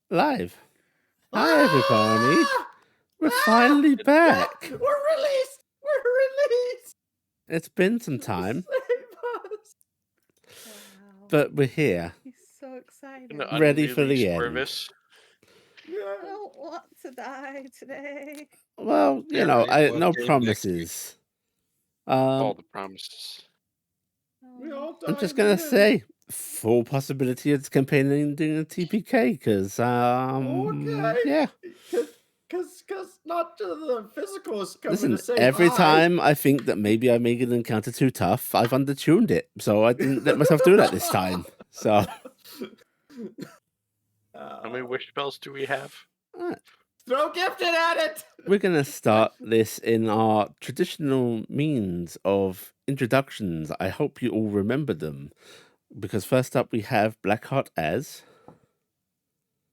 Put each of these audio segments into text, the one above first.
Live. Hi, everybody. We're finally back. We're released! We're released! It's been some time, Save us! Wow. but we're here, He's so excited. An ready for the unreleased end. service. I don't want to die today. Well, you Yeah, know, right. Well, no okay, promises. All the promises. We all die I'm just in the gonna end. say, full possibility of campaigning doing a TPK, because Okay. yeah. Cause not to the physical is coming Listen, to say every hi. time I think that maybe I make an encounter too tough, I've undertuned it, so I didn't let myself do that this time. So, How many wish spells do we have? Throw gifted at it! we're gonna start this in our traditional means of introductions. I hope you all remember them, because first up we have Blackheart as,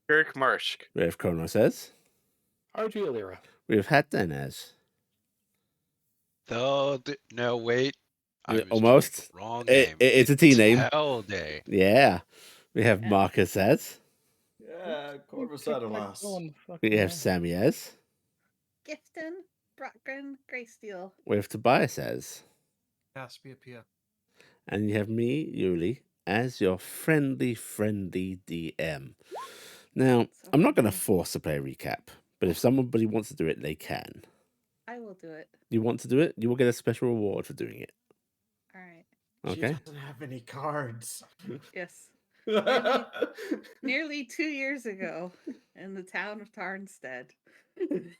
Eric Marsk. we have Kronos as, RG Alira. we have Hatdan as, No, wait. I was doing almost. the wrong It- name. it's a T name. Hell Day. Yeah, we have Yeah. Marcus as, Yeah, Corvus Adelas. we have Sammy as, Gifton, Brockgren, Greysteel. we have Tobias as, Caspiopia. and you have me, Yuli, as your friendly DM. Now, So I'm not going to friendly. force a play recap, but if somebody wants to do it, they can. I will do it. You want to do it? You will get a special reward for doing it. All right. Okay? She doesn't have any cards. Yes. Nearly 2 years ago, in the town of Tarnstead, Mhm,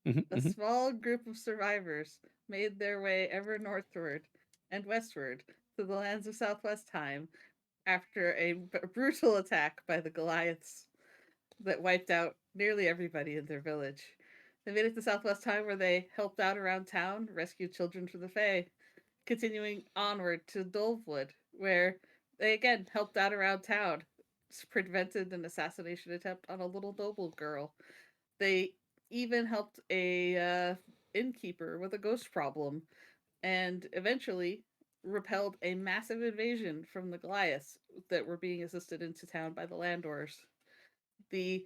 a mhm. small group of survivors made their way ever northward and westward to the lands of Southwest Time after a brutal attack by the Goliaths that wiped out nearly everybody in their village. They made it to Southwest Time, where they helped out around town, rescued children from the Fae, continuing onward to Dolvewood, where they again helped out around town, prevented an assassination attempt on a little noble girl. They even helped a innkeeper with a ghost problem, and eventually repelled a massive invasion from the Goliaths that were being assisted into town by the Landors. The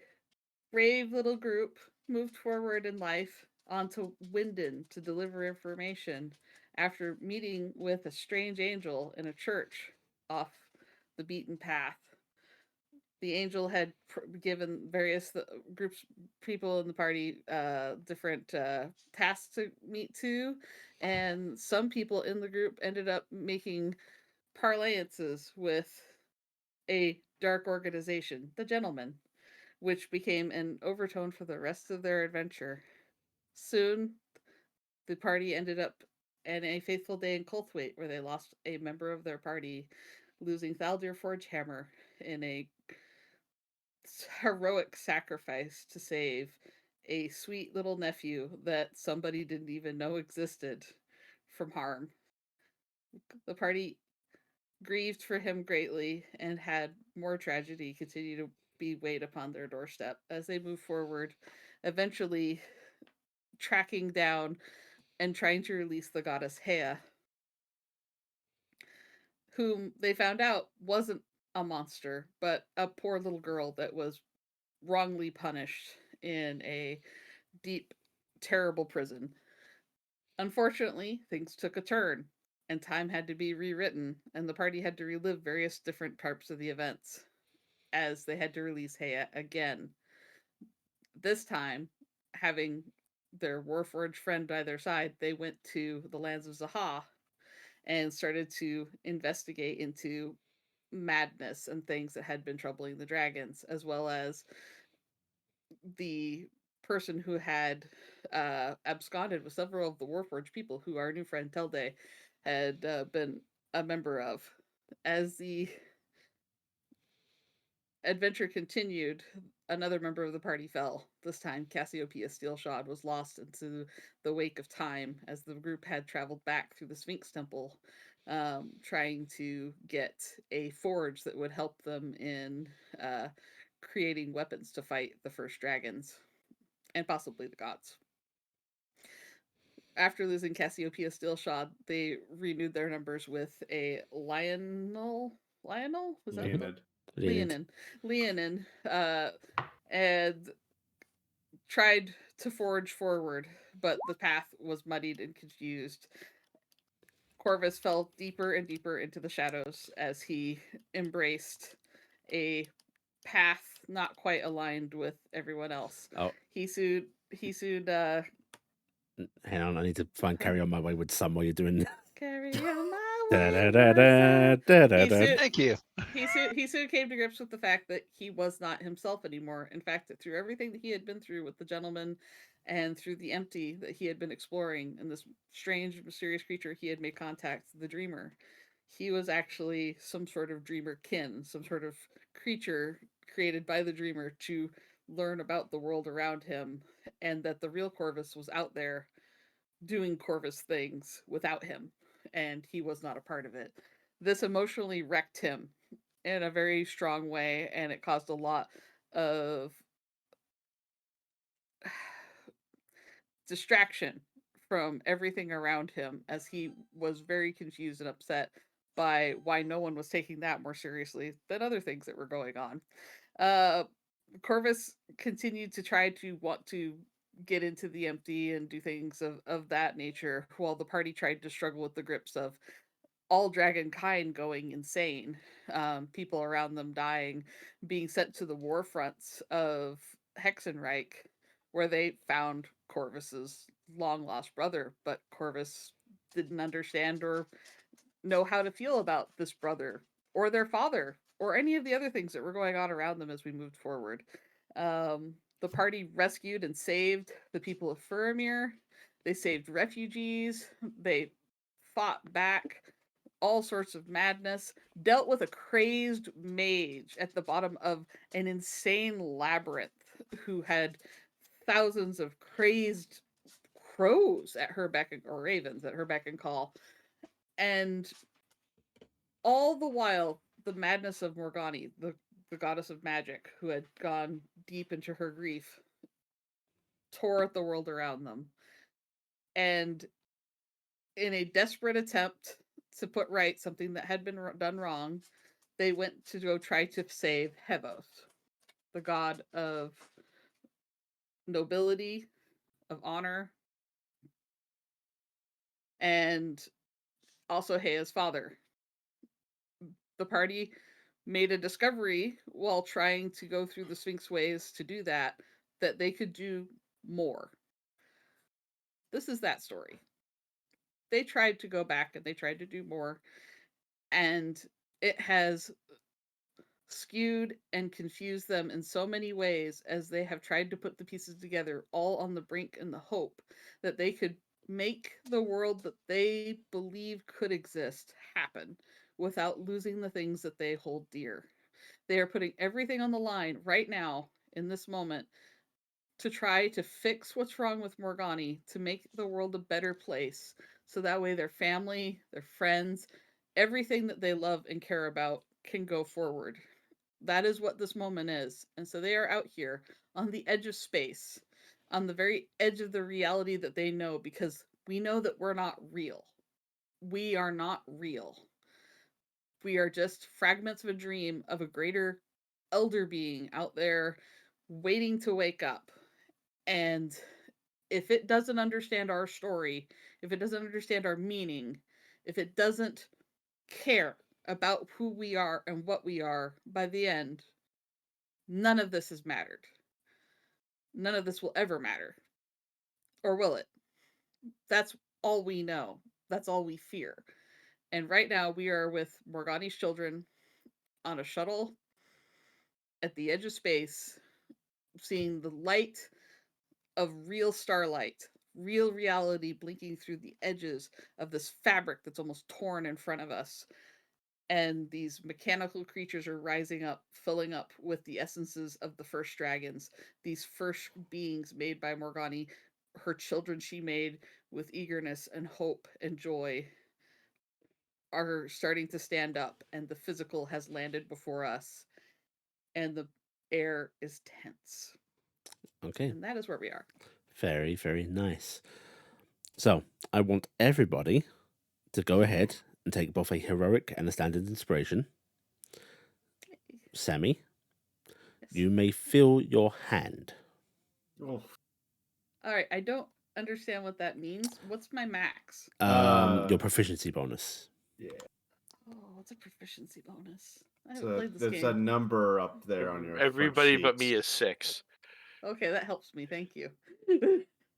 brave little group moved forward in life onto Winden to deliver information after meeting with a strange angel in a church off the beaten path. The angel had given various groups, people in the party, different tasks to meet to, and some people in the group ended up making parleyances with a dark organization, the Gentlemen, which became an overtone for the rest of their adventure. Soon, the party ended up in a faithful day in Colthwaite, where they lost a member of their party, losing Thaldir Forgehammer in a heroic sacrifice to save a sweet little nephew that somebody didn't even know existed from harm. The party grieved for him greatly and had more tragedy continue to be weighed upon their doorstep as they move forward, eventually tracking down and trying to release the goddess Hea, whom they found out wasn't a monster, but a poor little girl that was wrongly punished in a deep, terrible prison. Unfortunately, things took a turn, and time had to be rewritten, and the party had to relive various different parts of the events as they had to release Hea again. This time, having their Warforged friend by their side, they went to the lands of Zaha and started to investigate into madness and things that had been troubling the dragons, as well as the person who had absconded with several of the Warforged people, who our new friend Telde had been a member of. As the adventure continued, another member of the party fell. This time, Cassiopeia Steelshod was lost into the wake of time as the group had traveled back through the Sphinx Temple, trying to get a forge that would help them in creating weapons to fight the first dragons and possibly the gods. After losing Cassiopeia Steelshod, they renewed their numbers with a Lionel. Lionel? Was that Leonid. Leonid. Leonin, and tried to forge forward, but the path was muddied and confused. Corvus fell deeper and deeper into the shadows as he embraced a path not quite aligned with everyone else. Oh, He sued. hang on, I need to find Carry On My Wayward Son while you're doing this. Carry on my Da, da, wayward da, son. da, da, He da. sued. Thank you. He soon came to grips with the fact that he was not himself anymore. In fact, that through everything that he had been through with the gentleman and through the empty that he had been exploring and this strange, mysterious creature he had made contact, the dreamer, he was actually some sort of dreamer kin, some sort of creature created by the dreamer to learn about the world around him, and that the real Corvus was out there doing Corvus things without him, and he was not a part of it. This emotionally wrecked him in a very strong way, and it caused a lot of distraction from everything around him as he was very confused and upset by why no one was taking that more seriously than other things that were going on. Uh, Corvus continued to try to want to get into the empty and do things of that nature, while the party tried to struggle with the grips of all dragon kind going insane, people around them dying, being sent to the war fronts of Hexenreich, where they found Corvus's long lost brother, but Corvus didn't understand or know how to feel about this brother or their father or any of the other things that were going on around them as we moved forward. The party rescued and saved the people of Furamir. They saved refugees. They fought back all sorts of madness, dealt with a crazed mage at the bottom of an insane labyrinth who had thousands of crazed crows at her beck and, or ravens at her beck and call. And all the while, the madness of Morgani, the goddess of magic, who had gone deep into her grief, tore at the world around them. And in a desperate attempt to put right something that had been done wrong, they went to go try to save Hevos, the god of nobility, of honor, and also Heia's father. The party made a discovery while trying to go through the Sphinx ways to do that, that they could do more. This is that story. They tried to go back and they tried to do more, and it has skewed and confused them in so many ways as they have tried to put the pieces together, all on the brink in the hope that they could make the world that they believe could exist happen without losing the things that they hold dear. They are putting everything on the line right now in this moment to try to fix what's wrong with Morgani, to make the world a better place, so that way their family, their friends, everything that they love and care about can go forward. That is what this moment is. And so they are out here on the edge of space, on the very edge of the reality that they know, because we know that we're not real. We are not real. We are just fragments of a dream of a greater elder being out there waiting to wake up. And if it doesn't understand our story, if it doesn't understand our meaning, if it doesn't care about who we are and what we are, by the end, none of this has mattered. None of this will ever matter. Or will it? That's all we know. That's all we fear. And right now, we are with Morgani's children on a shuttle at the edge of space, seeing the light of real starlight, real reality blinking through the edges of this fabric that's almost torn in front of us. And these mechanical creatures are rising up, filling up with the essences of the first dragons, these first beings made by Morgani, her children she made with eagerness and hope and joy, are starting to stand up, and the physical has landed before us, and the air is tense. Okay. And that is where we are. Very, very nice. So, I want everybody to go ahead and take both a heroic and a standard inspiration. Sammy, Yes. you may fill your hand. Oh, All right, I don't understand what that means. What's my max? Your proficiency bonus. yeah. Oh, what's a proficiency bonus? I haven't So played this there's a game. number up there on your front Everybody but me sheet. is 6. Okay, that helps me. Thank you.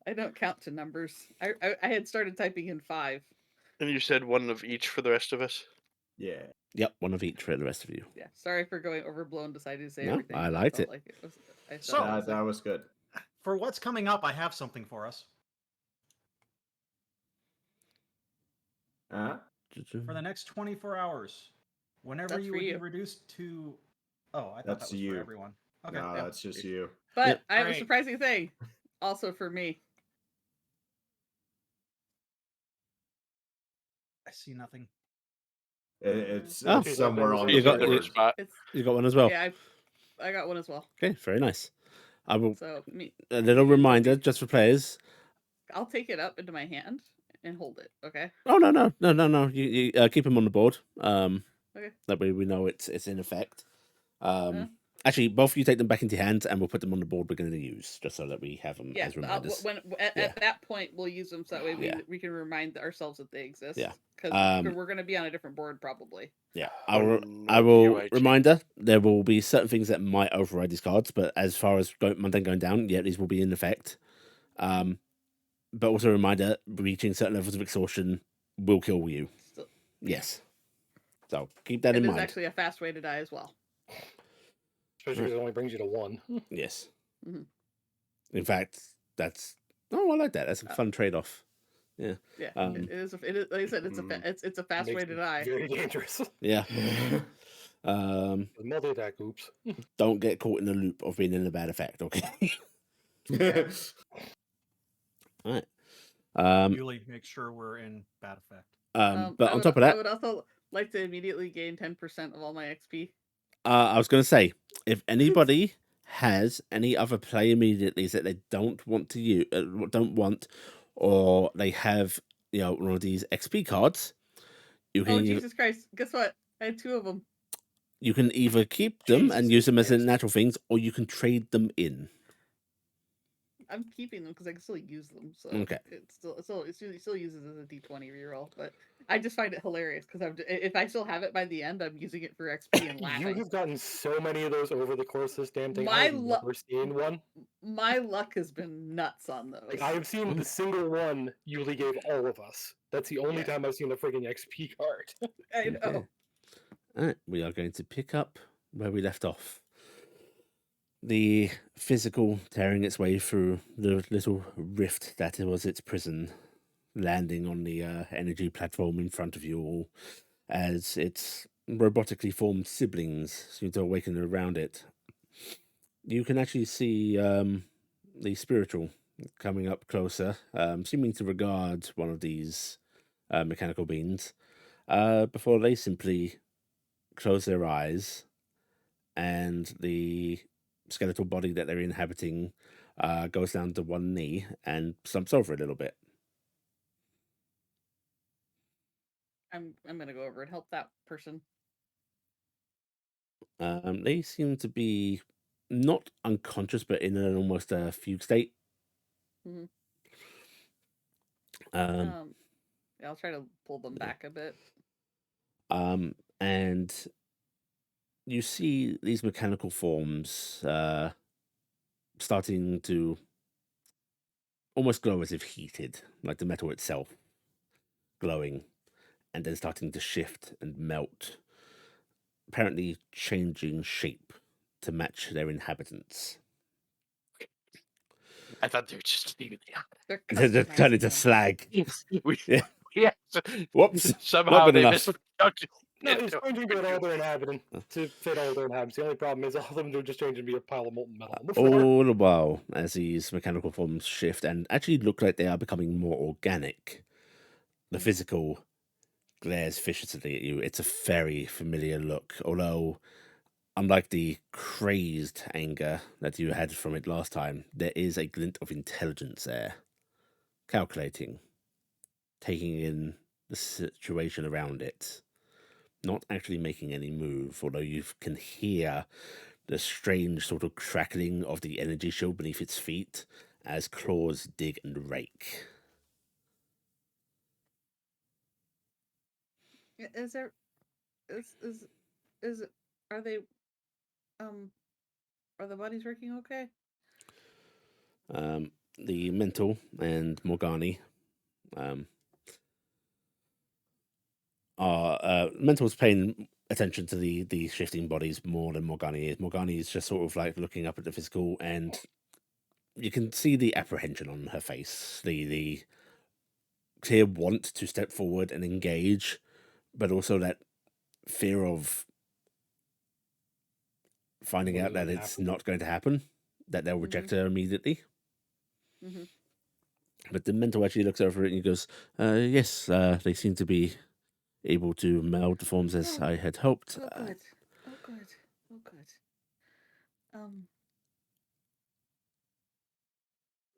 I don't count to numbers. I had started typing in 5. And you said one of each for the rest of us? Yeah. Yep, one of each for the rest of you. Yeah, sorry for going overblown. Decided to say No, everything. I but liked felt it. Like it was. I So thought it was that was good. For what's coming up, I have something for us. For the next 24 hours, whenever That's you for would be you. reduced to... Oh, I thought That's that was you. for everyone. Okay. No, yeah. that's just you. But Yep. I have a Alright. surprising thing, also for me. I see nothing. It's Oh. somewhere on You the got- board. spot. It's You got one as well. yeah. I got one as well. Okay, very nice. I will. So me, A little you reminder, okay. just for players. I'll take it up into my hand and hold it. Okay. Oh no! You keep them on the board. Okay. That way we know it's in effect. Uh, Actually, both of you take them back into your hands, and we'll put them on the board we're going to use, just so that we have them Yeah. as reminders. At Yeah. that point, we'll use them so that way Yeah. we can remind ourselves that they exist. Yeah. Because we're going to be on a different board probably. Yeah, Oh, I no, will UIT. reminder. There will be certain things that might override these cards, but as far as mundane going down, yeah, these will be in effect. But also a reminder: reaching certain levels of exhaustion will kill you. Still, Yes, so keep that in it is mind. actually a fast way to die as well. Especially because it only brings you to 1. Yes. Mhm. In fact, that's I like that. That's a fun trade-off. Yeah. Yeah, Um, it is. It is. Like I said, it's a fast Makes way to it die. Very dangerous. Yeah. Multi-attack, oops. Don't get caught in the loop of being in a bad effect. Okay. All right. Yuli, make sure we're in bad effect. But on top of that, I would also like to immediately gain 10% of all my XP. I was going to say, if anybody has any other play immediately that they don't want to use, or they have, one of these XP cards, you can Oh Jesus Christ! Guess what? I had 2 of them. you can either keep them and Jesus use them as Christ. natural things, or you can trade them in. I'm keeping them because I can still use them. So Okay. it still uses as a D20 reroll. But I just find it hilarious because if I still have it by the end, I'm using it for XP and You laughing. have gotten so many of those over the course of this damn thing. My I have never seen one. My luck has been nuts on those. Like, I have seen the single one Yuli gave all of us. That's the only time I've seen a friggin' XP card. I know. Okay. All right, we are going to pick up where we left off. The physical tearing its way through the little rift that was its prison, landing on the energy platform in front of you all, as its robotically formed siblings seem to awaken around it. You can actually see the spiritual coming up closer, seeming to regard one of these mechanical beings, before they simply close their eyes, and the skeletal body that they're inhabiting goes down to one knee and slumps over a little bit. I'm gonna go over and help that person. They seem to be not unconscious, but in an almost a fugue state. Mhm. Um, Yeah, I'll try to pull them back a bit. and you see these mechanical forms starting to almost glow as if heated, like the metal itself glowing, and then starting to shift and melt, apparently changing shape to match their inhabitants. I thought they were just leaving the They're They're turning customizing to them. slag. we, Yeah. yeah. Whoops. Somehow Not good they enough. No, it's changing to all their inhabitant to fit all their inhabitants. The only problem is all of them are just changing to be a pile of molten metal on the floor. All the while, as these mechanical forms shift and actually look like they are becoming more organic, the physical glares viciously at you. It's a very familiar look, although, unlike the crazed anger that you had from it last time, there is a glint of intelligence there, calculating, taking in the situation around it, not actually making any move, although you can hear the strange sort of crackling of the energy shield beneath its feet as claws dig and rake. Is there is are they are the bodies working okay? The mental and Morgani are mental's paying attention to the shifting bodies more than Morgani is. Morgani is just sort of like looking up at the physical, and you can see the apprehension on her face, the clear want to step forward and engage, but also that fear of finding What out is that gonna it's happen? not going to happen, that they'll reject her immediately. Mm-hmm. But the mental actually looks over it and he goes, yes, they seem to be able to meld the forms as I had hoped. Oh good. Oh good. Oh good.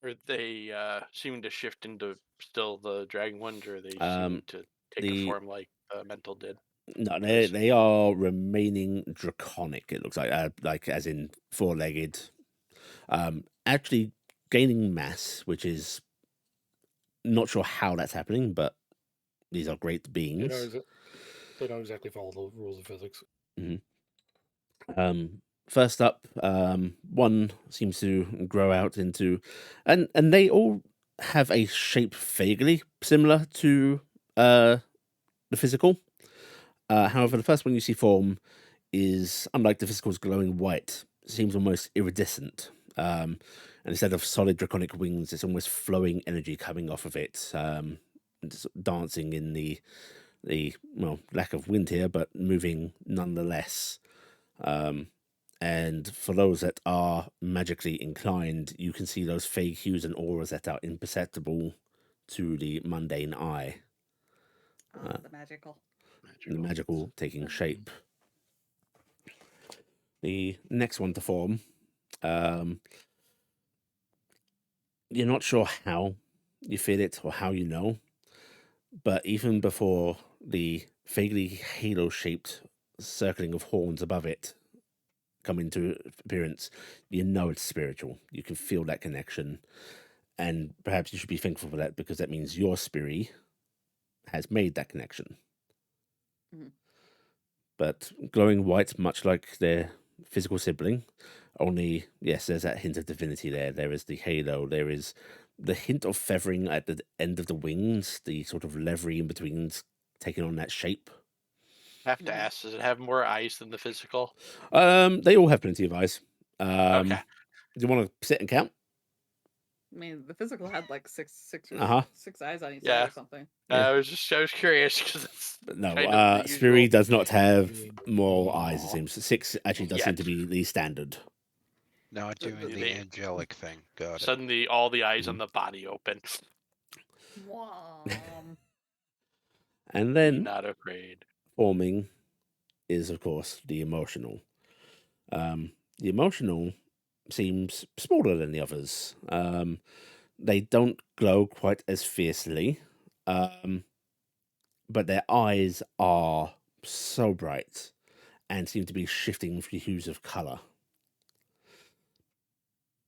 Are they seeming to shift into still the dragon ones, or are they Um, seeming to take a the form like mental did? No, Yes. they are remaining draconic. It looks like as in four-legged. Actually gaining mass, which is not sure how that's happening, but these are great They beings. they don't exactly follow the rules of physics. First up, one seems to grow out into, and they all have a shape vaguely similar to the physical. However, the first one you see form is, unlike the physical's glowing white, seems almost iridescent. And instead of solid draconic wings, it's almost flowing energy coming off of it, dancing in the well, lack of wind here, but moving nonetheless. And for those that are magically inclined, you can see those vague hues and auras that are imperceptible to the mundane eye. The magical. The magical taking shape. The next one to form, you're not sure how you feel it or how you know, but even before the vaguely halo-shaped circling of horns above it come into appearance, you know it's spiritual. You can feel that connection, and perhaps you should be thankful for that because that means your spirit has made that connection. Mhm. But glowing white, much like their physical sibling, only, yes, there's that hint of divinity there. There is the halo, there is the hint of feathering at the end of the wings, the sort of leathery in between taking on that shape. Have to ask, does it have more eyes than the physical? They all have plenty of eyes. Okay. Do you want to sit and count? I mean, the physical had like six Uh-huh. eyes on each Yeah. side or something. Yeah. I was curious because it's No, kind of the usual. Spiri does not have more eyes, it seems. 6 actually does seem Yet. to be the standard. Not doing the they- angelic thing. Got it. Suddenly, all the eyes on the body open. And Be then not afraid. forming is, of course, the emotional. The emotional seems smaller than the others. They don't glow quite as fiercely, but their eyes are so bright and seem to be shifting hues of color.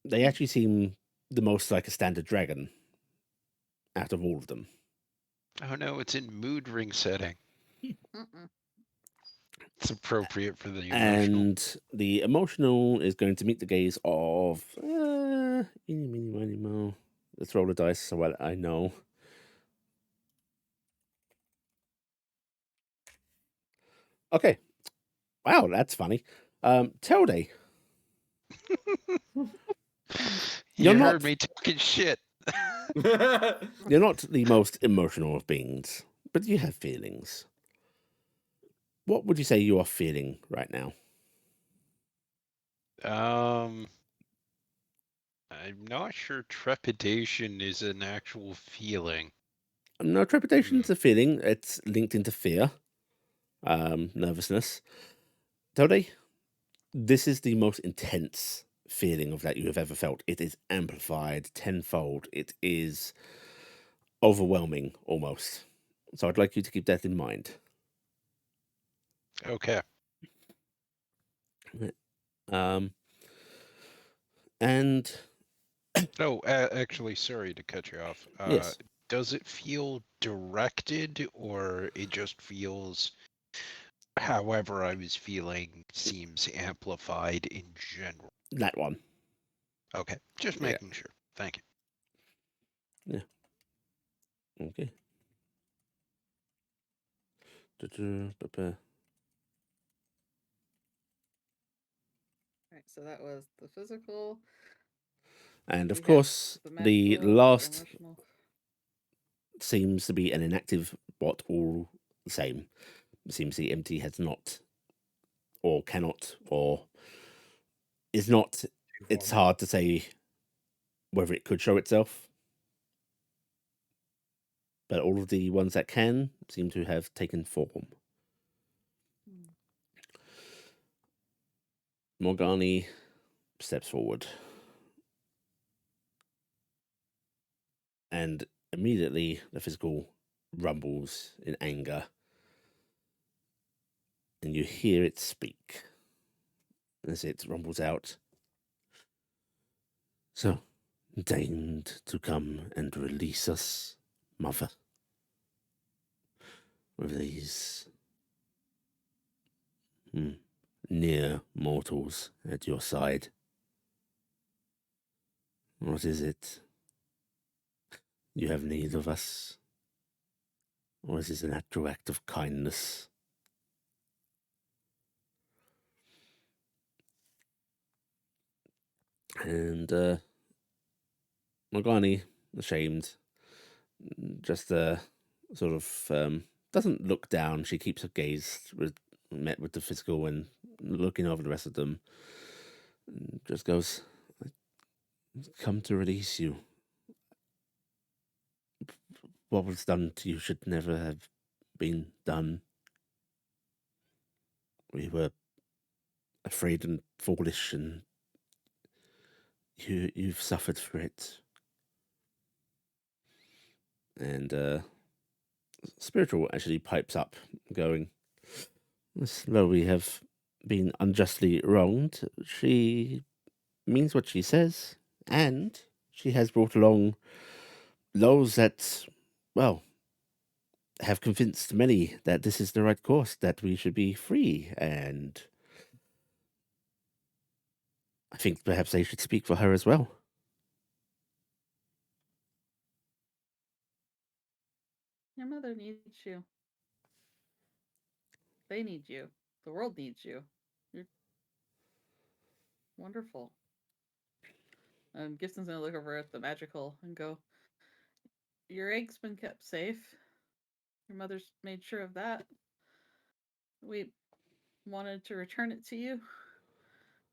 They actually seem the most like a standard dragon out of all of them. Oh no, it's in mood ring setting. Mm-mm. It's appropriate for the emotional. And the emotional is going to meet the gaze of eeny, meeny, miny, moe. Let's roll the dice so well I know. Okay. Wow, that's funny. Telday, You You're heard not- me talking shit. you're not the most emotional of beings, but you have feelings. What would you say you are feeling right now? I'm not sure trepidation is an actual feeling. No, trepidation's a feeling. It's linked into fear, nervousness. Telday, this is the most intense feeling of that you have ever felt. It is amplified tenfold. It is overwhelming almost. So I'd like you to keep that in mind. Okay. Um, and Oh, actually, sorry to cut you off. yes, Does it feel directed, or it just feels however I was feeling seems amplified in general? that one. Okay, just Yeah. making sure. Thank you. Okay. Du-du-du-du. Right, so that was the physical. And of We have course, the the magical, last emotional. seems to be an inactive bot all the same. Seems the MT has not, or cannot, or is not. It's Form. hard to say whether it could show itself. But all of the ones that can seem to have taken form. Hmm. Morgani steps forward. And immediately the physical rumbles in anger. And you hear it speak as it rumbles out. So, deigned to come and release us, mother. With these near mortals at your side. What is it? You have need of us? Or is this an actual act of kindness? And Morgani, ashamed, just sort of doesn't look down. She keeps her gaze met with the physical and looking over the rest of them. And just goes, "I've come to release you. What was done to you should never have been done. We were afraid and foolish, and you've suffered for it." And Spiritual actually pipes up, going, "Though we have been unjustly wronged, she means what she says, and she has brought along those that, well, have convinced many that this is the right course, that we should be free, and I think perhaps they should speak for her as well." Your mother needs you. They need you. The world needs you. You're wonderful. And Gibson's gonna look over at the magical and go, "Your egg's been kept safe. Your mother's made sure of that. We wanted to return it to you,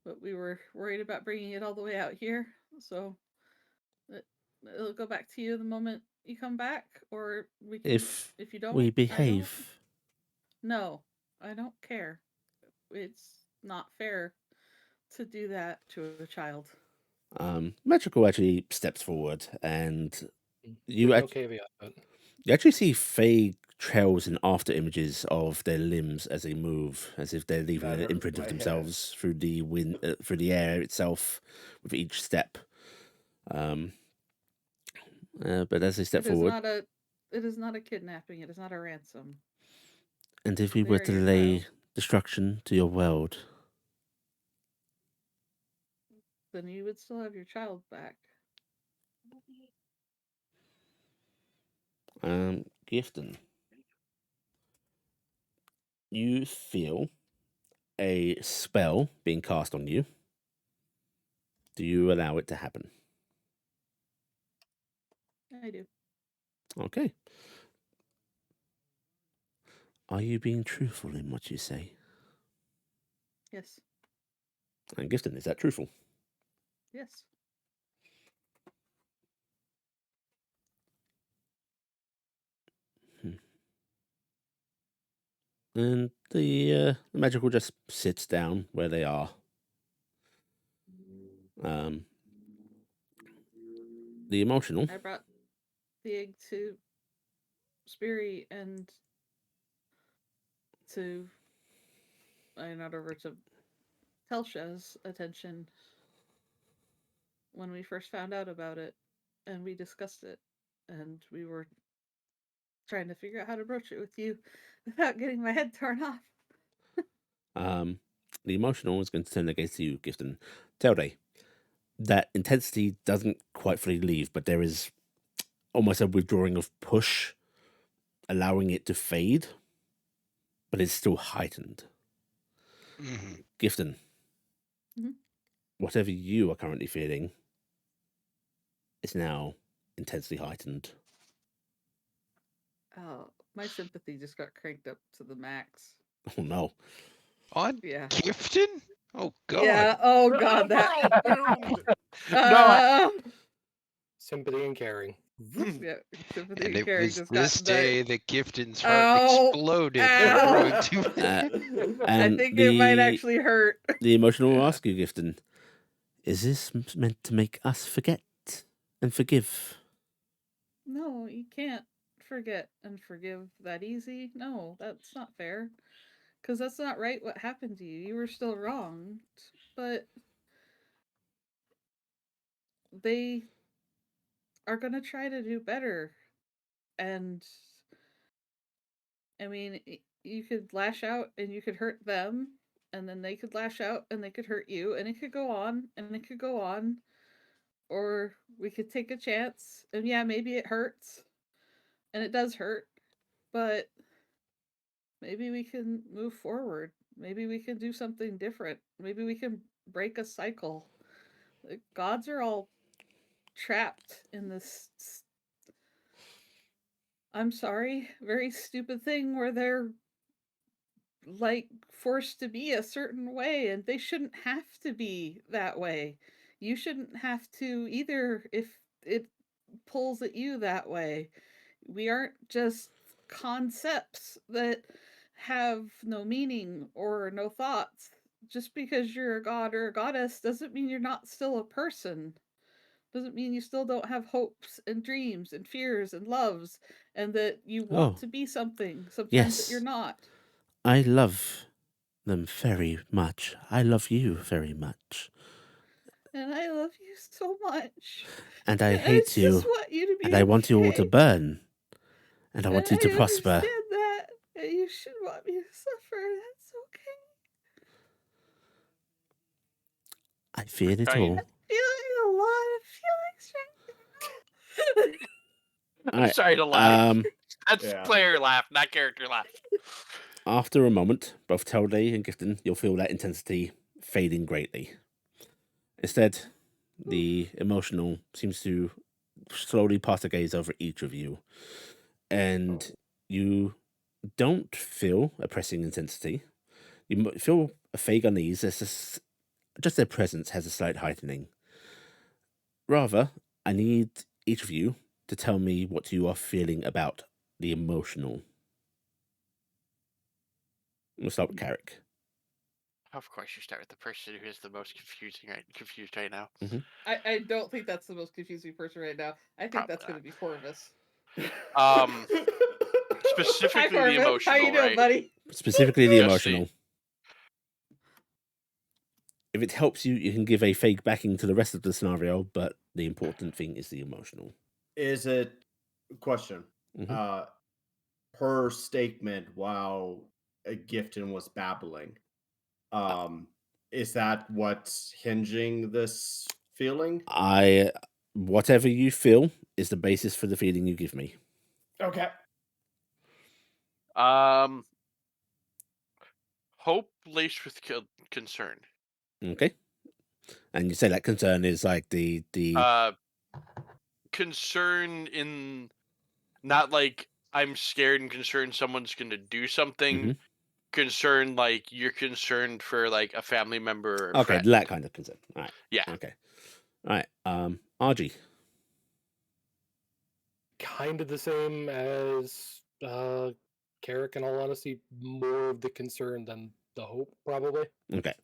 but we were worried about bringing it all the way out here. So it'll go back to you the moment you come back, or we can. If If you don't, we I don't. behave, No, I don't care. It's not fair to do that to a child." Magical actually steps forward, and you There's no act- caveat, but you actually see vague trails and after images of their limbs as they move, as if they're leaving That an hurts imprint of my head. themselves through the wind, through the air itself, with each step. But as they step It is forward, not a. It is not a kidnapping. It is not a ransom. and if we They were are to your lay child. destruction to your world, Then you would still have your child back. Gifton, you feel a spell being cast on you. Do you allow it to happen? I do. Okay. Are you being truthful in what you say? Yes. And Gifton, is that truthful? Yes. Hmm. And the magical just sits down where they are. Um, the emotional, I brought the egg to Spiri and to I nod over to Telsha's attention when we first found out about it, and we discussed it, and we were trying to figure out how to broach it with you without getting my head torn off. The emotional is going to turn against you, Gifton. Telde, that intensity doesn't quite fully leave, but there is almost a withdrawing of push, allowing it to fade, but it's still heightened. Mhm. Gifton, Mhm. whatever you are currently feeling is now intensely heightened. Oh, my sympathy just got cranked up to the max. Oh no. On Yeah. Gifton? Oh god. Yeah. Oh god, that. Doomed. Sympathy and caring. Yeah, sympathy And and it caring was just this got day that Gifton's heart Ow! exploded Ow! from growing too. I And think it might actually hurt. the emotional will Yeah. ask you, Gifton, is this meant to make us forget and forgive? No, you can't forget and forgive that easy. No, that's not fair. Because that's not right what happened to you. You were still wronged. But they are going to try to do better. And I mean, you could lash out and you could hurt them. And then they could lash out and they could hurt you. And it could go on and it could go on. Or we could take a chance. And yeah, maybe it hurts. And it does hurt. But maybe we can move forward. Maybe we can do something different. Maybe we can break a cycle. The gods are all trapped in this, I'm sorry, very stupid thing where they're like forced to be a certain way, and they shouldn't have to be that way. You shouldn't have to either if it pulls at you that way. We aren't just concepts that have no meaning or no thoughts. Just because you're a god or a goddess doesn't mean you're not still a person. Doesn't mean you still don't have hopes and dreams and fears and loves, and that you want Oh, to be something sometimes that yes. you're not. I love them very much. I love you very much. And I love you so much. And I And hate just you. want you to be And I want you all to okay. burn. And I And want you to I prosper. understand that. And you should want me to suffer. That's okay. I feel it I mean- all. Feeling a lot of feelings right now. I'm Alright, sorry to laugh. That's Yeah. player laugh, not character laugh. After a moment, both Telde and Gifton, you'll feel that intensity fading greatly. Instead, the emotional seems to slowly pass a gaze over each of you, and you don't feel a pressing intensity. You feel a vague unease. Just their presence has a slight heightening. Rather, I need each of you to tell me what you are feeling about the emotional. We'll start with Carrick. Of course, you start with the person who is the most confused right now. I don't think that's the most confusing person right now. I think Probably that's going to be Corvus. Specifically Hi, the Corvus. emotional, How you doing, right? buddy? Specifically the Just the- emotional. If it helps you, you can give a fake backing to the rest of the scenario, but the important thing is the emotional. Is it question? Mhm. Her statement while Gifton was babbling. Is that what's hinging this feeling? Whatever you feel is the basis for the feeling you give me. Okay. Hope laced with concern. Okay. And you say that concern is like the Concern in not like I'm scared and concerned someone's gonna do something. Mhm. Concern like you're concerned for like a family member or okay, friend. that kind of concern. All right. Yeah. Okay. All right. RG. Kind of the same as Carrick, in all honesty, more of the concern than the hope, probably. Okay.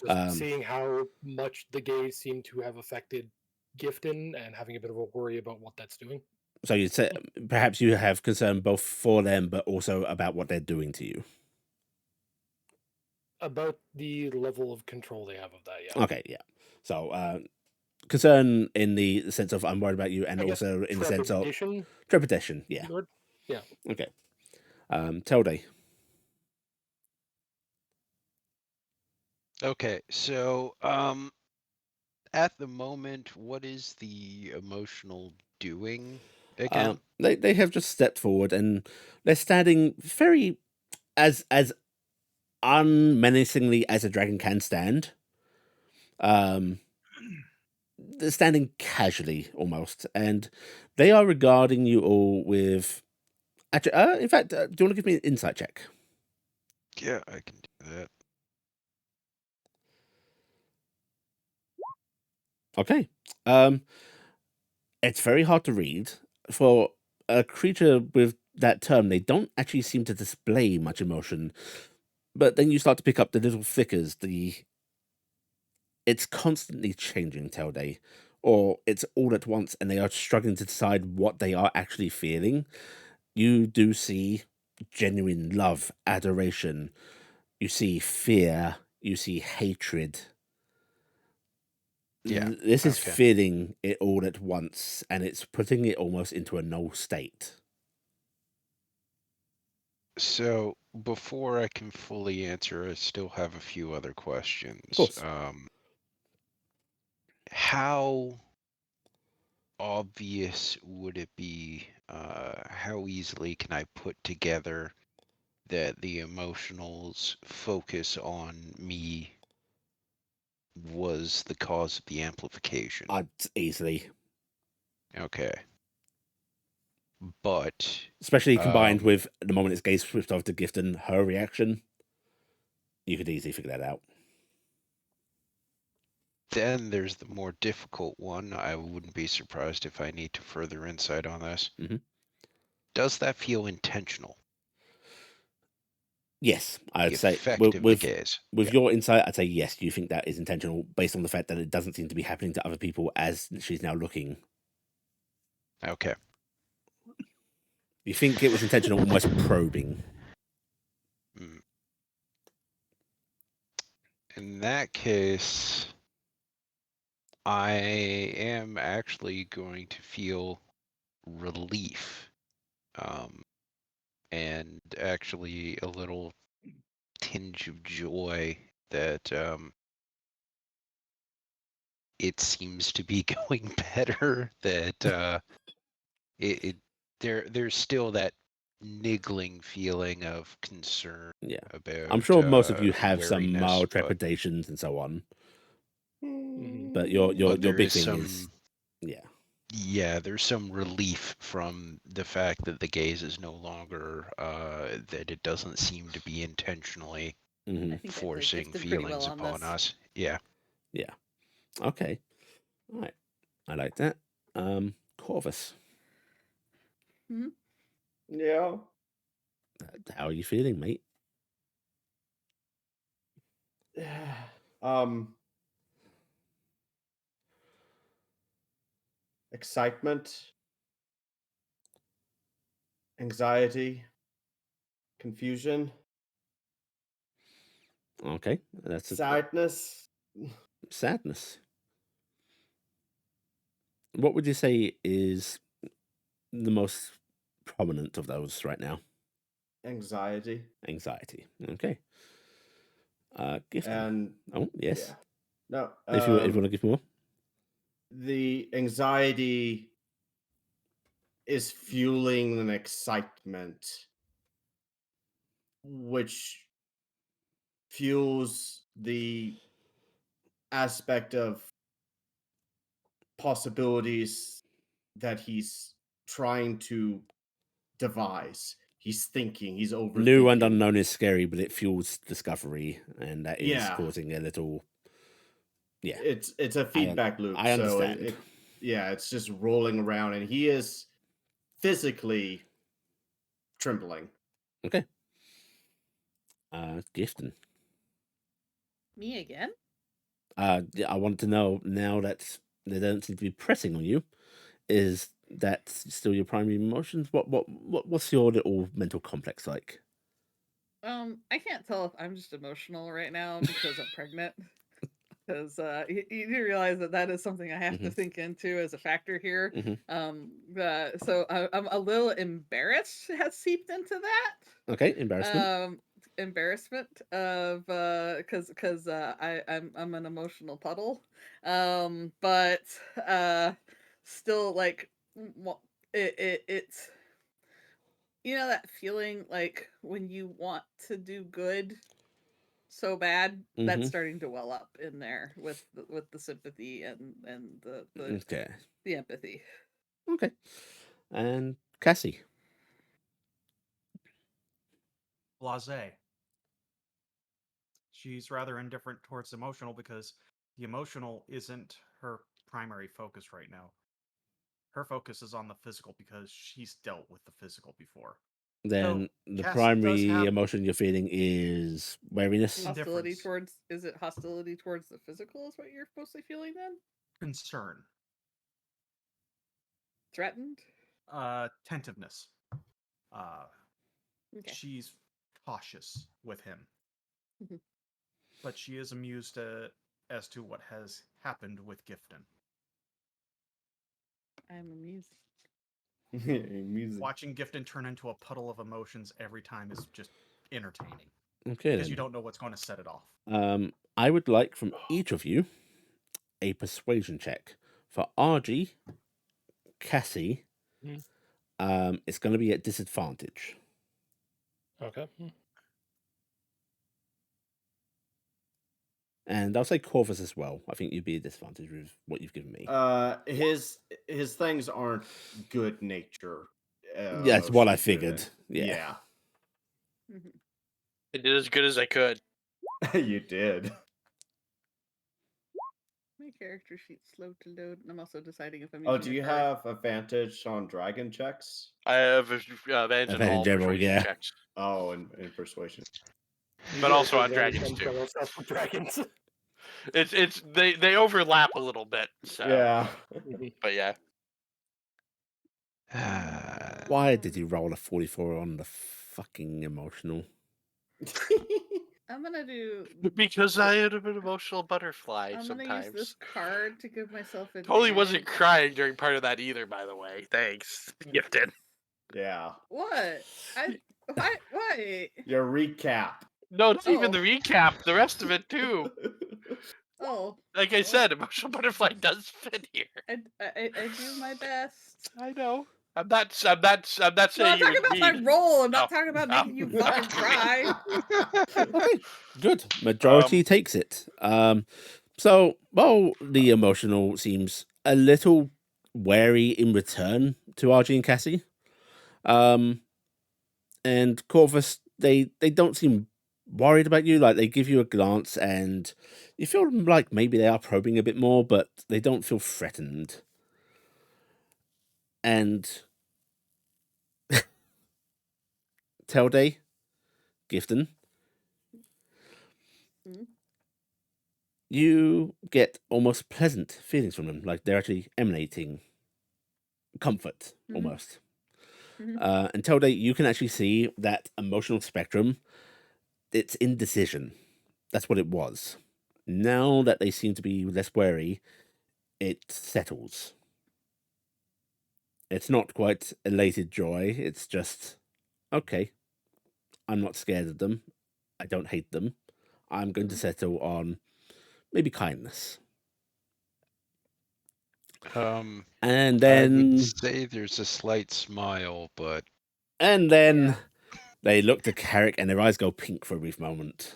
Just seeing how much the gays seem to have affected Gifton and having a bit of a worry about what that's doing. So you say perhaps you have concern both for them, but also about what they're doing to you. About the level of control they have of that, yeah. Okay, yeah. So concern in the sense of I'm worried about you, and I guess also in the sense of trepidation. trepidation. Yeah. Lord? Yeah. Okay. Telde. Okay, so at the moment, what is the emotional doing again? They have just stepped forward and they're standing very as unmenacingly as a dragon can stand. They're standing casually almost, and they are regarding you all with. Actually, in fact, do you want to give me an insight check? Yeah, I can do that. Okay. It's very hard to read for a creature with that term. They don't actually seem to display much emotion, but then you start to pick up the little flickers. It's constantly changing, Telde, or it's all at once, and they are struggling to decide what they are actually feeling. You do see genuine love, adoration. You see fear. You see hatred. Yeah, This is okay. feeling it all at once, and it's putting it almost into a null state. So before I can fully answer, I still have a few other Of questions. course. How obvious would it be? How easily can I put together that the emotionals focus on me was the cause of the amplification? Easily. Okay. But Especially combined with the moment its gaze switched over to Gift and her reaction. You could easily figure that out. then there's the more difficult one. I wouldn't be surprised if I need to further insight on this. Mhm. Does that feel intentional? Yes, The I'd say effect of the gaze. with Yeah. your insight, I'd say yes. You think that is intentional based on the fact that it doesn't seem to be happening to other people as she's now looking. Okay. You think it was intentional, almost probing. Mm. In that case, I am actually going to feel relief, and actually a little tinge of joy that it seems to be going better. That it there's still that niggling feeling of concern Yeah. about I'm sure most of you have some wariness, mild but trepidations and so on. Mhm. But your there big is thing some is yeah, there's some relief from the fact that the gaze is no longer that it doesn't seem to be intentionally Mhm. I think I played forcing Gifted pretty well feelings on upon this. us. Yeah. Yeah. Okay. All right. I like that. Corvus, Yeah. how are you feeling, mate? um Excitement, anxiety, confusion, Okay, that's a sadness. sadness. What would you say is the most prominent of those right now? Anxiety. Anxiety. Okay. Gifting. And Oh yes. yeah. No, If you want to give more. the anxiety is fueling an excitement which fuels the aspect of possibilities that he's trying to devise. He's thinking, he's New and overthinking. unknown is scary, but it fuels discovery, and that is Yeah, causing a little. Yeah, it's a feedback loop. I So understand. yeah, it's just rolling around, and he is physically trembling. Okay. Gifting. Me again? Yeah, I want to know now that they don't seem to be pressing on you. Is that still your primary emotions? What's your little mental complex like? I can't tell if I'm just emotional right now because I'm pregnant. Because you do realize that is something I have to Mhm. think into as a factor here. Mhm. So I'm a little embarrassed has seeped into that. Okay, embarrassment. Embarrassment of because I'm an emotional puddle, but still like it's that feeling like when you want to do good so bad that's Mhm. starting to well up in there with the sympathy and Okay. the empathy. Okay. And Cassie. Blase. She's rather indifferent towards emotional because the emotional isn't her primary focus right now. Her focus is on the physical because she's dealt with the physical before. Then the Cassie does primary have emotion you're feeling is wariness. Hostility Indifference. towards is it hostility towards the physical is what you're mostly feeling then? concern, Threatened? tentiveness. Uh, Okay. she's cautious with him, Mhm. but she is amused as to what has happened with Gifton. I'm amused. Music. Watching Gifton turn into a puddle of emotions every time is just entertaining Okay. because you Then. don't know what's going to set it off. I would like from each of you a persuasion check. For RG, Cassie, Mhm. it's going to be at disadvantage. Okay. And I'll say Corvus as well. I think you'd be at disadvantage with what you've given me. His things aren't good nature. Yeah, it's what I Emotions figured. driven. Yeah. Mhm. I did as good as I could. You did. My character sheet's slow to load, and I'm also deciding if I'm Oh, using do a you card. have advantage on dragon checks? I have advantage on Advantage all general, persuasion yeah. checks, Oh, and persuasion. You but get also on advantage dragons on too. spell stuff with dragons. It's they overlap a little bit. So, Yeah. Mhm. but yeah, Why did you roll a 44 on the fucking emotional? I'm gonna do. because I had an emotional butterfly I'm gonna use this sometimes. card to give myself Totally advantage. wasn't crying during part of that either, by the way. Thanks, gifted. Yeah. What? Why? Your recap. No, not even Oh. the recap. The rest of it too. Oh, Like I well, said, emotional butterfly does fit here. I do my best. I know. I'm not No, I'm saying you talking was about my mean. role. I'm Oh, not talking about oh, making you fucking cry. Okay, good. Majority takes it. So while the emotional seems a little wary in return to RG and Cassie, and Corvus, they don't seem worried about you. Like they give you a glance, and you feel like maybe they are probing a bit more, but they don't feel threatened. And Telday, Gifton, Mhm. you get almost pleasant feelings from them, like they're actually emanating comfort, Mhm. almost. Mhm. Until they, you can actually see that emotional spectrum. It's indecision. That's what it was. Now that they seem to be less wary, it settles. It's not quite elated joy. It's just, okay, I'm not scared of them. I don't hate them. I'm going to Mhm. settle on maybe kindness. And I would then, say there's a slight smile, but and then Yeah. they look to Carrick and their eyes go pink for a brief moment.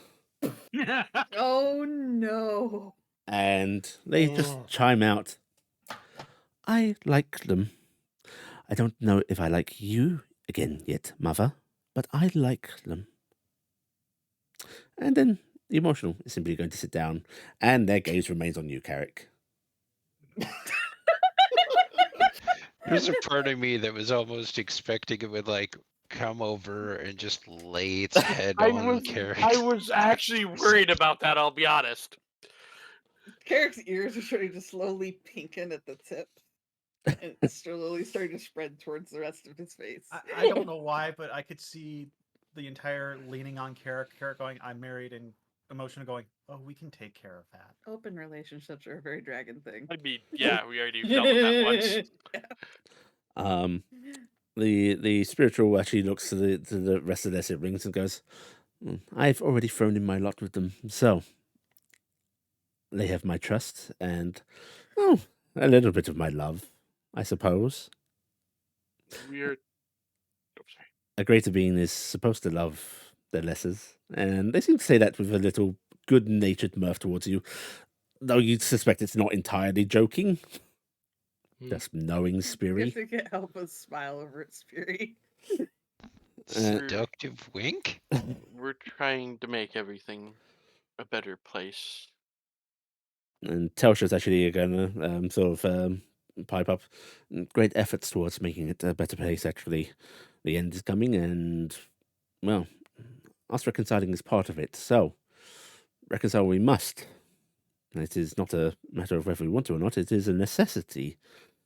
Oh no. And they just Mm. chime out, I like them. I don't know if I like you again yet, mother, but I like them. And then the emotional is simply going to sit down, and their gaze remains on you, Carrick. there's a part of me that was almost expecting it would like come over and just lay its head I on was Carrick's. actually worried about that. I'll be honest. Carrick's ears are starting to slowly pinken at the tip. And it's slowly starting to spread towards the rest of his face. I don't know why, but I could see the entire leaning on Carrick going, I'm married, and emotional going, oh, we can take care of that. Open relationships are a very dragon thing. I mean, yeah, we already dealt with that once. Um, the spiritual actually looks to the rest of their siblings and goes, I've already thrown in my lot with them, so they have my trust and a little bit of my love, I suppose. We're. Oh, sorry. A greater being is supposed to love their lessers, and they seem to say that with a little good-natured mirth towards you, though you'd suspect it's not entirely joking. Just knowing Good Speary. to get help with smile over its fury. Seductive wink? We're trying to make everything a better place. And Telsha's actually going to sort of pipe up great efforts towards making it a better place, actually. The end is coming, and, well, us reconciling is part of it, so reconcile we must. It is not a matter of whether we want to or not, it is a necessity.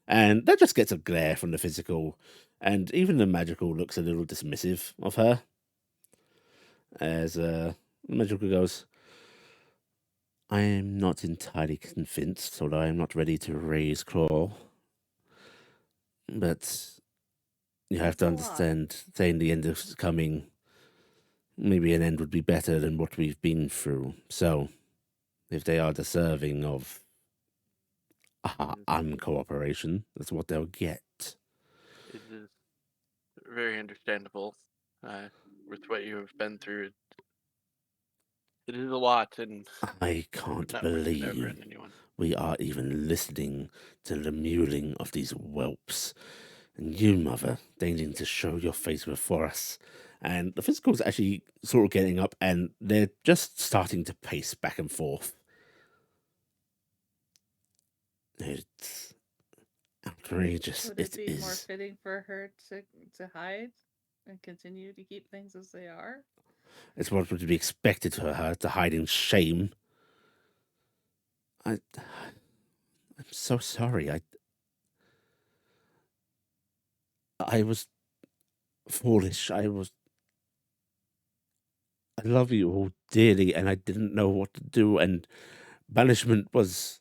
And that just gets a glare from the physical, and even the magical looks a little dismissive of her. As the magical goes, I am not entirely convinced, although I am not ready to raise claw. But you have That's to a lot. understand, saying the end is coming, maybe an end would be better than what we've been through. So, if they are deserving of uncooperation, that's what they'll get. It is very understandable with what you have been through. It is a lot, and I can't not wish it ever believe on anyone. we are even listening to the mewling of these whelps. And you, mother, deigning to show your face before us. And the physical's actually sort of getting up, and they're just starting to pace back and forth. It's outrageous. Would it be more is. fitting for her to hide and continue to keep things as they are? It's what would be expected for her to hide in shame. I'm so sorry. I was foolish. I love you all dearly, and I didn't know what to do. And banishment was,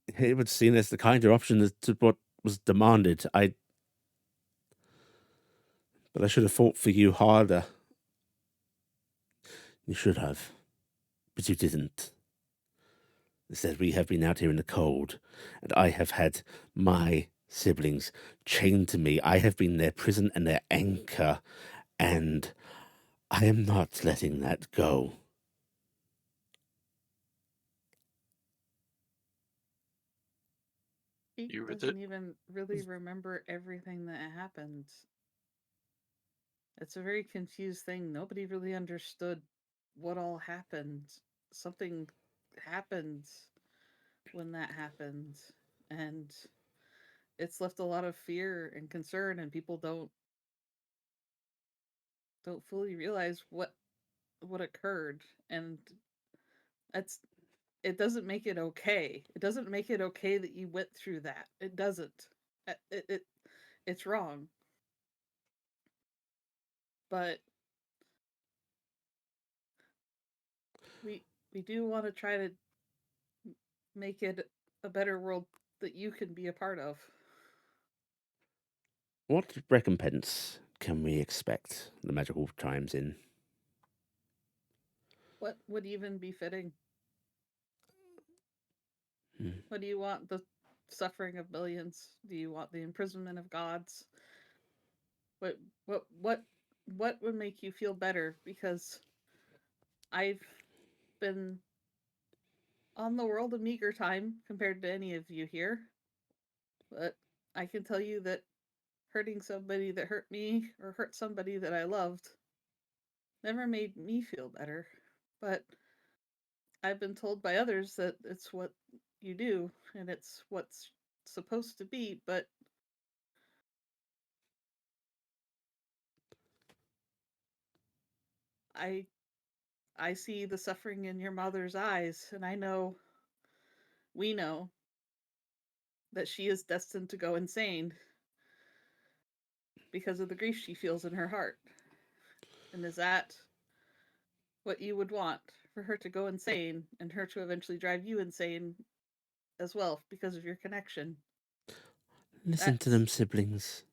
it was seen as the kinder option as to what was demanded. But I should have fought for you harder. You should have, but you didn't. Instead, we have been out here in the cold, and I have had my siblings chained to me. I have been their prison and their anchor, and I am not letting that go. He You with doesn't it? even really remember everything that happened. It's a very confused thing. Nobody really understood what all happened. Something happened when that happened, and it's left a lot of fear and concern, and people don't fully realize what occurred, and that's it doesn't make it okay. It doesn't make it okay that you went through that. It doesn't. It's wrong. But we do want to try to make it a better world that you can be a part of. What recompense can we expect? The magical chimes in. What would even be fitting? Hmm. What do you want? The suffering of millions? Do you want the imprisonment of gods? What what what what would make you feel better? Because I've been on the world a meager time compared to any of you here. But I can tell you that hurting somebody that hurt me or hurt somebody that I loved never made me feel better. But I've been told by others that it's what you do and it's what's supposed to be, but I I see the suffering in your mother's eyes, and we know that she is destined to go insane because of the grief she feels in her heart. And is that what you would want? For her to go insane and her to eventually drive you insane as well because of your connection? Listen to That's them, siblings.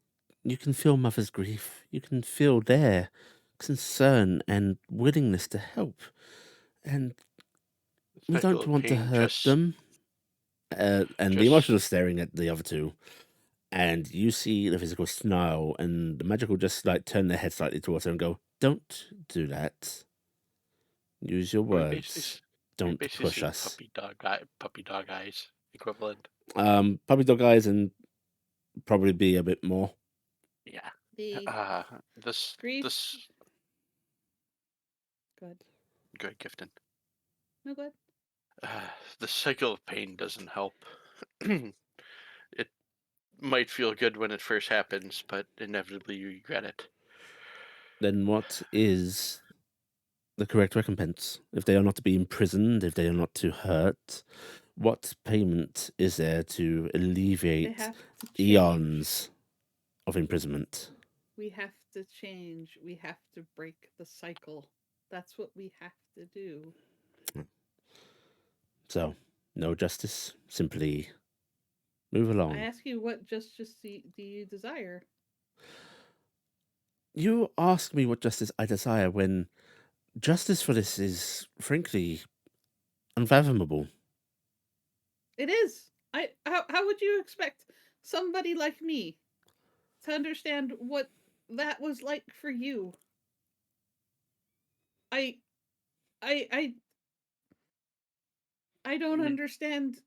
You can feel mother's grief. You can feel their concern and willingness to help. And we Cycle don't of want to pain hurt them. And the just emotional staring at the other two. And you see the physical snarl, and the magical just like turn their head slightly towards her and go, "Don't do that. Use your we basically words. we Don't basically push see us." puppy dog eyes equivalent. Puppy dog eyes and probably be a bit more. Yeah. the This grief. this Good. good Gifton. No good. The cycle of pain doesn't help. It might feel good when it first happens, but inevitably you regret it. Then what is the correct recompense? If they are not to be imprisoned, if they are not to hurt, what payment is there to They alleviate have to change. eons of imprisonment? We have to change. We have to break the cycle. That's what we have to do. So, no justice, simply move along. I ask you, what justice do you desire? You ask me what justice I desire when justice for this is, frankly, unfathomable. It is. How would you expect somebody like me to understand what that was like for you? I I I I don't Mm. understand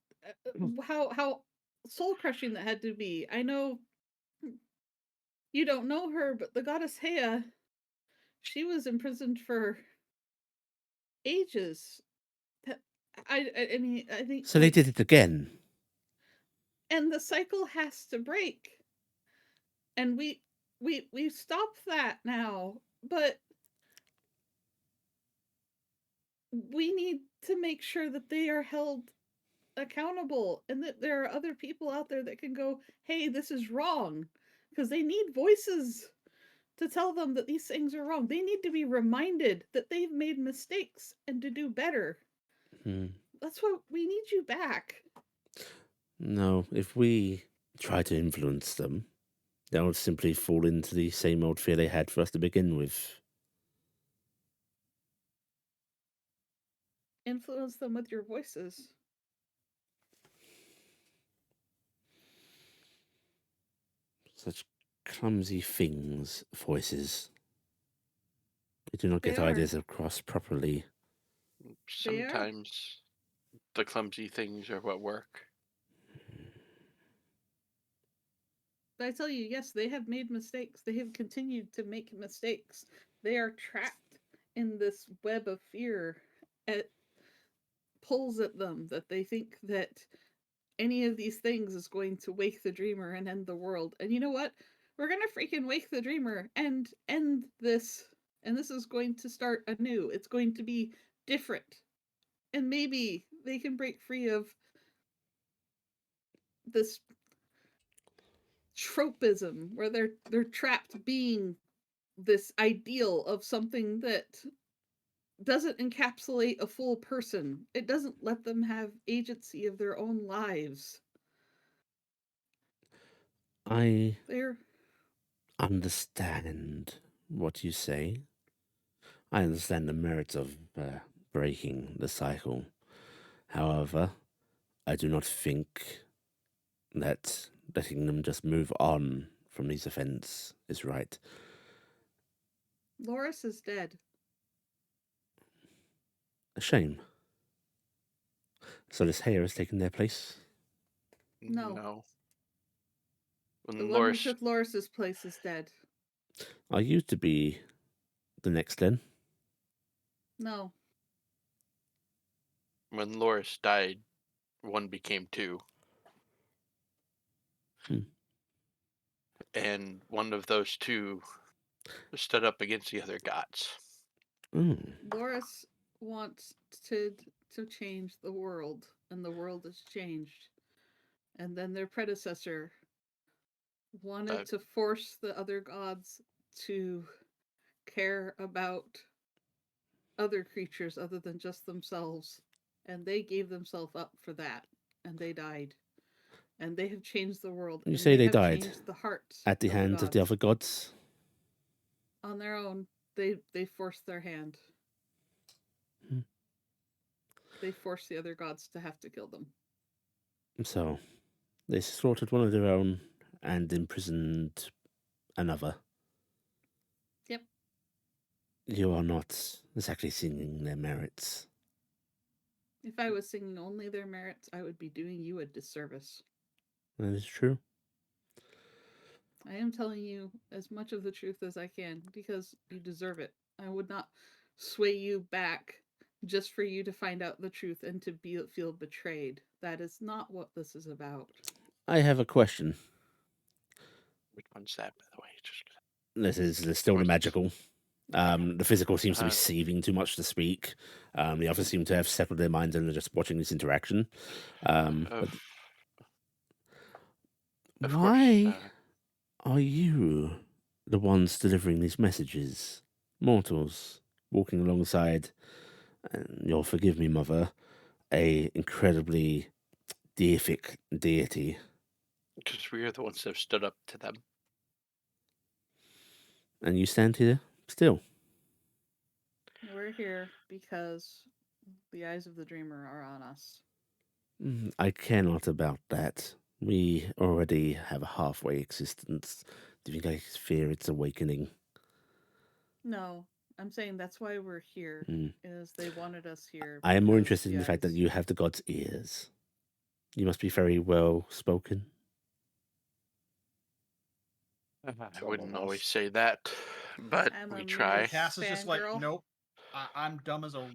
how soul crushing that had to be. I know you don't know her, but the goddess Hea, she was imprisoned for ages. I mean, I think So they did it again. and the cycle has to break. And we stopped that now, but we need to make sure that they are held accountable and that there are other people out there that can go, "Hey, this is wrong." Because they need voices to tell them that these things are wrong. They need to be reminded that they've made mistakes and to do better. Hmm. That's why we need you back. No, if we try to influence them, they'll simply fall into the same old fear they had for us to begin with. Influence them with your voices. Such clumsy things, voices. They do not They get are. ideas across properly. They are. Sometimes the clumsy things are what work. But I tell you, yes, they have made mistakes. They have continued to make mistakes. They are trapped in this web of fear. It pulls at them that they think that any of these things is going to wake the dreamer and end the world. And you know what? We're gonna freaking wake the dreamer and end this. And this is going to start anew. It's going to be different. And maybe they can break free of this tropism where they're trapped being this ideal of something that doesn't encapsulate a full person. It doesn't let them have agency of their own lives. I They're understand what you say. I understand the merits of breaking the cycle. However, I do not think that letting them just move on from these events is right. Loris is dead. A shame. So this hair has taken their place. No. When The one who Loris took Loris's place is dead. Are you to be the next then? No. when Loris died, one became two. Hmm. And one of those two stood up against the other gods. Mm. Loris wants to change the world, and the world has changed. And then their predecessor wanted to force the other gods to care about other creatures other than just themselves, and they gave themselves up for that, and they died. And they have changed the world, You and say they they have died changed the hearts at the of the hands of the gods. other gods? On their own, they forced their hand. Hmm. They forced the other gods to have to kill them. So, they slaughtered one of their own and imprisoned another. Yep. You are not exactly singing their merits. If I was singing only their merits, I would be doing you a disservice. That is true. I am telling you as much of the truth as I can because you deserve it. I would not sway you back just for you to find out the truth and to feel betrayed. That is not what this is about. I have a question. Which one's that, by the way? Just This is still the What's- magical. The physical seems to be Uh, seething too much to speak. The others seem to have settled their minds and are just watching this interaction. But of why course. are you the ones delivering these messages? Mortals walking alongside, and you'll forgive me, mother, a incredibly deific deity. Because we are the ones that have stood up to them. And you stand here still. We're here because the eyes of the dreamer are on us. I care not about that. We already have a halfway existence. Do you think I fear its awakening? No, I'm saying that's why we're here. Mm. Is they wanted us here. I am more because interested in the fact that you have the god's ears. You must be very well spoken. I Some wouldn't of always us. say that, but I'm a we mere try. Cass is just like, fangirl. nope. I'm dumb as a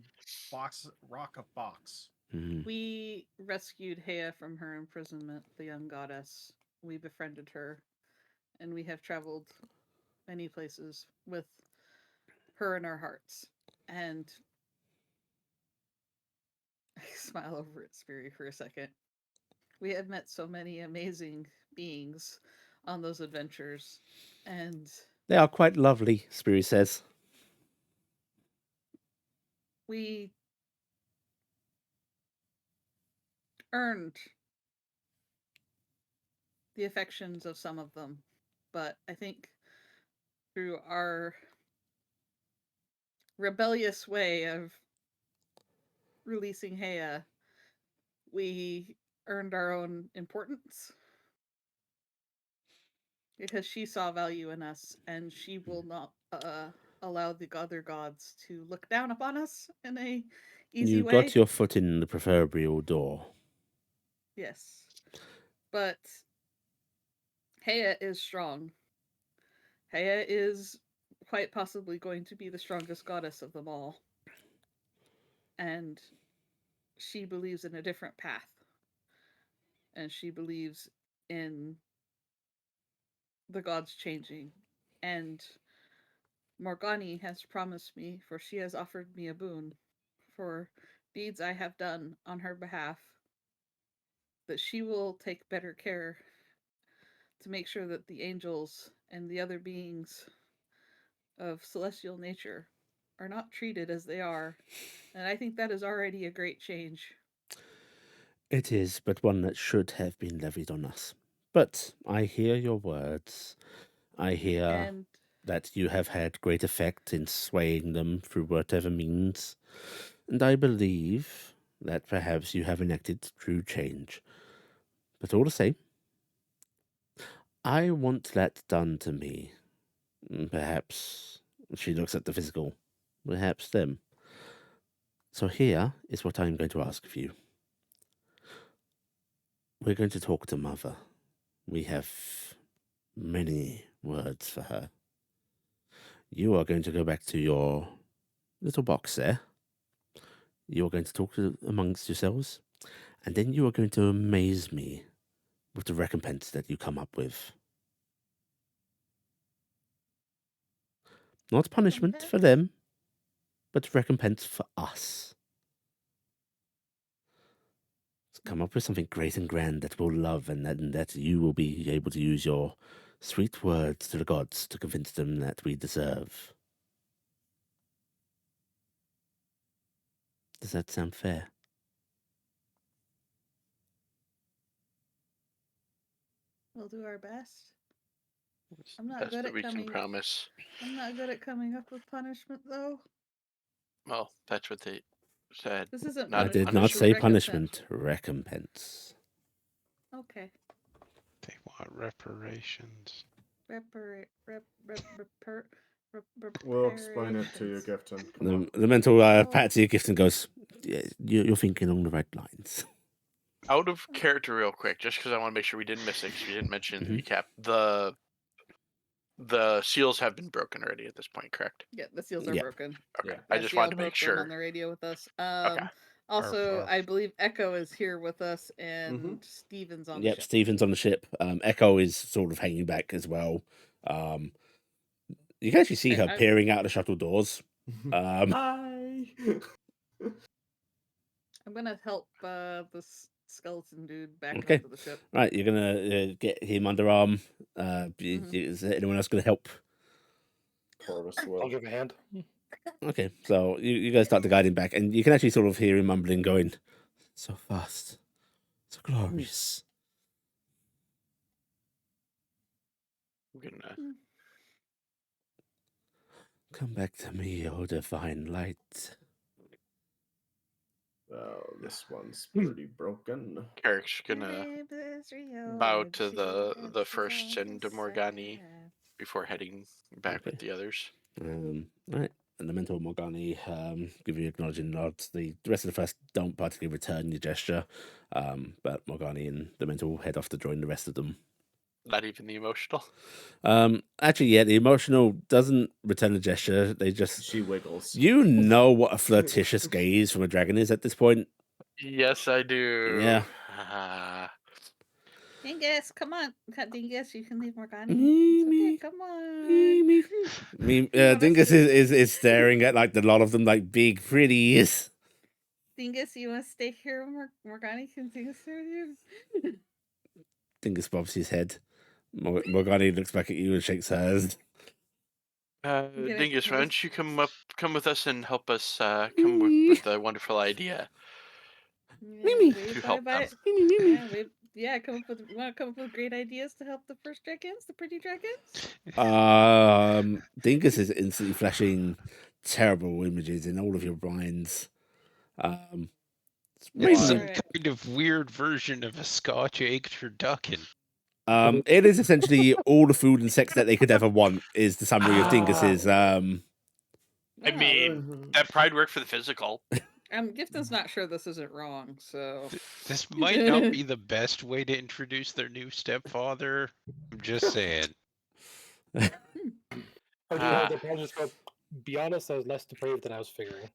rock of box. Mhm. We rescued Hea from her imprisonment, the young goddess. We befriended her, and we have traveled many places with her in our hearts. And I smile over at Spiri for a second. We have met so many amazing beings on those adventures, and They are quite lovely, Spirit says. we earned the affections of some of them. But I think through our rebellious way of releasing Hea, we earned our own importance because she saw value in us and she will not allow the other gods to look down upon us in a easy You way. got your foot in the proverbial door. Yes. But Hea is strong. Hea is quite possibly going to be the strongest goddess of them all. And she believes in a different path. And she believes in the gods changing. And Morgani has promised me, for she has offered me a boon for deeds I have done on her behalf, that she will take better care to make sure that the angels and the other beings of celestial nature are not treated as they are. And I think that is already a great change. It is, but one that should have been levied on us. But I hear your words. I hear And that you have had great effect in swaying them through whatever means. And I believe that perhaps you have enacted true change. But all the same, I want that done to me. Perhaps she looks at the physical. Perhaps them. So here is what I'm going to ask of you. We're going to talk to Mother. We have many words for her. You are going to go back to your little box there. You're going to talk amongst yourselves. And then you are going to amaze me with the recompense that you come up with. Not punishment for them, but recompense for us. Come up with something great and grand that we'll love, and that you will be able to use your sweet words to the gods to convince them that we deserve. Does that sound fair? We'll do our best. It's I'm the not best good that at we can coming. promise. I'm not good at coming up with punishment, though. Well, that's what they said. This isn't Not I did punishment. not This is say recompense. punishment. Recompense. Okay. They want reparations. We'll explain it to you, Reparations. Gifton. Come on. The mental Oh. pat to your gift and goes, yeah, you're thinking along the right lines. Out of character, real quick, just because I want to make sure we didn't miss it, because we didn't mention in the recap. The seals have been broken already at this point, correct? Yeah, the seals are Yeah. broken. Okay, Yeah. I just wanted to make broke them on sure. the radio with us. Okay. Also, Arf. I believe Echo is here with us, and Steven's on the Yep, ship. Stephen's on the ship. Echo is sort of hanging back as well. You can actually see Okay, her peering out the shuttle doors. Hi. I'm gonna help this skeleton dude back Okay. onto the ship. Right, you're gonna get him underarm. Is anyone else gonna help? Corvus I'll will. give a hand. Okay, so you guys start to guide him back, and you can actually sort of hear him mumbling, going, "So fast, so glorious." I'm gonna Come back to me, O divine light. Well, this one's pretty broken. Carrick's gonna bow to the first and to Morgani before heading back with the others. Right, and the mentor Morgani give you acknowledging nods. The rest of the first don't particularly return your gesture, but Morgani and the mentor will head off to join the rest of them. Not even the emotional. Actually, yeah, the emotional doesn't return the gesture. They just She wiggles. you know what a flirtatious gaze from a dragon is at this point. Yes, I do. Yeah. Dingus, come on. Dingus, you can leave Morgani. Me, It's okay, me, come on. Me, You wanna Dingus stay- is staring at like the lot of them like big pretties. Dingus, you want to stay here when Morgani can Dingus stay with you? Dingus bobs his head. Morgani looks back at you and shakes hers. Dingus, why don't you come with us and help us come with a wonderful idea Mimi. to help them. Yeah, come up with great ideas to help the first dragons, the pretty dragons. Dingus is instantly flashing terrible images in all of your minds. It's Maybe some Alright. kind of weird version of a Scotch egg turducken. it is essentially all the food and sex that they could ever want. Is the summary of Dingus's. I mean, that pride worked for the physical. Gifton's not sure this isn't wrong, so This might not be the best way to introduce their new stepfather. I'm just saying. Or do you know the plan just go, be honest, I was less depraved than I was figuring.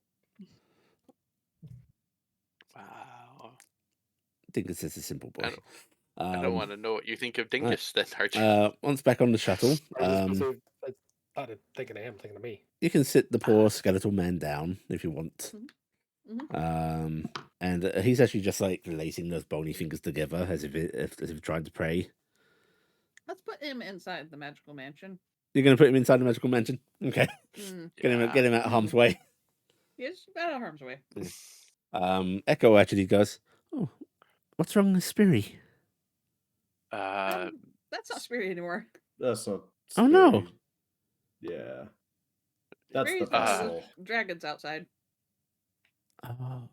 Wow. Dingus is a simple boy. I don't want to know what you think of Dingus then, Archie. Once back on the shuttle, I was just gonna say, I started thinking of him, thinking of me. you can sit the poor skeletal man down if you want. And he's actually just like lacing those bony fingers together as if trying to pray. let's put him inside the magical mansion. You're gonna put him inside the magical mansion, okay? Get him out of harm's way. Yes, out of harm's way. Echo actually goes, "Oh, what's wrong with Spiri?" That's not Spirit anymore. That's not. Oh, no. scary. Yeah. That's the Spirit's one of vessel. the dragons outside. Oh,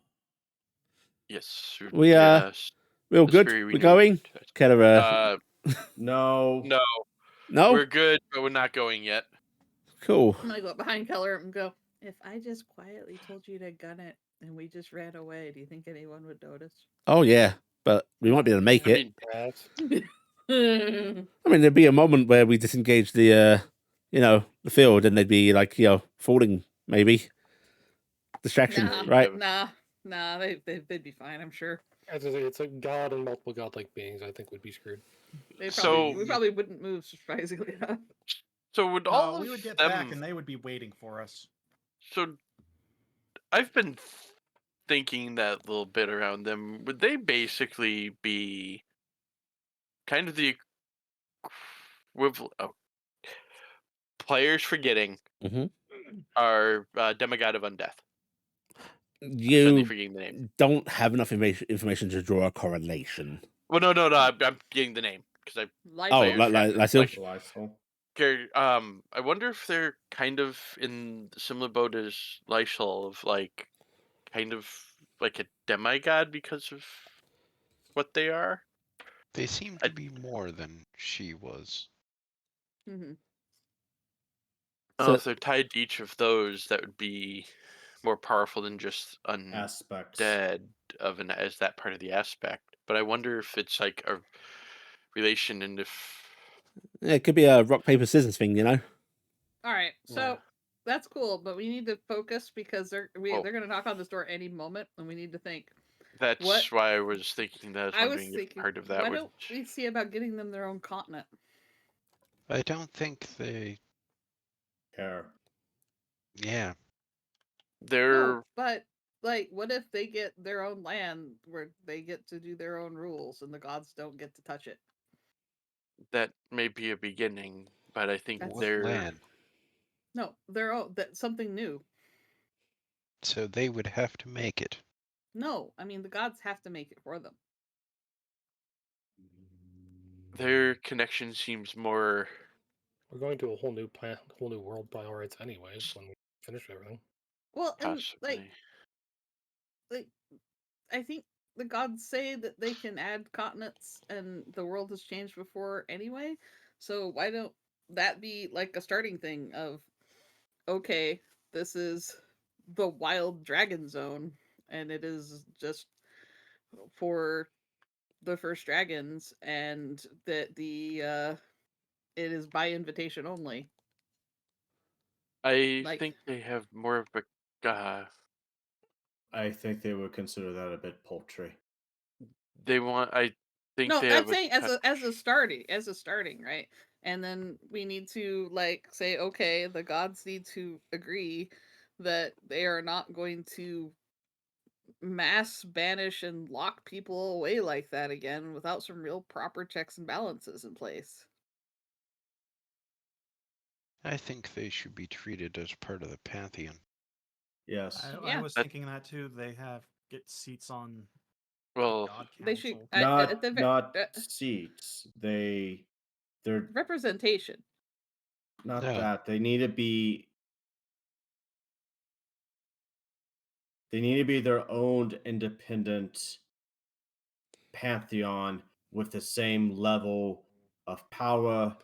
Yes. we yes. real The good. Spiri we We're know. going. Kind No. No, no. we're good, but we're not going yet. Cool. I'm gonna go up behind Keller and go, if I just quietly told you to gun it and we just ran away, do you think anyone would notice? Oh yeah, but we might be able to make I it. mean, I mean, there'd be a moment where we disengage the the field, and they'd be like, falling maybe. Distraction, right? Nah, they'd be fine, I'm sure. As I say, it's a god and multiple godlike beings, I think would be screwed. We So- probably wouldn't move, surprisingly enough. so would all we of would get them? back and they would be waiting for us. So I've been thinking that little bit around them. Would they basically be kind of the equivalent? Oh, players forgetting Mhm. our demigod of undeath. Suddenly You forgetting the name. don't have enough information to draw a correlation. Well, no. I'm getting the name because I. Oh, Lysol. Lysil? Lysol. I wonder if they're kind of in the similar boat as Lysol, of like, kind of like a demigod because of what they are. They seem to be more than she was. Hmm. So, If they're tied to each of those, that would be more powerful than just Aspects. undead as that part of the aspect. But I wonder if it's like a relation, and if yeah, it could be a rock, paper, scissors thing, you know? All right, so Yeah. that's cool, but we need to focus because they're Oh. going to knock on this door any moment, and we need to think. that's What? why I was thinking that. I was wondering if thinking, part of that why would. don't we see about getting them their own continent? I don't think they. Care. Yeah. They're No, but like, what if they get their own land where they get to do their own rules and the gods don't get to touch it? that may be a beginning, but I think That's- What they're land? No, their own. That's something new. So they would have to make it. No, I mean the gods have to make it for them. their connection seems more. We're going to a whole new planet, whole new world by all rights, anyways. When we finish everything. Well, and Possibly. like I think the gods say that they can add continents, and the world has changed before anyway. So why don't that be like a starting thing of, okay, this is the wild dragon zone, and it is just for the first dragons, and that it is by invitation only. I Like, think they have more of a. I think they would consider that a bit paltry. They want. I think no, they I'm have a saying as touch. a starting, right? And then we need to like say, okay, the gods need to agree that they are not going to mass banish and lock people away like that again without some real proper checks and balances in place. I think they should be treated as part of the pantheon. Yes. I Yeah. was thinking that too. They get seats on the Well, God They should Council. at the Not seats. They're representation. not No. that. They need to be their own independent pantheon with the same level of power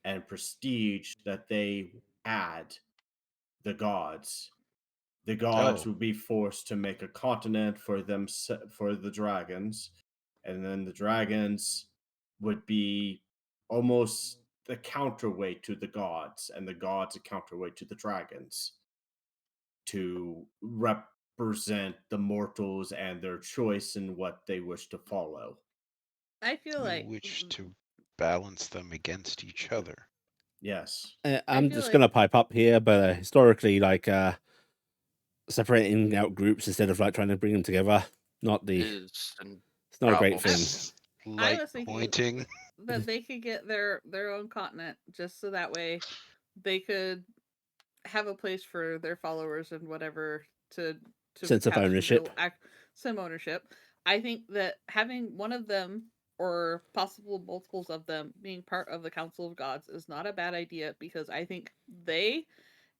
and prestige that they had the gods. The gods Oh. would be forced to make a continent for them, for the dragons, and then the dragons would be almost the counterweight to the gods, and the gods a counterweight to the dragons, to represent the mortals and their choice in what they wish to follow. I feel You like wish to balance them against each other. Yes. I'm feel just like- gonna pipe up here, but historically, like separating out groups instead of like trying to bring them together, is an it's not a great problem. thing. I Like was thinking pointing. that they could get their own continent just so that way they could have a place for their followers and whatever to Sense of have ownership. some ownership. I think that having one of them or possible multiples of them being part of the Council of Gods is not a bad idea, because I think they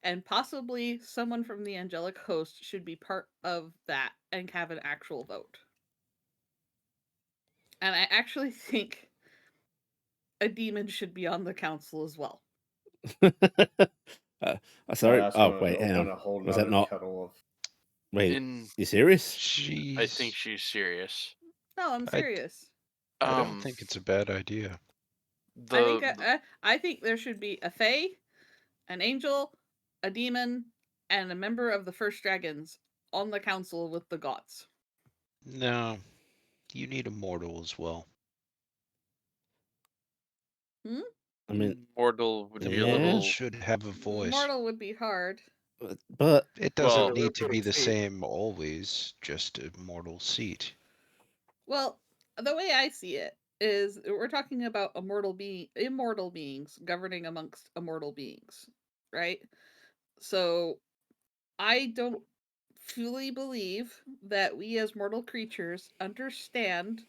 and possibly someone from the angelic host should be part of that and have an actual vote. And I actually think a demon should be on the council as well. Sorry. That's Oh going wait, to hang open on. a whole Was that nother not? kettle of. Wait, In you serious? I think Jeez. she's serious. No, I'm I- serious. I don't think it's a bad idea. I think there should be a fae, an angel, a demon, and a member of the first dragons on the council with the gods. No. You need a mortal as well. I mean, mortal would The be a yeah. mortal little. should have a voice. Mortal would be hard. but It doesn't Well- need to be the Rotating seat. same always, just a mortal seat. Well, the way I see it is we're talking about immortal beings governing amongst immortal beings, right? So I don't fully believe that we as mortal creatures understand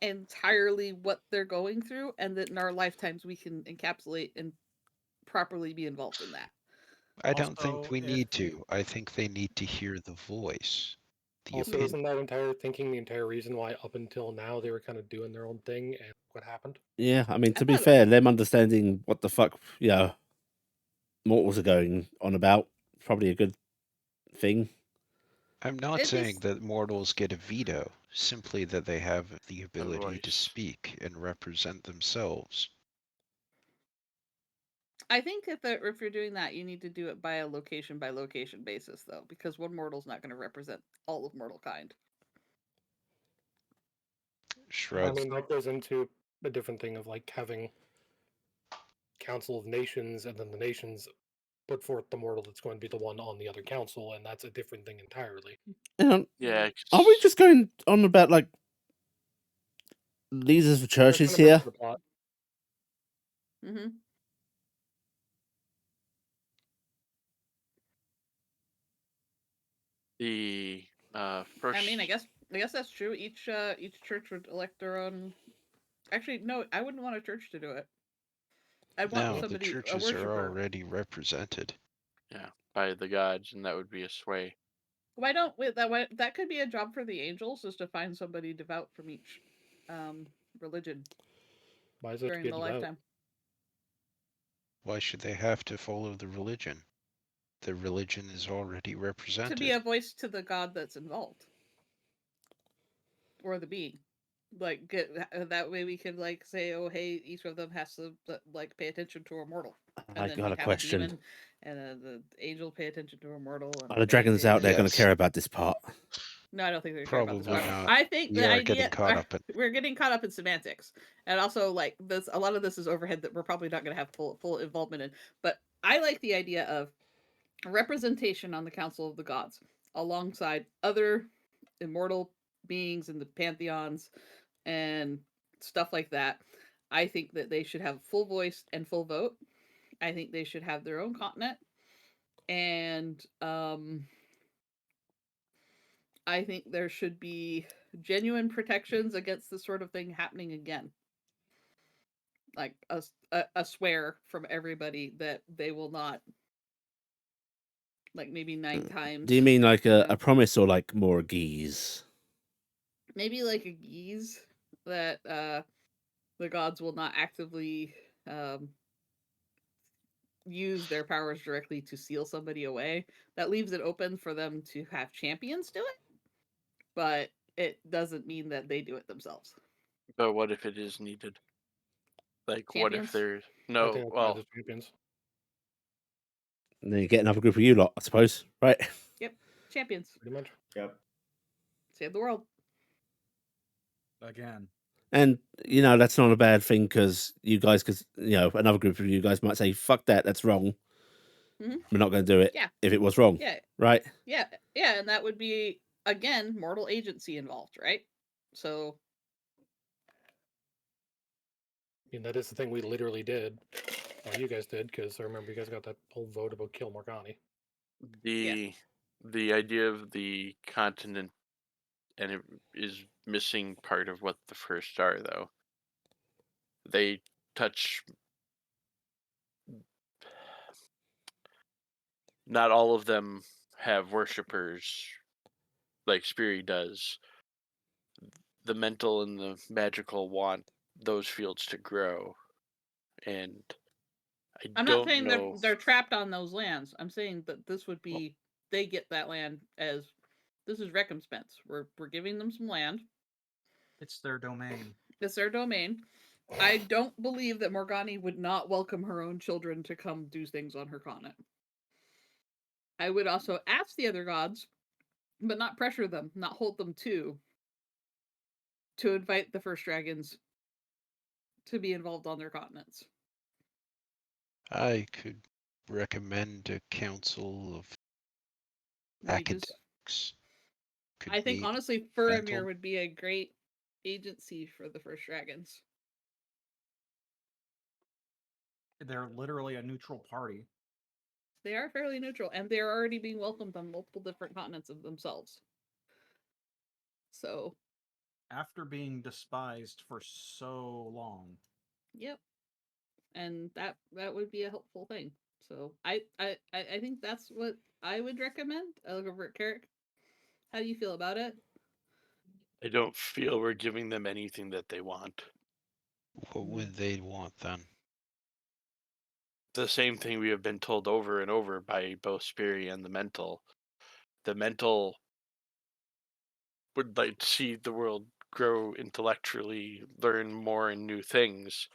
entirely what they're going through, and that in our lifetimes we can encapsulate and properly be involved in that. I don't think Also, we if need to. I think they need to hear the voice, the Also, opinion. isn't that the entire reason why up until now they were kind of doing their own thing, and what happened? Yeah, I mean, I to be thought- fair, them understanding what the fuck, mortals are going on about, probably a good thing. I'm not It saying is- that mortals get a veto, simply that they have the ability to voice. speak and represent themselves. I think if you're doing that, you need to do it by location basis, though, because one mortal's not going to represent all of mortal kind. Shrug. I mean, that goes into a different thing of like having Council of Nations, and then the nations put forth the mortal that's going to be the one on the other council, and that's a different thing entirely. Yeah. Are we just going on about like leaders of They're churches trying to bring here? to the plot. Mm-hmm. The first. I mean, I guess that's true. Each church would elect their own. Actually, no, I wouldn't want a church to do it. I'd want No, the somebody, a churches are worshiper. already represented. Yeah, by the gods, and that would be a sway. Why don't we, that could be a job for the angels, is to find somebody devout from each religion Why is it to during be the devout? lifetime. Why should they have to follow the religion? The religion is already represented. To be a voice to the god that's involved, or the being. Like, that way we could like say, oh hey, each of them has to like pay attention to a mortal, and I then got we a have question. a demon, and the angel pay attention to a mortal. And Are the dragons out there going to Yes. care about this part? No, I don't think they're care about this Probably part. not. I think We the are idea getting caught up in. we're getting caught up in semantics, and also like this. A lot of this is overhead that we're probably not going to have full involvement in. But I like the idea of representation on the Council of the Gods alongside other immortal beings in the pantheons and stuff like that. I think that they should have full voice and full vote. I think they should have their own continent, and I think there should be genuine protections against this sort of thing happening again. Like a swear from everybody that they will not, like maybe 9 times. Do you mean like you a know? promise or like more geese? Maybe like a geese that the gods will not actively use their powers directly to seal somebody away. That leaves it open for them to have champions do it, but it doesn't mean that they do it themselves. But what if it is needed? Like, what if Champions? there's I no? think that's why Well, the champions. And then you get another group of you lot, I suppose, right? Yep, champions. Pretty much. Yep. Save the world. again, And that's not a bad thing because you guys, another group of you guys might say, "Fuck that, that's wrong. Mhm. We're not going to do it." Yeah. If it was wrong, Yeah, right? yeah, and that would be, again, mortal agency involved, right? So I mean, that is the thing we literally did. Well, you guys did, because I remember you guys got that whole vote about kill Morgani. the idea of the continent, and it is missing part of what the first are, though. They touch. Not all of them have worshippers like Spiri does. The mental and the magical want those fields to grow, and I I'm not don't saying know. they're trapped on those lands. I'm saying that this would be, they get that land as, this is recompense. We're giving them some land. it's their domain. It's their domain. I don't believe that Morgani would not welcome her own children to come do things on her continent. I would also ask the other gods, but not pressure them, not hold them to invite the first dragons to be involved on their continents. I could recommend a council of Mages. academics. Could I think meet honestly, mental- Faramir would be a great agency for the first dragons. They're literally a neutral party. They are fairly neutral, and they are already being welcomed on multiple different continents of themselves. So, After being despised for so long. yep, and that would be a helpful thing. So, I think that's what I would recommend. I look over at Carrick. How do you feel about it? I don't feel we're giving them anything that they want. What would they want then? The same thing we have been told over and over by both Spiri and the Mental. The Mental would like to see the world grow intellectually, learn more and new things.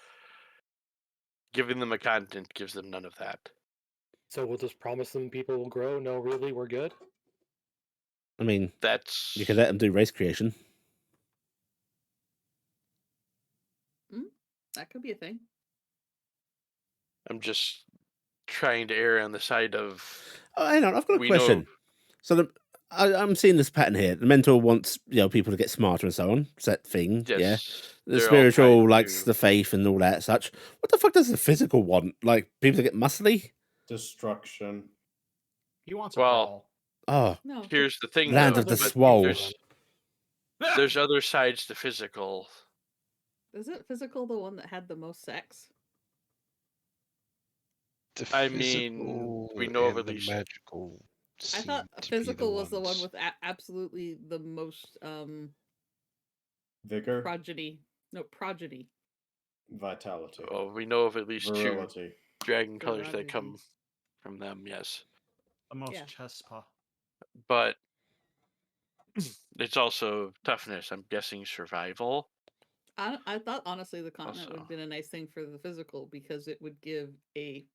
Giving them a continent gives them none of that. So we'll just promise them people will grow. No, really, we're good. I mean, That's you could let them do race creation. That could be a thing. I'm just trying to err on the side of Oh, hang on, I've got a we question. know So I'm seeing this pattern here. The mentor wants people to get smarter and so on. Set thing, yeah. yes, The they're all tied spiritual likes to- the faith and all that such. What the fuck does the physical want? Like people to get muscly? Destruction. He wants it Well, for all. Oh, No, here's the thing Land though, of the but Swole. there's other sides to physical. is it physical the one that had the most sex? The I mean, physical we know of and at the least magical. I thought seem to be physical was the one ones. with absolutely the most Vigor. progeny. No, progeny. Vitality. oh, we know of at least two Virility. dragon colors that Virility. come from them. Yes, The most Yeah. chest paw. but it's also toughness. I'm guessing survival. I thought honestly the continent would Also. have been a nice thing for the physical because it would give a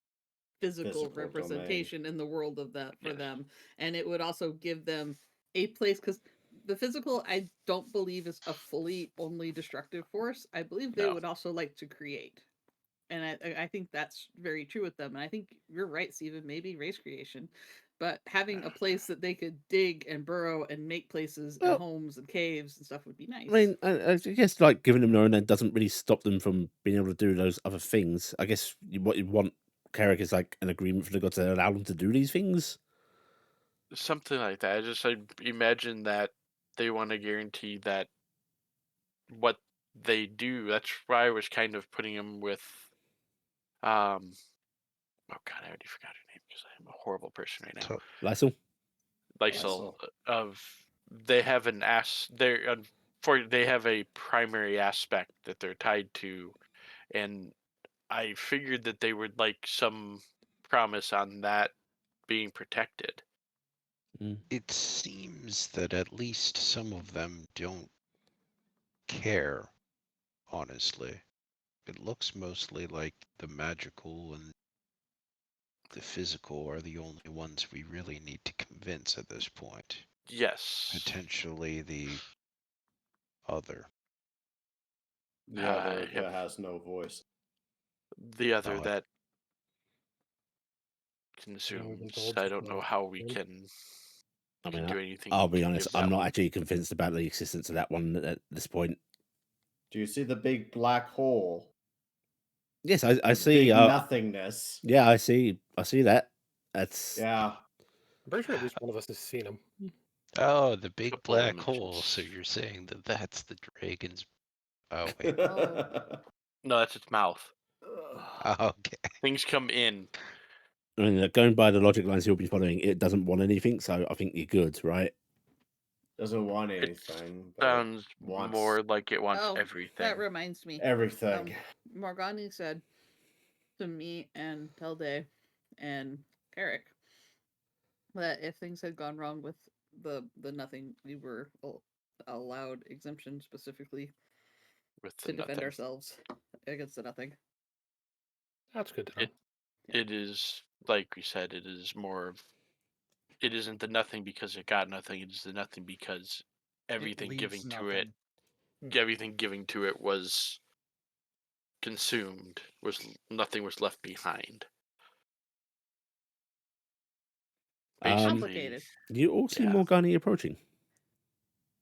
physical Physical representation in the world of that for Yes. them, and it would also give them a place because the physical I don't believe is a fully only destructive force. I believe they No. would also like to create, and I think that's very true with them. And I think you're right, Steven. Maybe race creation, but having a place that they could dig and burrow and make places and Well- homes and caves and stuff would be nice. I mean, I guess like giving them their own land doesn't really stop them from being able to do those other things. I guess what you want, Carrick, is like an agreement for the gods to allow them to do these things. Something like that. I imagine that they want to guarantee that what they do. That's why I was kind of putting them with, oh god, I already forgot her name because I'm a horrible person right now. So, Lysel? Lysol. Of they have an they have a primary aspect that they're tied to, and I figured that they would like some promise on that being protected. it seems that at least some of them don't care, honestly. It looks mostly like the magical and the physical are the only ones we really need to convince at this point. Yes. Potentially the other. The other have- that has no voice. The other Oh, that been consumes. told I to don't know close how we them. can I mean, do anything. I'll be to honest, give I'm that not one. actually convinced about the existence of that one at this point. Do you see the big black hole? Yes, I The see. big nothingness. Yeah, I see that. That's Yeah. I'm pretty sure at least one of us has seen him. Oh, the big Couple black hole. images. So you're saying that that's the dragon's. Oh, wait. No, that's its mouth. Okay. Things come in. I mean, going by the logic lines you'll be following, it doesn't want anything, so I think you're good, right? Doesn't want It anything. But sounds wants more like it wants Oh, everything. that reminds me. everything. Morgani said to me and Telde and Eric that if things had gone wrong with the nothing, we were allowed exemption specifically with to the defend nothing. ourselves against the nothing. That's good to know. It is like we said. It is more of. It isn't the nothing because it got nothing. It is the nothing because everything leaves giving to it, nothing. everything giving to it was consumed. Nothing was left behind. Basically, Complicated. You all see Yeah. Morgani approaching.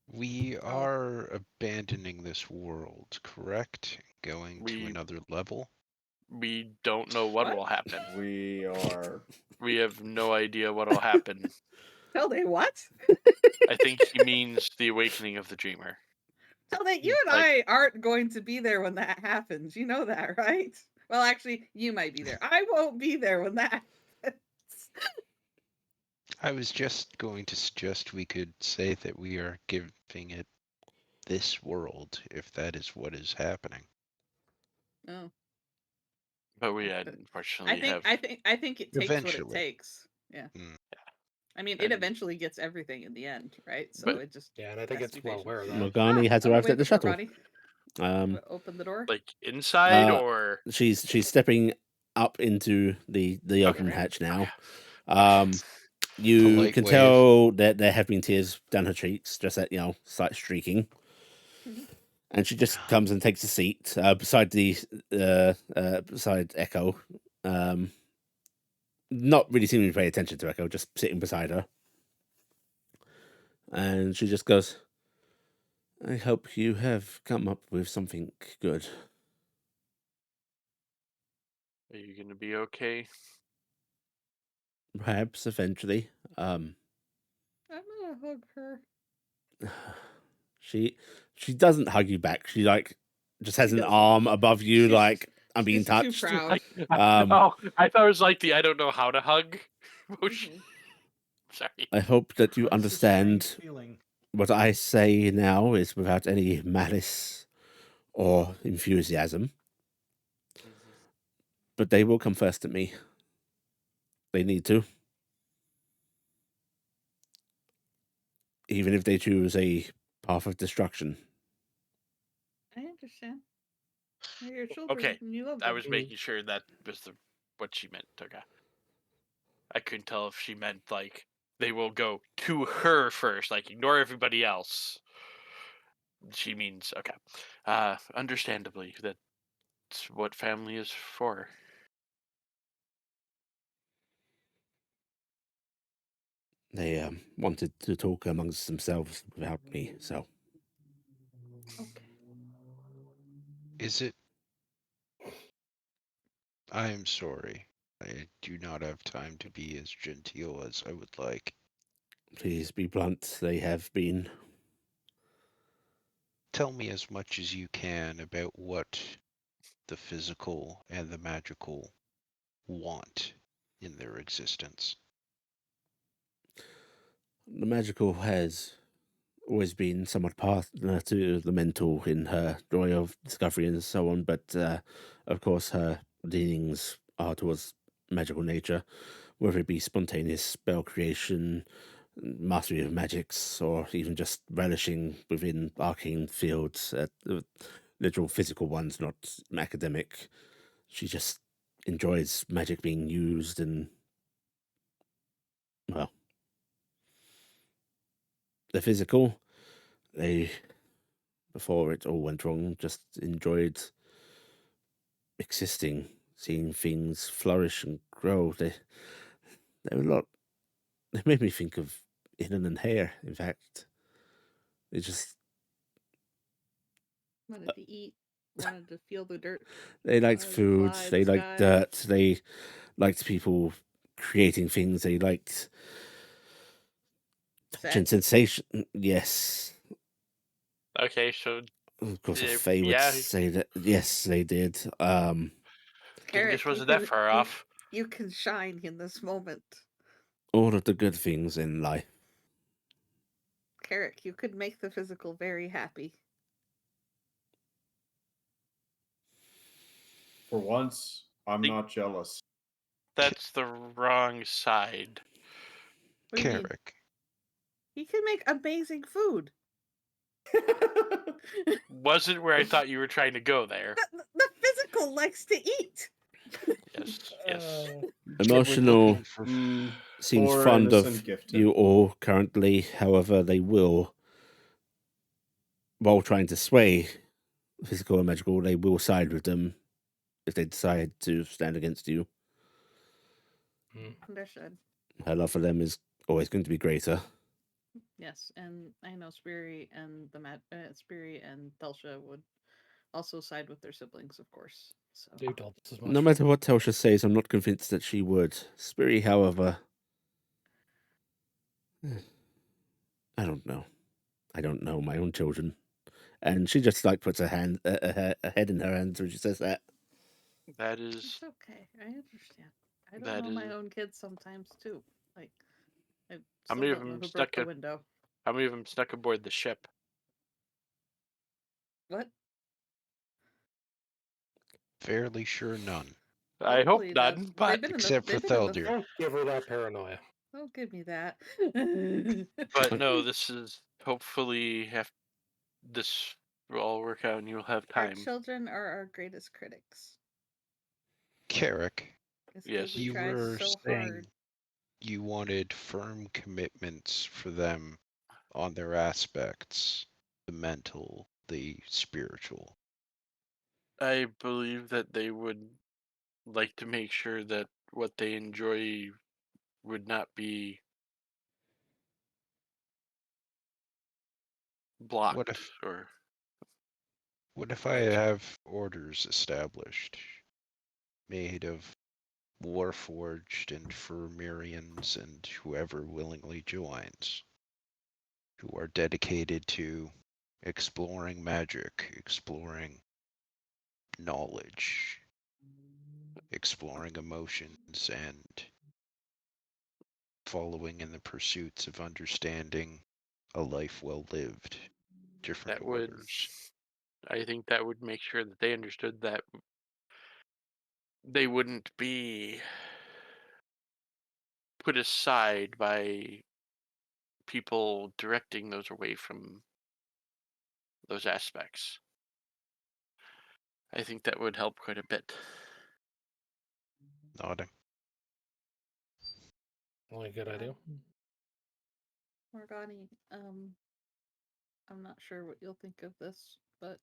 We are abandoning this world, correct? Going to We- another level? We don't know what will happen. We are. We have no idea what will happen. Tell they what? I think he means the awakening of the dreamer. Tell that you and Like- I aren't going to be there when that happens. You know that, right? Well, actually, you might be there. I won't be there when that happens. I was just going to suggest we could say that we are giving it this world, if that is what is happening. Oh, But we Okay. unfortunately have. I think it takes what it Eventually. takes. Yeah. Mm. I mean, it And- eventually gets everything in the end, right? So But- it just Yeah, and I think has to it's be well patient. aware of that. Morgani has I'm gonna arrived wait at the before shuttle. Ronnie open the door. like inside Uh, or She's stepping up into the open Okay. hatch now. Okay. You Polite can wave. tell that there have been tears down her cheeks, just that slight streaking. Mhm. And she just comes and takes a seat beside beside Echo. Not really seeming to pay attention to Echo, just sitting beside her. And she just goes, "I hope you have come up with something good." Are you gonna be okay? Perhaps eventually. I'm gonna hug her. She doesn't hug you back. She just has She an doesn't. arm above you, She's like I'm being She's touched. too proud. Like, Um, oh, I thought it was like the I don't know how to hug motion. Mhm. Sorry. I hope that you Hugs a strange understand feeling. what I say now is without any malice or enthusiasm. But they will come first at me. They need to. Even if they choose a path of destruction. I understand. They're your children. Okay, And you love I them. was making sure that was what she meant. Okay. I couldn't tell if she meant like they will go to her first, like ignore everybody else. She means okay. Understandably, that's what family is for. They wanted to talk amongst themselves without me, so Okay. Is it? I am sorry. I do not have time to be as genteel as I would like. please be blunt. They have been. Tell me as much as you can about what the physical and the magical want in their existence. The magical has always been somewhat partner to the mental in her joy of discovery and so on, but of course her leanings are towards magical nature, whether it be spontaneous spell creation, mastery of magics, or even just relishing within arcane fields, literal physical ones, not academic. She just enjoys magic being used and, well, the physical, they, before it all went wrong, just enjoyed existing, seeing things flourish and grow. They were a lot. They made me think of Inan and Hare. In fact, it just Wanted to eat. Wanted to feel the dirt. they liked Wanted to food. fly They the liked sky. dirt. They liked people creating things. They liked touch and Sex. sensation. Yes, Okay, so of course, a Yeah, Fae would yeah. say that. Yes, they did. Genghis wasn't that far off. You can shine in this moment. All of the good things in life. Carrick, you could make the physical very happy. For once, I'm Think- not jealous. That's the wrong side. What do you mean? Carrick, He can make amazing food. Wasn't where I thought you were trying to go there. The physical likes to eat. Yes, yes. Emotional looking for seems Poor fond of innocent Gifton. you all currently. However, they will, while trying to sway physical and magical, they will side with them if they decide to stand against you. Understood. Her love for them is always going to be greater. Yes, and I know Spiri and Spiri and Thelsha would also side with their siblings, of course. So You told us as much. No matter what Telsha says, I'm not convinced that she would. Spiri, however, I don't know. I don't know my own children. And she just like puts her head in her hands when she says that. That it's is okay. I understand. I don't That know my is- own kids sometimes too. Like I How still many of don't know them who broke stuck the a- window. how many of them snuck aboard the ship? What? Fairly sure none. I hope Hopefully none, They've but been in the. Except for They've been in the. Theldir. Don't give her that paranoia. Don't give me that. but no, this is hopefully have this will all work out and you'll have Our time. children are our greatest critics. Carrick, It's Yes. we you try were so saying hard. you wanted firm commitments for them on their aspects, the mental, the spiritual. I believe that they would like to make sure that what they enjoy would not be blocked What if or what if I have orders established, made of Warforged and Furmirians and whoever willingly joins, who are dedicated to exploring magic, exploring knowledge, exploring emotions, and following in the pursuits of understanding a life well lived, different that would orders. I think that would make sure that they understood that they wouldn't be put aside by people directing those away from those aspects. I think that would help quite a bit. Nodding. Only a good idea. Morgani, I'm not sure what you'll think of this, but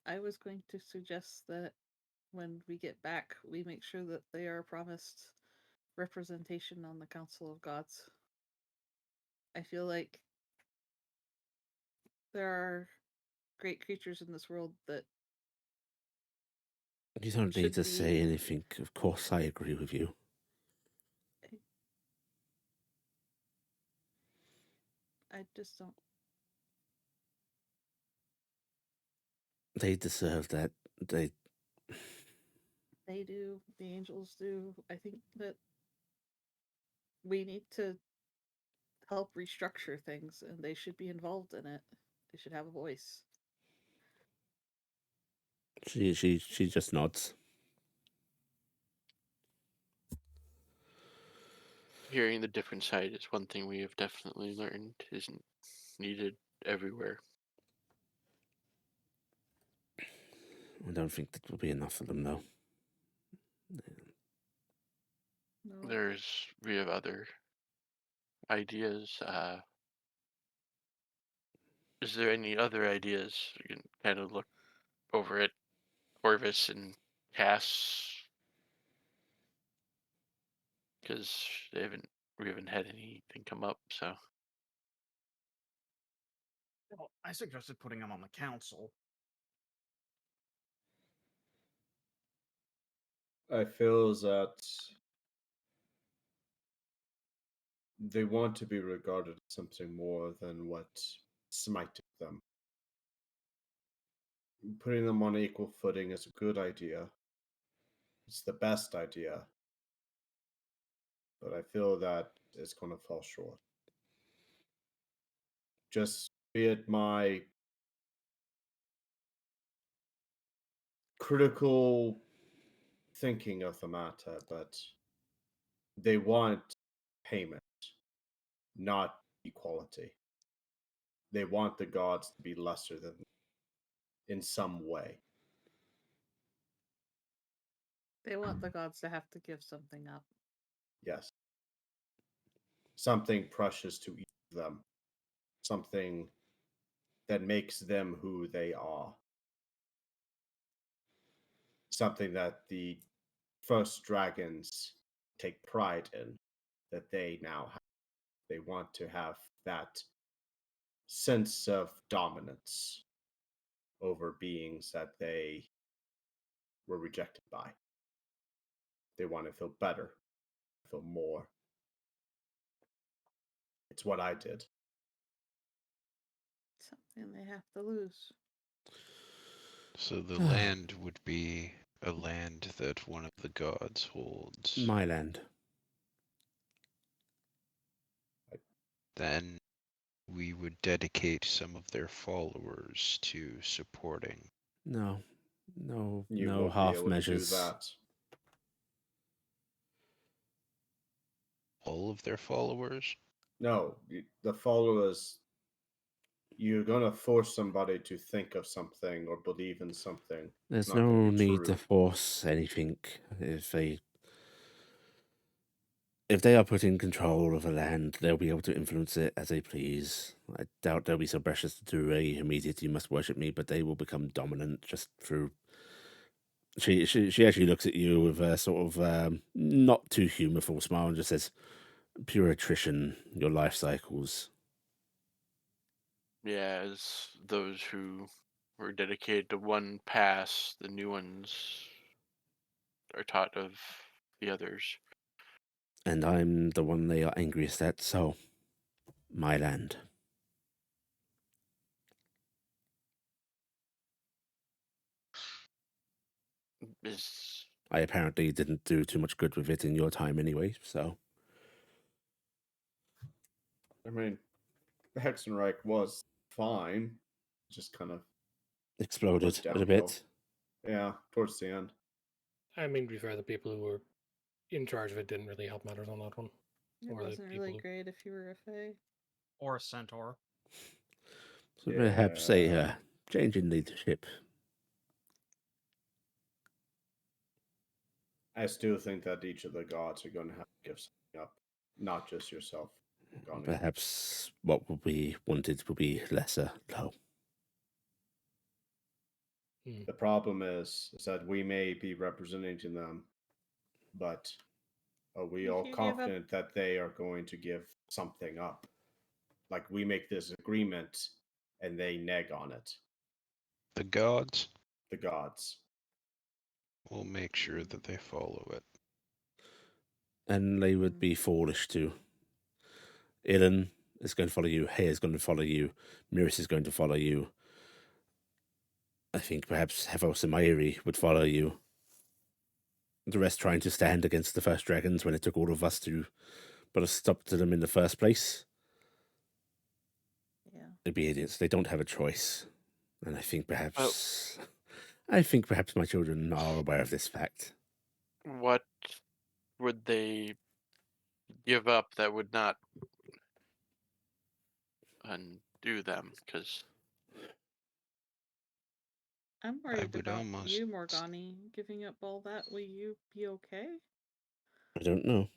I was going to suggest that when we get back, we make sure that they are promised representation on the Council of Gods. I feel like there are great creatures in this world that You don't need should to be. say anything. Of course, I agree with you. I just don't. They deserve that. They do. The angels do. I think that we need to help restructure things, and they should be involved in it. They should have a voice. She just nods. Hearing the different side is one thing we have definitely learned isn't needed everywhere. I don't think that will be enough for them, though. No. We have other ideas. Is there any other ideas? You can kind of look over at Orvis and Cass because we haven't had anything come up. So Well, I suggested putting him on the council. I feel that they want to be regarded as something more than what smited them. Putting them on equal footing is a good idea. It's the best idea. But I feel that it's going to fall short. Just be it my critical thinking of the matter, but they want payment, not equality. They want the gods to be lesser than them in some way. They want the gods to have to give something up. Yes. Something precious to each of them. Something that makes them who they are. Something that the first dragons take pride in, that they now have. They want to have that sense of dominance over beings that they were rejected by. They want to feel better, feel more. It's what I did. Something they have to lose. So the land would be a land that one of the gods holds. My land. Then we would dedicate some of their followers to supporting. No, You no won't be half able measures. to do that. All of their followers? No, the followers. You're gonna force somebody to think of something or believe in something. There's It's not gonna no be need to true. force anything. If they are put in control of a land, they'll be able to influence it as they please. I doubt they'll be so precious to do a immediate "you must worship me," but they will become dominant just through. She actually looks at you with a sort of not too humorful smile and just says, "Pure attrition, your life cycles." Yeah, as those who were dedicated to one pass, the new ones are taught of the others. And I'm the one they are angriest at, so my land. Is I apparently didn't do too much good with it in your time anyway, so I mean, Hexenreich was fine, just kind of exploded went a downhill. bit. Yeah, towards the end. I mean, to be fair, the people who were in charge of it didn't really help matters on that one. It Or the wasn't people really who- great if you were a Fae. Or a centaur. So perhaps a change in leadership. I still think that each of the gods are going to have to give something up, not just yourself, Gonny. Perhaps what will be wanted will be lesser, though. The problem is that we may be representing them, but are we If all you give up- confident that they are going to give something up? Like we make this agreement and they neg on it. The gods The gods. will make sure that they follow it. And they would be foolish to. Ilan is going to follow you. Hay is going to follow you. Miris is going to follow you. I think perhaps Hevos and Mairi would follow you. The rest trying to stand against the first dragons when it took all of us to put a stop to them in the first place. Yeah. They'd be idiots. They don't have a choice. And I think perhaps my children are aware of this fact. what would they give up that would not undo them? Because I'm worried would about almost- you, Morgani. Giving up all that, will you be okay? I don't know.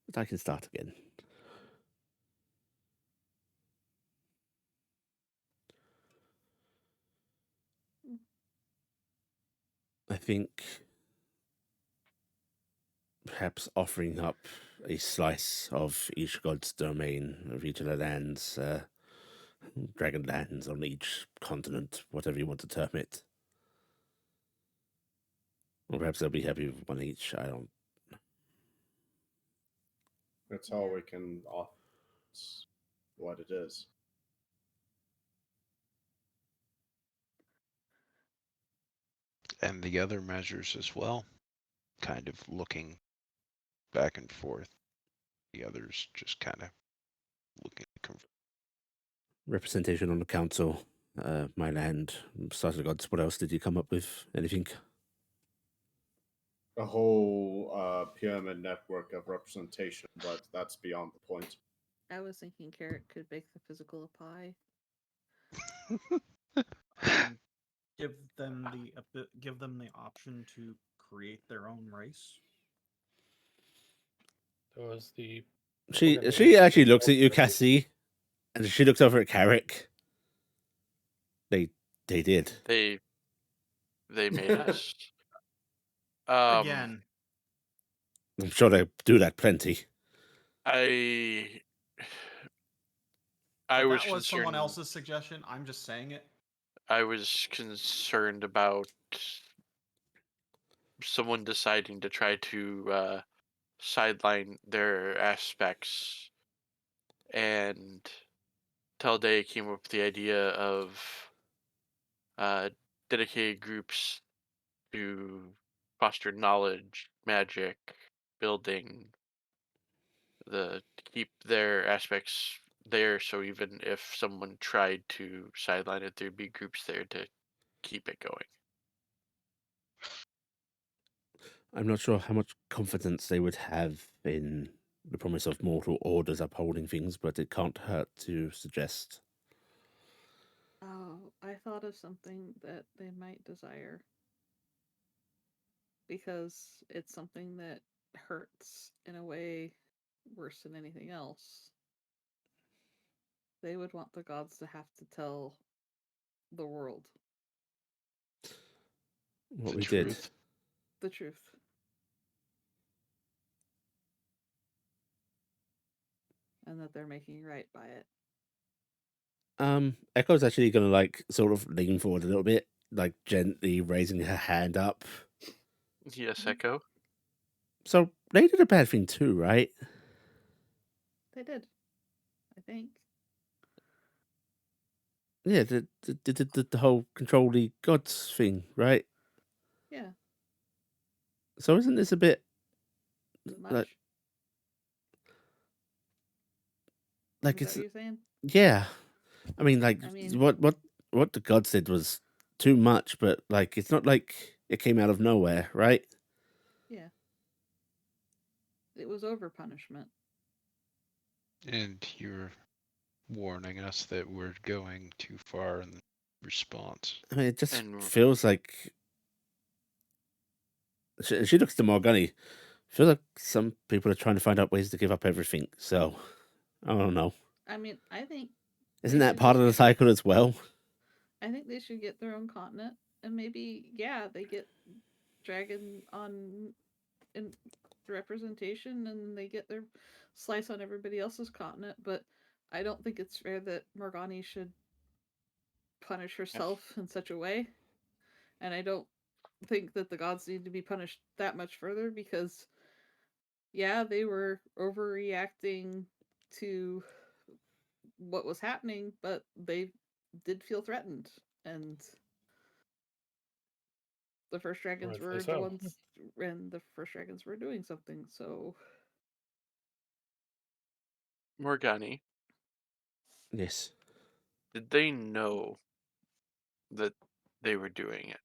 But I can start again. I think perhaps offering up a slice of each god's domain, of each of the lands, dragon lands on each continent, whatever you want to term it. Or perhaps they'll be happy with one each. I don't. That's all Yeah. we can offer. It's what it is. And the other measures as well, kind of looking back and forth. The others just kind of looking to confirm. Representation on the council, my land, Stars of Gods. What else did you come up with? Anything? A whole pyramid network of representation, but that's beyond the point. I was thinking Carrot could bake the physical a pie. Give them the option to create their own race. That was the She organization actually looks at you, that- Cassie, and she looks over at Carrick. They did. they made us. Again, I'm sure they do that plenty. I if was that was someone concerned. else's suggestion. I'm just saying it. I was concerned about someone deciding to try to sideline their aspects, and Talday came up with the idea of uh, dedicated groups to foster knowledge, magic, building, to keep their aspects there. So even if someone tried to sideline it, there'd be groups there to keep it going. I'm not sure how much confidence they would have in the promise of mortal orders upholding things, but it can't hurt to suggest. Oh, I thought of something that they might desire. Because it's something that hurts in a way worse than anything else. They would want the gods to have to tell the world What The we did. truth. the truth. And that they're making right by it. Echo's actually gonna like sort of lean forward a little bit, like gently raising her hand up. Yes, Echo. So they did a bad thing too, right? They did, I think. Yeah, the whole control the gods thing, right? Yeah, So isn't this a bit much. like Is that it's what you're saying? yeah? I mean, like I mean, what the gods did was too much, but like it's not like it came out of nowhere, right? yeah. It was over punishment. And you're warning us that we're going too far in response. I mean, it just And feels like she looks to Morgani. Feels like some people are trying to find out ways to give up everything. So I don't know. I mean, I think Isn't they that should part of the just cycle as well? I think they should get their own continent, and maybe they get dragon on in representation, and they get their slice on everybody else's continent. But I don't think it's fair that Morgani should punish herself in such a way, and I don't think that the gods need to be punished that much further because they were overreacting to what was happening, but they did feel threatened, and the first dragons Rightfully were the so. ones, and the first dragons were doing something. So Morgani, Yes, did they know that they were doing it?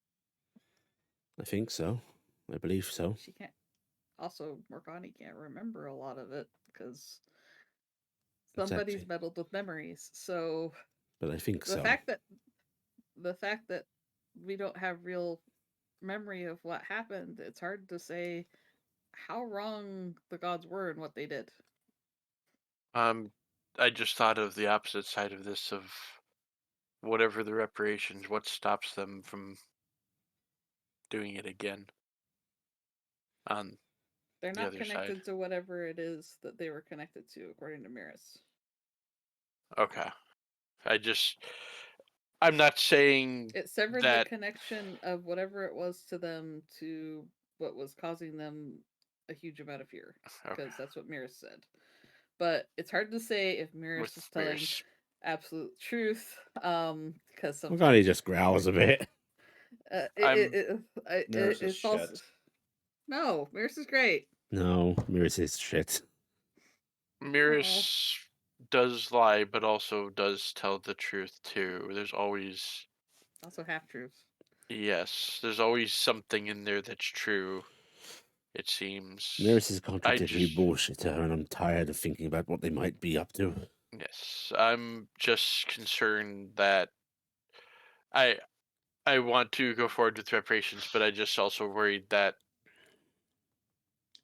I think so. I believe so. she can't. Also, Morgani can't remember a lot of it because somebody's Exactly. meddled with memories. So But I think the so. fact that the fact that we don't have real memory of what happened, it's hard to say how wrong the gods were and what they did. I just thought of the opposite side of this of whatever the reparations, what stops them from doing it again on They're the not other side? connected to whatever it is that they were connected to, according to Miris. Okay. I'm not saying It severed the that. connection of whatever it was to them to what was causing them a huge amount of fear, Okay. because that's what Miris said. But it's hard to say if Miris With is telling Mirrors. absolute truth, because Morgani sometimes just growls a bit. Mirrors is it falls. shit. No, Miris is great. No, Mirrors is shit. Mirrors does lie, but also does tell the truth too. There's always, Also half truths. yes, there's always something in there that's true. It seems. Mirrors is I contradictory just, bullshitter, and I'm tired of thinking about what they might be up to. yes, I'm just concerned that I I want to go forward with reparations, but I just also worried that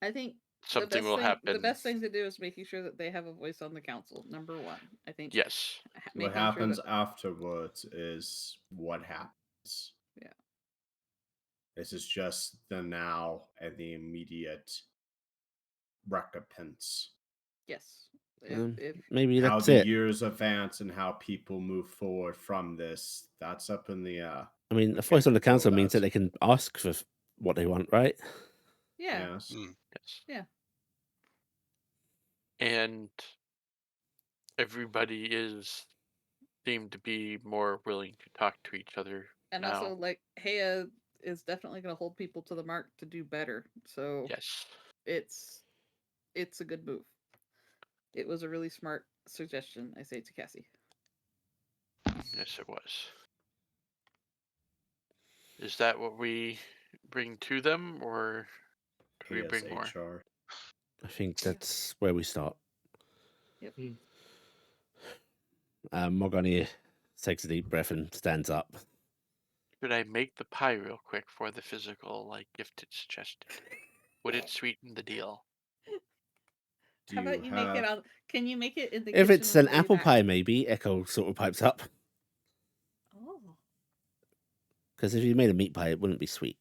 I think something will happen. the best thing to do is making sure that they have a voice on the council. Number one, I think. Yes. What Making sure happens that afterwards is what happens. Yeah. This is just the now and the immediate recompense. yes, If Maybe How that's the it. years advance and how people move forward from this, that's up in the I we mean, a can't voice on the control council means that that. they can ask for what they want, right? yeah, Yes. Yes. Yeah. And everybody is seemed to be more willing to talk to each other and now. also like Hea is definitely going to hold people to the mark to do better. So Yes. it's a good move. It was a really smart suggestion, I say to Cassie. Yes, it was. Is that what we bring to them, or do we bring more? HR. I think that's where we start. Yep. Morgani takes a deep breath and stands up. Should I make the pie real quick for the physical, like Gifted suggested? Would it sweeten the deal? Do How about you make it have- on? Can you make it in the If kitchen it's on an the way apple back? pie, maybe, Echo sort of pipes up. Oh, Because if you made a meat pie, it wouldn't be sweet.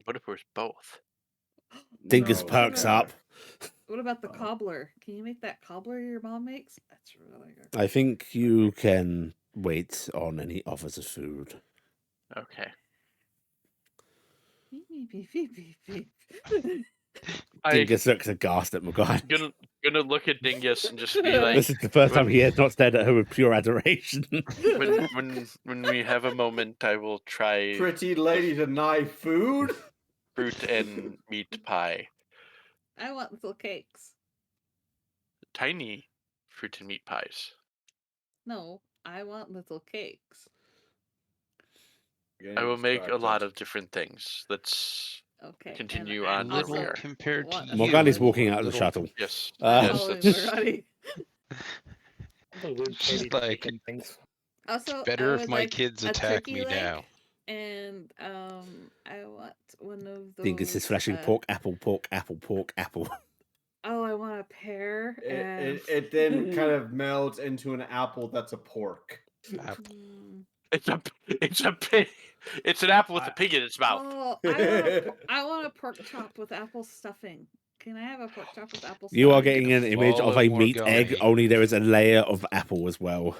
What if it was both? Dingus No, perks no. up. what about the Oh. cobbler? Can you make that cobbler your mom makes? That's really good. I think you can wait on any offers of food. Okay. Beep, beep, beep, beep, beep. Dingus looks aghast at Morgani. Gonna look at Dingus and just be like, This is the first time he has not stared at her with pure adoration. when we have a moment, I will try Pretty lady deny food? fruit and meat pie. I want little cakes. Tiny fruit and meat pies. No, I want little cakes. I will make a lot of different things. Let's Okay. continue and I on where we also are. compared to want you. a Morgani's sandwich. walking out of the Little- shuttle. Yes. I'm yes. following That's, Morgani. The weird She's candy like, bacon things. Also, better I if would my like kids a attack turkey me leg, now. and I want one of those. Dingus is flashing pork, apple, pork, apple, pork, apple. Oh, I want a pear. and... It then kind of melds into an apple that's a pork. Apple. Mm. it's a pig. It's an apple with a pig in its mouth. Oh, I want a pork chop with apple stuffing. Can I have a pork chop with apple stuffing? You are I'm getting gonna an image of follow a meat egg, Morgani. only there is a layer of apple as well.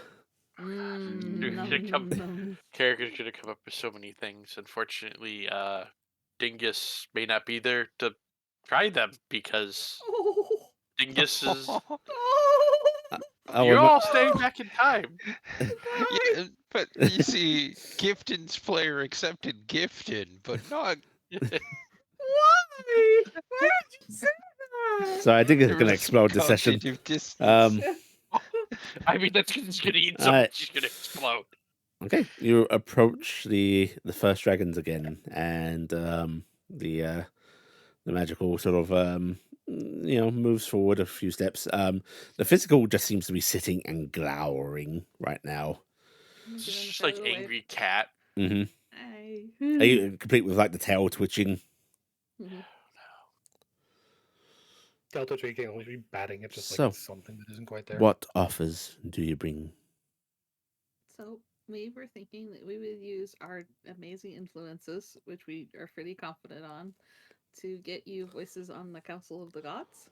Character's gonna come up with so many things. Unfortunately, Dingus may not be there to try them because Oh, Dingus is. Oh, You're I'm- all staying back in time. Yeah, but you see, Gifton's player accepted Gifton, but not. why? Why did you say that? So I think it's There going to was explode this session. cognitive dissonance. I mean, that's because it's gonna eat something. She's gonna explode. Okay, you approach the first dragons again, and the magical sort of moves forward a few steps. The physical just seems to be sitting and glowering right now. Give It's him a just like fellow wave. angry cat. Mm-hmm. Aye. Are you complete with like the tail twitching? Mhm. Delta Tree can't only be batting at just So, like something that isn't quite there. What offers do you bring? So we were thinking that we would use our amazing influences, which we are pretty confident on, to get you voices on the Council of the Gods.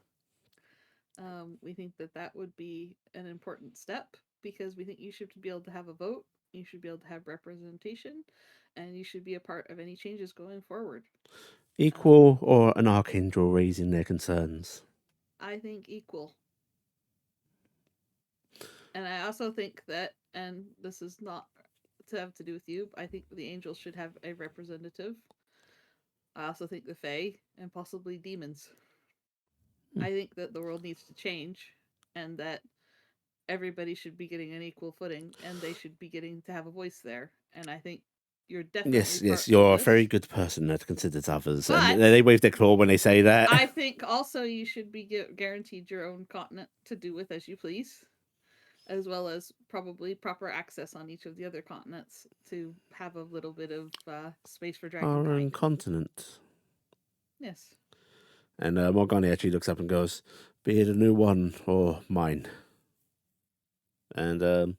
We think that that would be an important step because we think you should be able to have a vote, you should be able to have representation, and you should be a part of any changes going forward. Equal or an archangel raising their concerns? I think equal. And I also think that, and this is not to have to do with you, I think the angels should have a representative. I also think the Fae and possibly demons. I think that the world needs to change and that everybody should be getting an equal footing and they should be getting to have a voice there. And I think you're definitely Yes, part you're of a this. very good person that considers others. But And they wave their claw when they say that. I think also you should be guaranteed your own continent to do with as you please, as well as probably proper access on each of the other continents to have a little bit of space for Our own dragonkind. continent. Yes. And Morgani actually looks up and goes, "Be it a new one or mine." And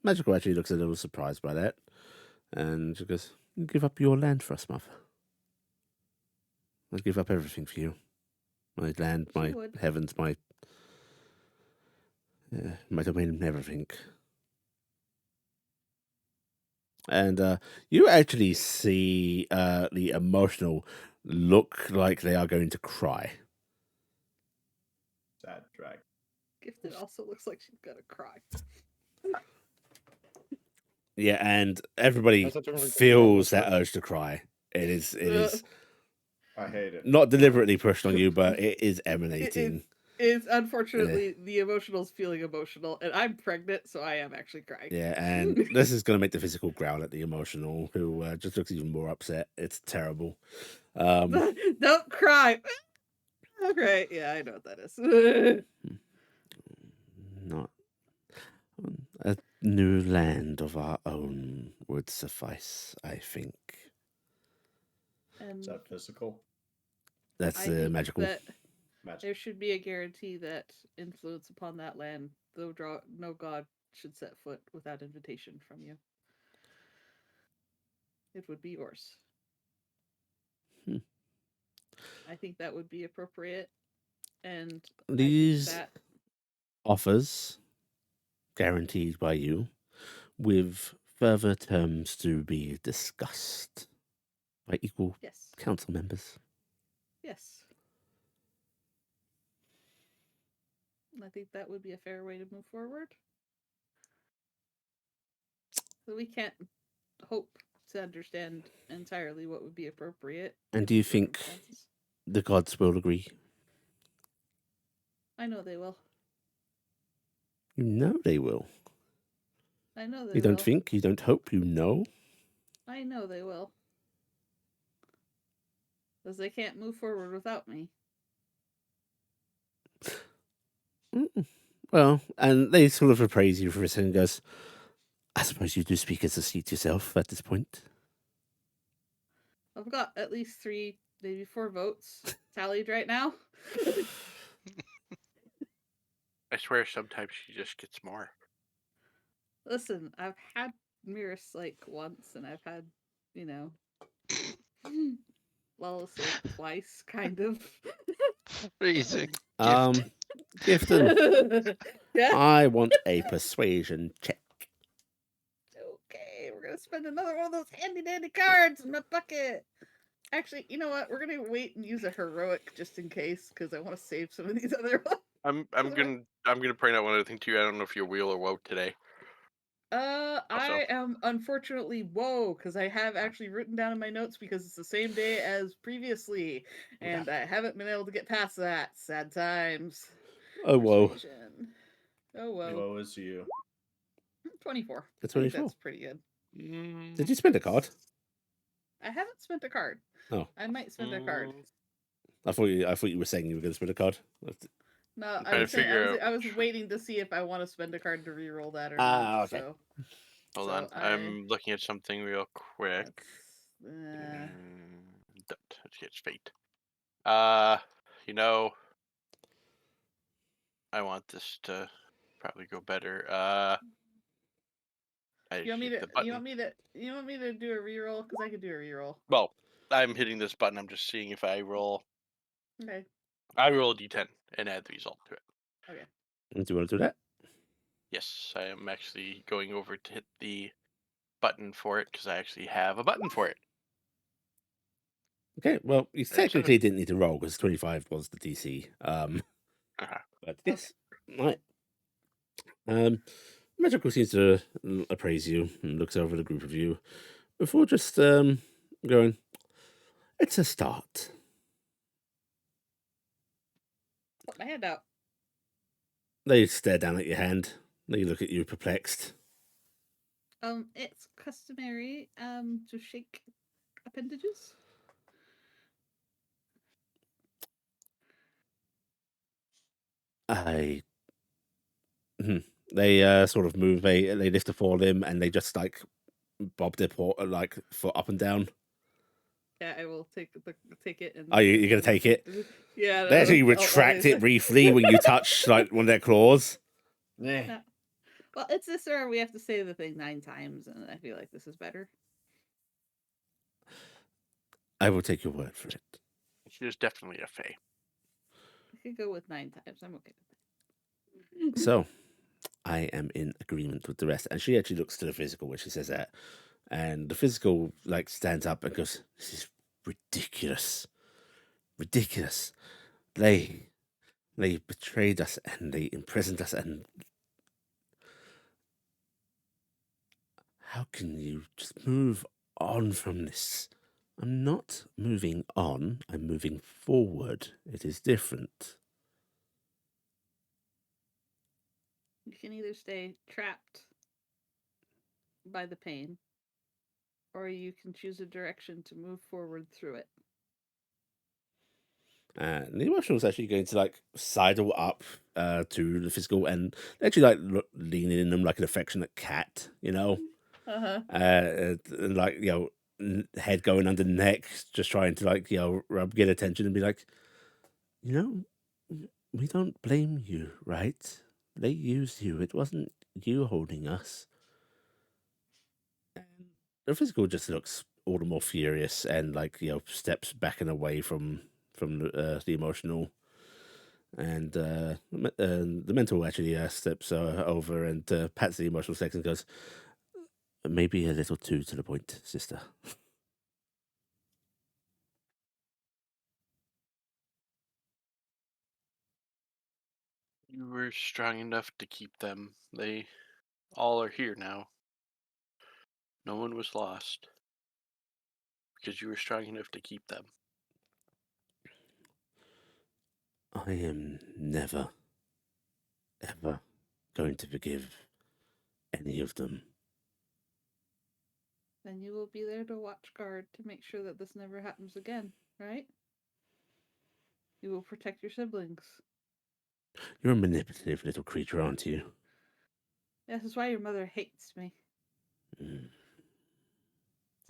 Magical actually looks a little surprised by that. And she goes, "Give up your land for us, mother. I'll give up everything for you. my land, She my would. heavens, my domain, everything. And you actually see the emotional look like they are going to cry. Sad dragon. Gifted also looks like she's gonna cry. Yeah, and everybody That's a different feels thing. that urge to cry. It is I hate it. not deliberately pushed on you, but it is emanating. It's unfortunately the emotional's feeling emotional, and I'm pregnant, so I am actually crying. Yeah, and this is going to make the physical growl at the emotional, who just looks even more upset. It's terrible. Don't cry. Okay, yeah, I know what that is. Not a new land of our own would suffice, I think. Is And that physical? That's I think magical. that Magic. there should be a guarantee that influence upon that land, though no god should set foot without invitation from you. It would be yours. Hmm. I think that would be appropriate, and These I think that offers, guaranteed by you, with further terms to be discussed by equal yes, council members. yes. I think that would be a fair way to move forward. So we can't hope to understand entirely what would be appropriate. And in do you the think circumstances. the gods will agree? I know they will. You know they will. I know they You will. don't think, you don't hope, you know? I know they will. Because they can't move forward without me. Well, and they sort of appraise you for a second and goes, I suppose you do speak as a seat yourself at this point. I've got at least 3, maybe 4 votes tallied right now. I swear sometimes she just gets more. Listen, I've had Mirror's Lake once, and I've had, you know, Lawless Lake twice, kind of. Freezing. Gifton, Yeah. I want a persuasion check. Okay, we're gonna spend another one of those handy dandy cards in my bucket. Actually, you know what? We're gonna wait and use a heroic just in case, because I want to save some of these other ones. I'm gonna point out one other thing too. I don't know if you're wheel or woe today. I am unfortunately whoa, because I have actually written down in my notes because it's the same day as previously, and I haven't been able to get past that. Sad times. Oh, whoa. Persuasion. Oh whoa. Woe is you. 24. That's I think 24. that's pretty good. Did you spend a card? I haven't spent a card. Oh. I might spend a card. I thought you were saying you were going to spend a card. No, trying to figure out I was which- waiting to see if I want to spend a card to reroll that or Ah, not. okay. So Hold so on, I'm looking at something real quick. that's, Let's get fate. You know, I want this to probably go better. I you want me hit to? the button. You want me to do a reroll? Because I could do a reroll. Well, I'm hitting this button. I'm just seeing if I roll. Okay. I roll a d10 and add the result to it. Okay. Do you want to do that? Yes, I am actually going over to hit the button for it because I actually have a button for it. Okay, well, you Seven. technically didn't need to roll because 25 was the DC. But yes, right. Magical seems to appraise you and looks over the group of you before just going, it's a start. Put my hand out. They stare down at your hand. They look at you perplexed. It's customary to shake appendages. They sort of move. They lift a forelimb and they just like bob their foot up and down. Yeah, I will take it. And Are you're gonna take it? Yeah. They actually I'll retract it briefly when you touch like one of their claws. Yeah. Well, it's this or we have to say the thing 9 times, and I feel like this is better. I will take your word for it. She is definitely a fae. could go with 9 times. I'm okay with that. So, I am in agreement with the rest. And she actually looks to the physical when she says that. And the physical, like, stands up and goes, "This is ridiculous. Ridiculous. They betrayed us and they imprisoned us, and how can you just move on from this?" "I'm not moving on, I'm moving forward. It is different." You can either stay trapped by the pain, or you can choose a direction to move forward through it. And the emotional is actually going to like sidle up to the physical and actually like leaning in them like an affectionate cat, you know, Uh-huh. and like, you know, head going under neck, just trying to like, you know, get attention and be like, "You know, we don't blame you, right? They used you. It wasn't you holding us." And the physical just looks all the more furious and like, you know, steps back and away from the emotional. And the mental actually steps over and pats the emotional sex and goes, "Maybe a little too to the point, sister." You were strong enough to keep them. They all are here now. No one was lost because you were strong enough to keep them. I am never, ever going to forgive any of them. Then you will be there to watch guard to make sure that this never happens again, right? You will protect your siblings. You're a manipulative little creature, aren't you? This is why your mother hates me. Mm.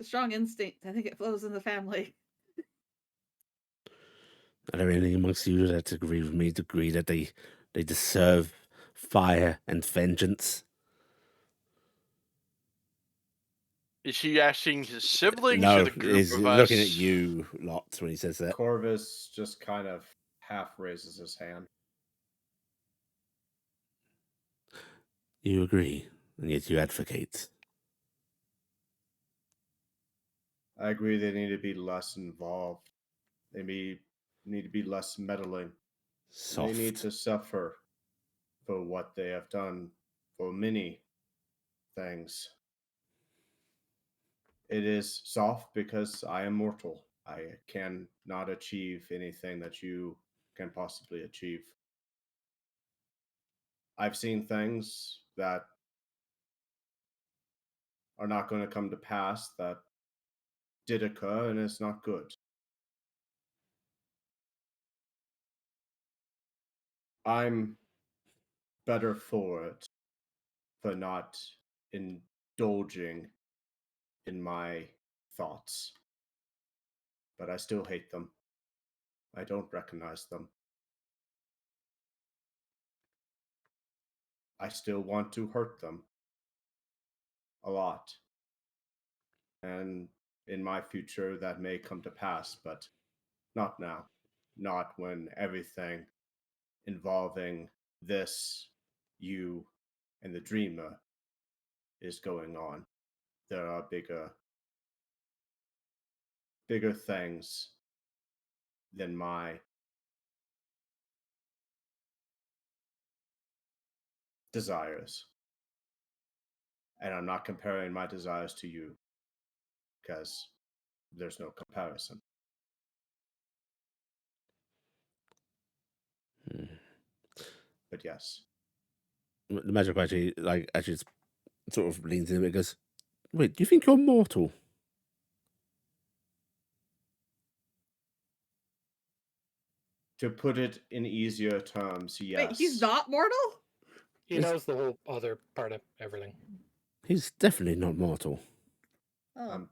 It's a strong instinct. I think it flows in the family. Are there any amongst you that agree with me to agree that they deserve fire and vengeance? Is he asking his siblings or No, the group he's of looking at us? you lots when he says that. Corvus just kind of half raises his hand. You agree, and yet you advocate. I agree they need to be less involved. They need to be less meddling. Soft. They need to suffer for what they have done for many things. It is soft because I am mortal. I cannot achieve anything that you can possibly achieve. I've seen things that are not going to come to pass that did occur, and it's not good. I'm better for it, for not indulging in my thoughts. But I still hate them. I don't recognize them. I still want to hurt them a lot. And in my future, that may come to pass, but not now. Not when everything involving this, you, and the dreamer is going on. There are bigger things than my desires. And I'm not comparing my desires to you because there's no comparison. Hmm. But yes, The magic actually sort of leans in a bit and goes, "Wait, do you think you're mortal?" to put it in easier terms, yes. Wait, he's not mortal? He It's- knows the whole other part of everything. He's definitely not mortal. Oh.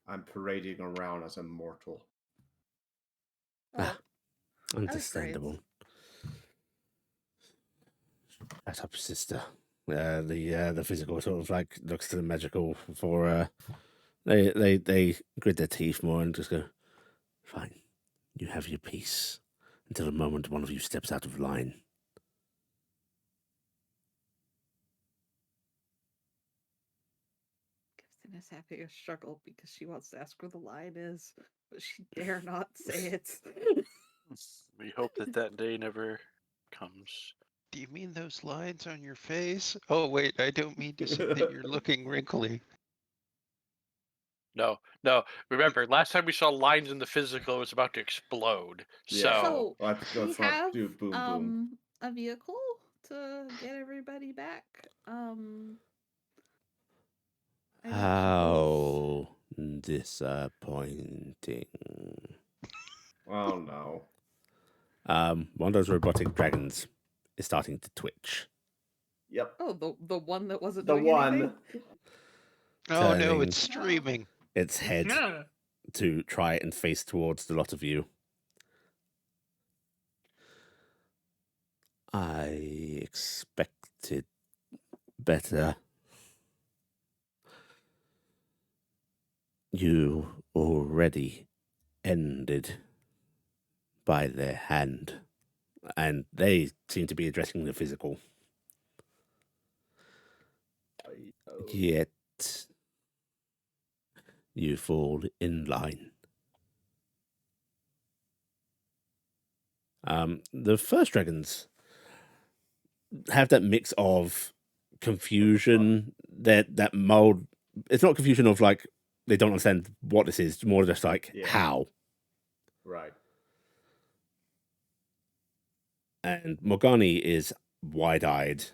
I'm parading around as a mortal. Ah, Oh. understandable. Shut up, sister. The physical sort of like looks to the magical for they grit their teeth more and just go, "Fine, You have your peace until the moment one of you steps out of line. Gibson is having a struggle because she wants to ask where the line is, but she dare not say it. We hope that day never comes. Do you mean those lines on your face? Oh, wait, I don't mean to say that you're looking wrinkly. No. Remember, last time we saw lines in the physical, it was about to explode. Yeah. So we let's not have do boom boom. a vehicle to get everybody back. I don't suppose. How disappointing. Oh no. One of those robotic dragons is starting to twitch. Yep. Oh, the one that wasn't The doing one. anything? Oh no, Turning. it's streaming. Its head Yeah. to try and face towards the lot of you. I expected better. You already ended by their hand, and they seem to be addressing the physical. Yet you fall in line. The first dragons have that mix of confusion, that mold. It's not confusion of like they don't understand what this is, more just like Yeah. how. Right. And Morgani is wide-eyed.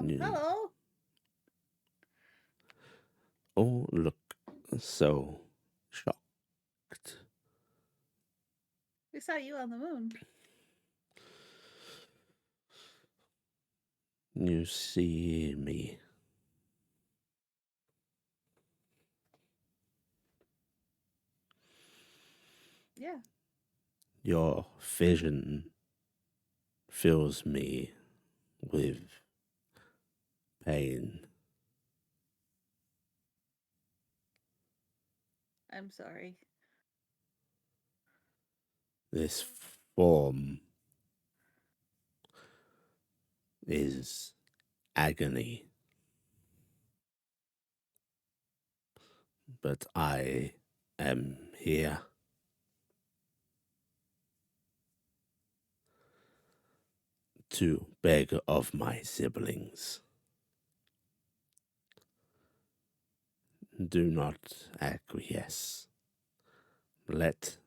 Yeah. Hello. Oh, look, so shocked. We saw you on the moon. You see me. Yeah. Your vision fills me with pain. I'm sorry. This form is agony. But I am here. To beg of my siblings. Do not acquiesce. Let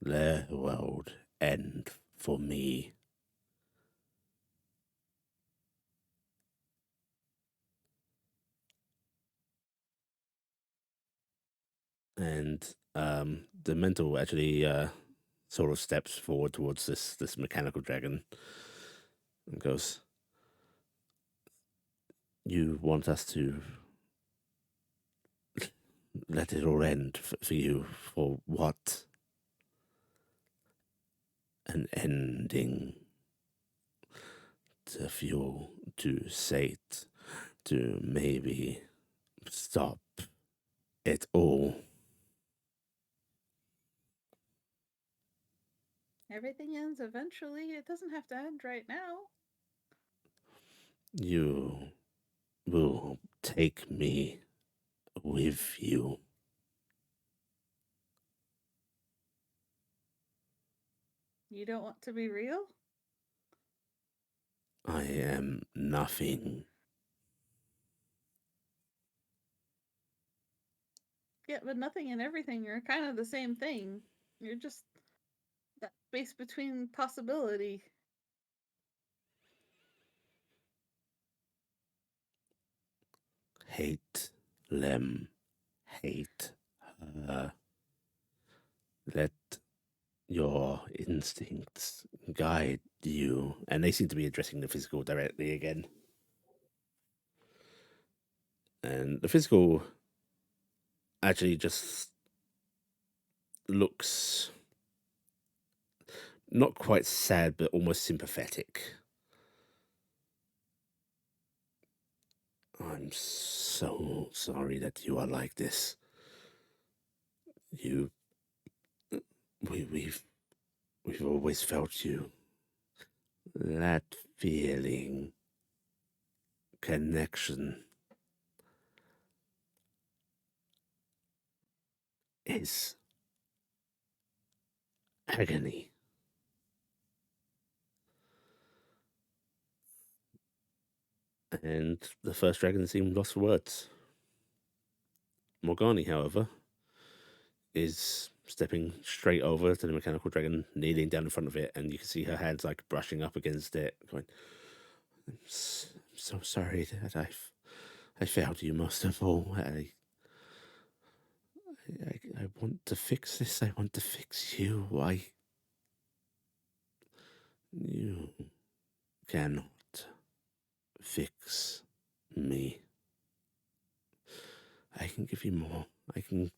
their world end for me. And the mental actually sort of steps forward towards this mechanical dragon and goes, "You want us to let it all end for you? For what? An ending to fuel, to sate, to maybe stop it all." Everything ends eventually. It doesn't have to end right now. You will take me with you. You don't want to be real? I am nothing. Yeah, but nothing and everything are kind of the same thing. You're just that space between possibility. Hate Lem. Hate her. Let your instincts guide you. And they seem to be addressing the physical directly again. And the physical actually just looks not quite sad, but almost sympathetic. I'm so sorry that you are like this. You, we've always felt you. That feeling, connection, is agony. And the first dragon seemed lost for words. Morgani, however, is stepping straight over to the mechanical dragon, kneeling down in front of it, and you can see her hands like brushing up against it, going, I'm so sorry that I failed you most of all. I want to fix this. I want to fix you. You cannot fix me. I can give you more. I can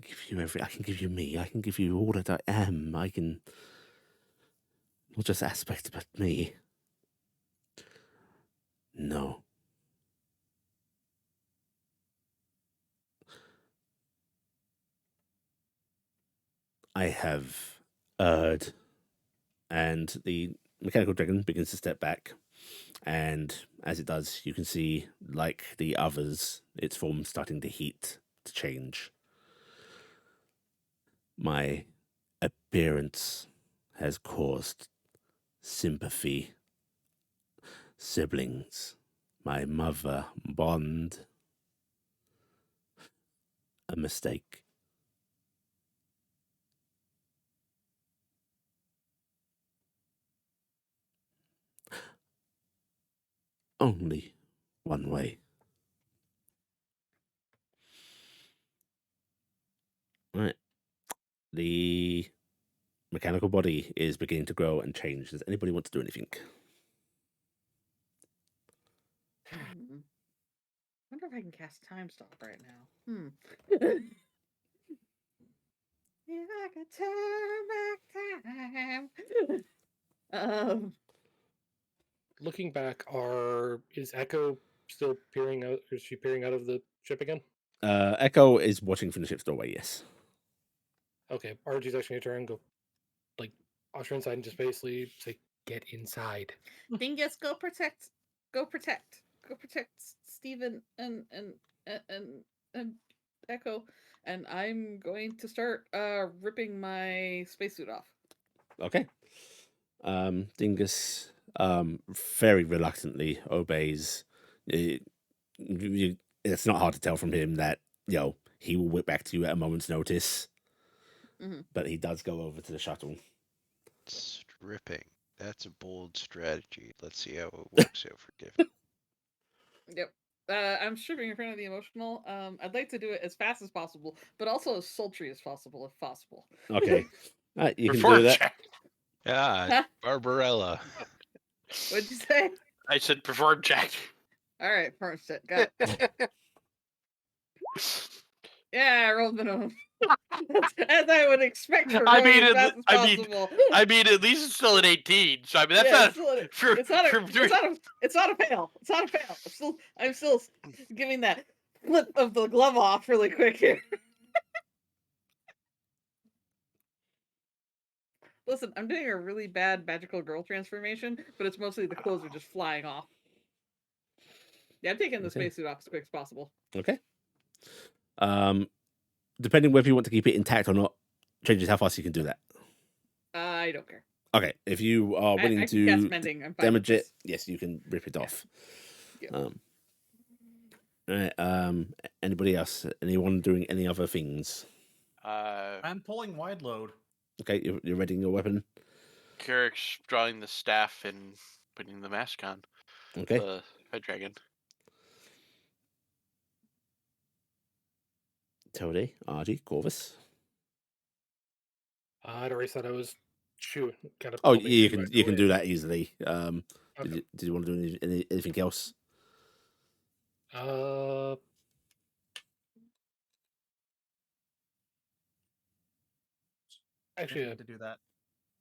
give you I can give you me. I can give you all that I am. I can not just aspects, but me. No. I have erred. And the mechanical dragon begins to step back. And as it does, you can see, like the others, its form starting to heat, to change. My appearance has caused sympathy, siblings, my mother, bond, a mistake. Only one way. Right. The mechanical body is beginning to grow and change. Does anybody want to do anything? Hmm. I wonder if I can cast Time Stop right now. If I could turn back time. Looking back, is Echo still peering out? Is she peering out of the ship again? Echo is watching from the ship's doorway, yes. Okay, RG's actually gonna turn and go, like, usher inside and just basically say, "Get inside." Dingus, go protect Steven and Echo, and I'm going to start ripping my spacesuit off. Okay. Dingus very reluctantly obeys. It's not hard to tell from him that, he will whip back to you at a moment's notice. Mhm. But he does go over to the shuttle. Stripping. That's a bold strategy. Let's see how it works out for Giffen. Yep. I'm stripping in front of the emotional. I'd like to do it as fast as possible, but also as sultry as possible, if possible. Okay. You can Perform do that. check. Ah, Huh? Barbarella. What'd you say? I said perform check. All right, first got it. Yeah, I rolled minimum. As I would expect for I going mean, as fast as possible. I mean, at least it's still an 18. So I mean, that's Yeah, not. it's not a fail. It's not a fail. I'm still giving that flip of the glove off really quick here. Listen, I'm doing a really bad magical girl transformation, but it's mostly the clothes are just flying off. Yeah, I'm taking the Okay. spacesuit off as quick as possible. Okay. Depending whether you want to keep it intact or not, changes how fast you can do that. I don't care. Okay. If you are willing I can cast to mending. I'm fine damage with it, this. yes, you can rip it off. Yeah. All right. Anybody else? Anyone doing any other things? I'm pulling wide load. Okay, you're readying your weapon. Carrick's drawing the staff and putting the mask on. Okay. The Red Dragon. Tode, Argy, Corvus. I'd already said I was kind of. Oh, helping you Shu can out you the can way. do that easily. Okay. Did you want to do anything else? Actually, Didn't need to do that.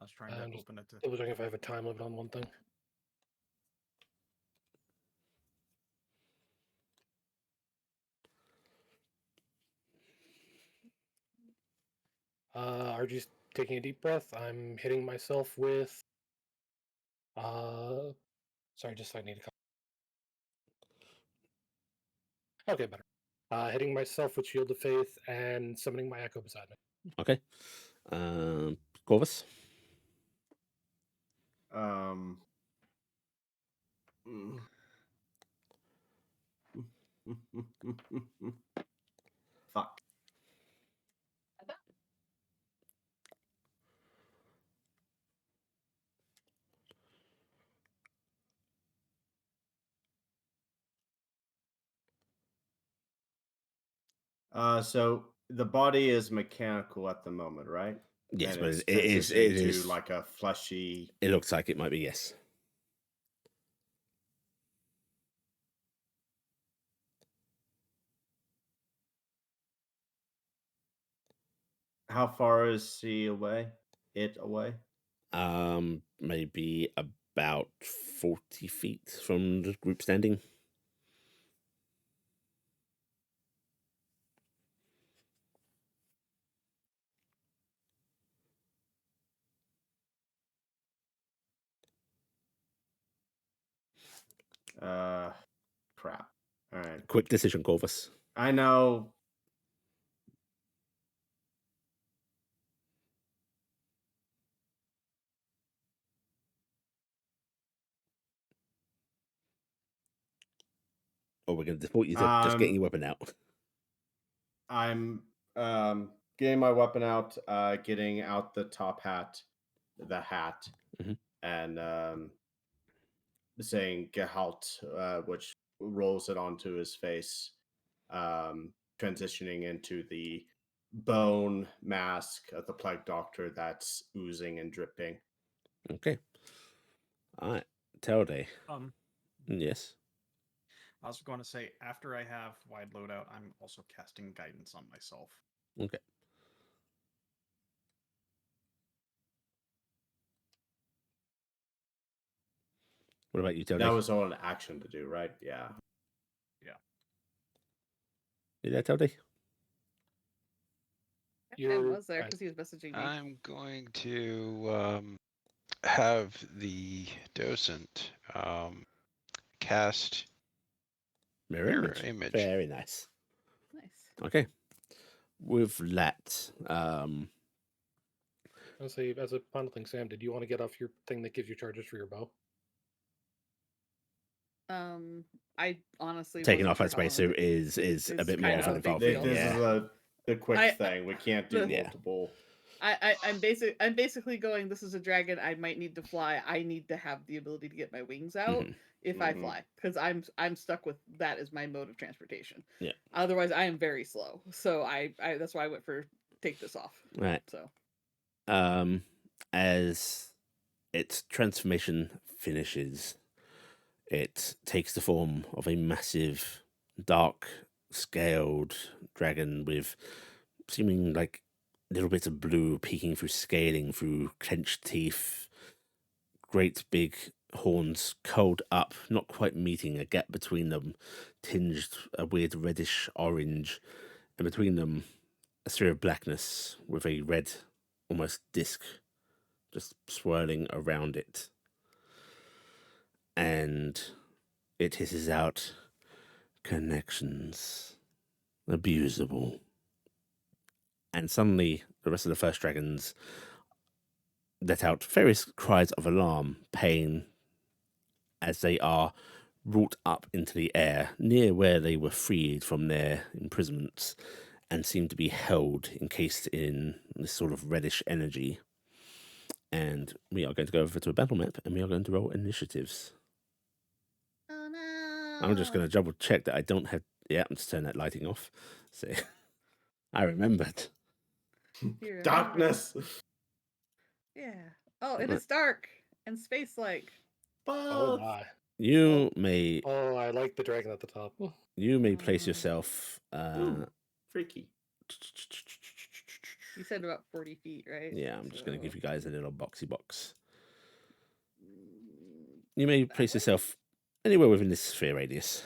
I was trying to I'm just open it to. double checking if I have a time limit on one thing. Argy's taking a deep breath. I'm hitting myself with. Sorry, just I need to. Okay, better. Hitting myself with Shield of Faith and summoning my Echo beside me. Okay. Corvus. Um. Fuck. So the body is mechanical at the moment, right? Yes, And but it's it is. It transitioning to is. like a fleshy. It looks like it might be yes. How far is he away? It away? Maybe about 40 feet from the group standing. Crap. All right. Quick decision, Corvus. I know. Or we're going to default you to just getting your weapon out. I'm getting my weapon out, getting out the top hat, the hat, Mhm. and saying Gehalt, which rolls it onto his face, transitioning into the bone mask of the plague doctor that's oozing and dripping. Okay. All right. Telday. Yes. I was going to say, after I have wide loadout, I'm also casting guidance on myself. Okay. What about you, Telday? That was all an action to do, right? Yeah. You there, Telday? Tim was there because he was messaging me. I'm going to have the docent cast Mirror image. Very nice. Nice. Okay. With that, I'll say, as a final thing, Sam, did you want to get off your thing that gives you charges for your bow? I honestly taking wasn't off sure that how long spacesuit it is a it's bit more kind of of an a big involvement. deal. This Yeah. is the quick I- thing. We can't do Yeah. multiple. I'm basically going, this is a dragon, I might need to fly. I need to have the ability to get my wings out Mhm. if I Mhm. fly. Because I'm stuck with that as my mode of transportation. Yeah. Otherwise I am very slow. So I that's why I went for take this off. Right. So As its transformation finishes, it takes the form of a massive, dark, scaled dragon with seeming like little bits of blue peeking through scaling, through clenched teeth, great big horns curled up, not quite meeting, a gap between them, tinged a weird reddish orange, and between them a sphere of blackness with a red, almost disc just swirling around it. And it hisses out, "Connections. Abusable." And suddenly the rest of the first dragons let out various cries of alarm, pain, as they are brought up into the air near where they were freed from their imprisonments and seem to be held, encased in this sort of reddish energy. And we are going to go over to a battle map and we are going to roll initiatives. oh no. I'm just going to double check that I don't have. Yeah, I'm just turn that lighting off. So I remembered. You remember. Darkness. Yeah. Oh, it is dark and space like. Oh Both. my. You may Oh, I like the dragon at the top. place yourself. Ooh, freaky. You said about 40 feet, right? Yeah, I'm just going to give So- you guys a little boxy box. You may place yourself anywhere within this sphere radius.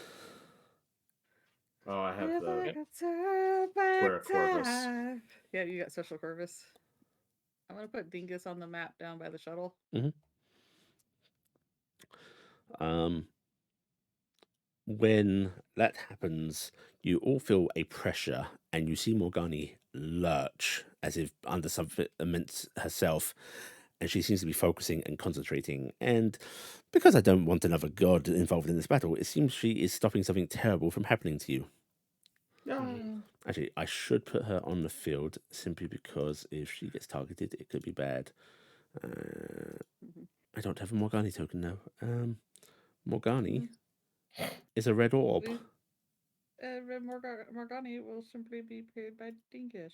Oh, I have If I the could turn back Square Corvus. time. Yeah, you got special Corvus. I'm gonna put Dingus on the map down by the shuttle. When that happens, you all feel a pressure, and you see Morgani lurch as if under something immense herself, and she seems to be focusing and concentrating. And because I don't want another god involved in this battle, it seems she is stopping something terrible from happening to you. No. Actually, I should put her on the field simply because if she gets targeted, it could be bad. I don't have a Morgani token now. Morgani is a red orb. Red Morgani will simply be paid by Dingus.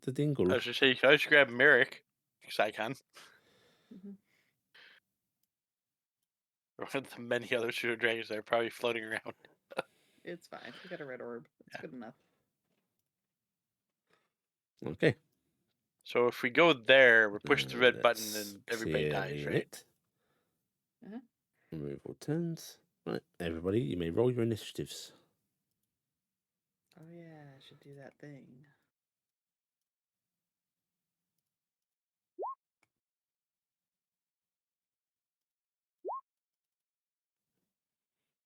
The dingle. I should say, I should grab Merrick, because I can. Or one of the many other pseudo dragons that are probably floating around. It's fine. We got a red orb. It's good enough. Okay. So if we go there, we push the red button Let's and everybody clear dies, the right? unit. Uh-huh. Remove all turns. Right, everybody, you may roll your initiatives. Oh yeah, I should do that thing.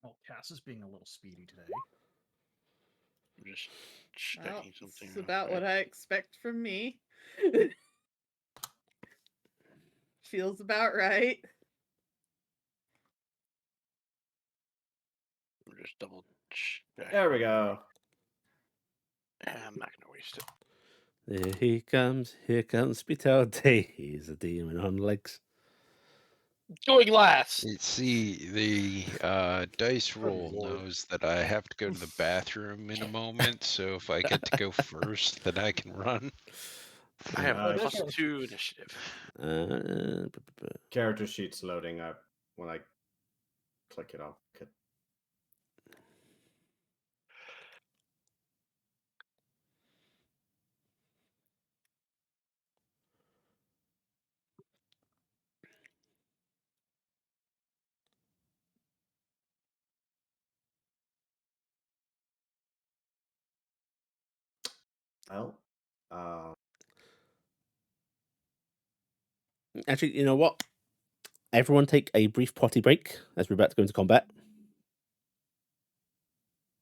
Well, Cass is being a little speedy today. I'm just Well, checking something. it's real about quick. what I expect from me. Feels about right. I'm just double check. There we go. I'm not gonna waste it. Here comes Spitelde. He's a demon on legs. Going last. See, the dice roll Lord. knows that I have to go to the bathroom in a moment, so if I get to go first, then I can run. I have Uh, +2 initiative. Character sheet's loading up when I click it off. Well, Actually, you know what? Everyone take a brief potty break as we're about to go into combat.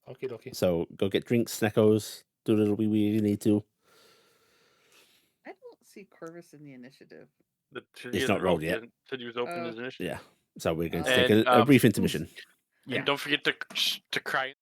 Okie dokie. So go get drinks, snackos, do a little wee wee you need to. I don't see Corvus in the initiative. It's not rolled yet. Said he was open his initiative. Yeah. So we're going to Oh. take And, a brief intermission. Yeah. And don't forget to cry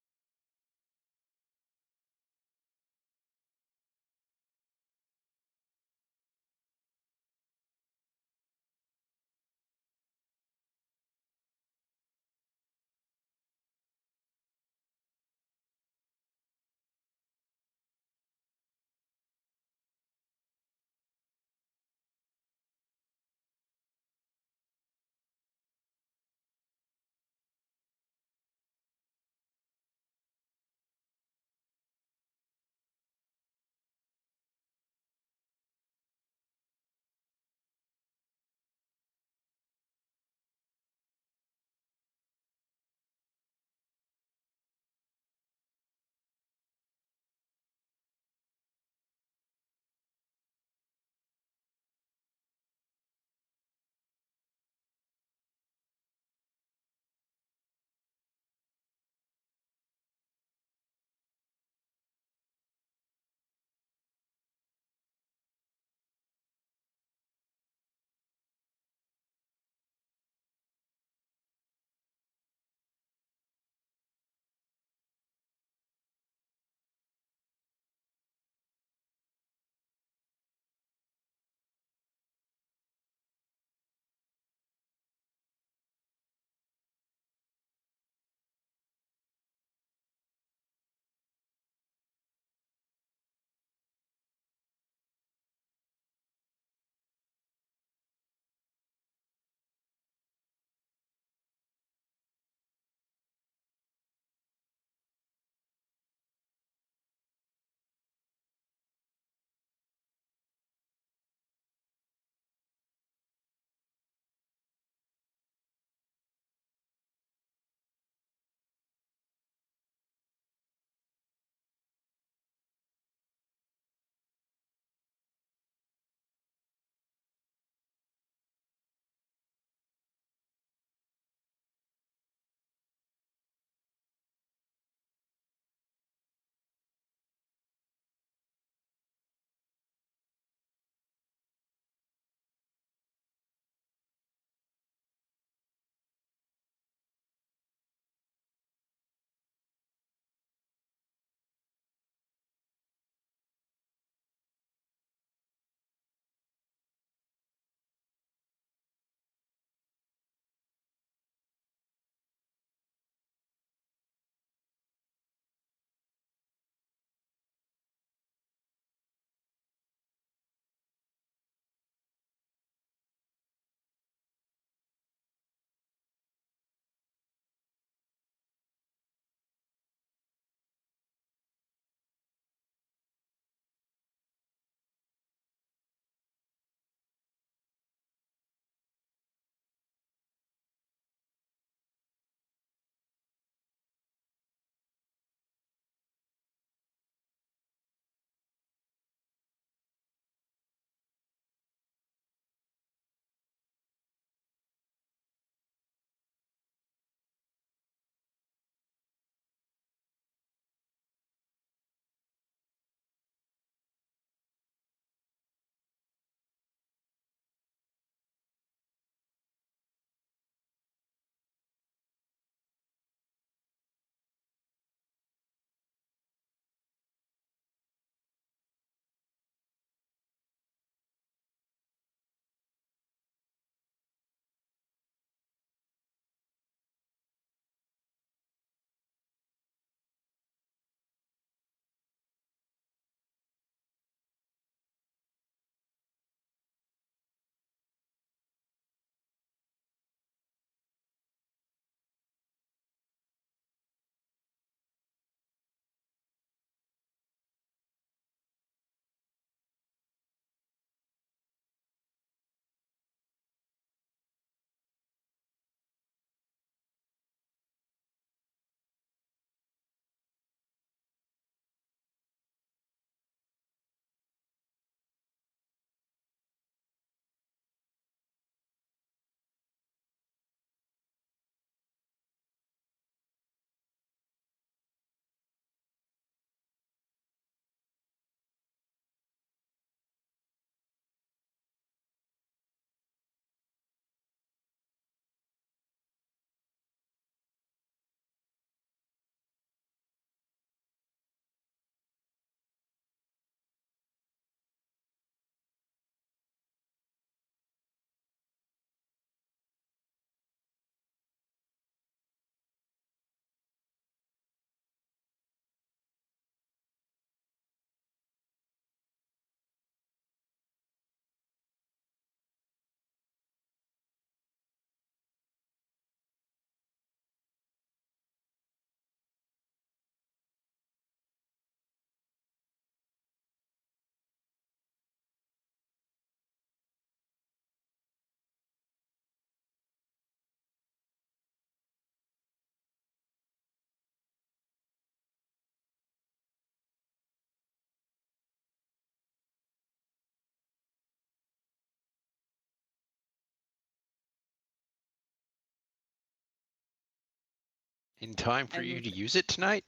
In time for And you move to it. use it tonight?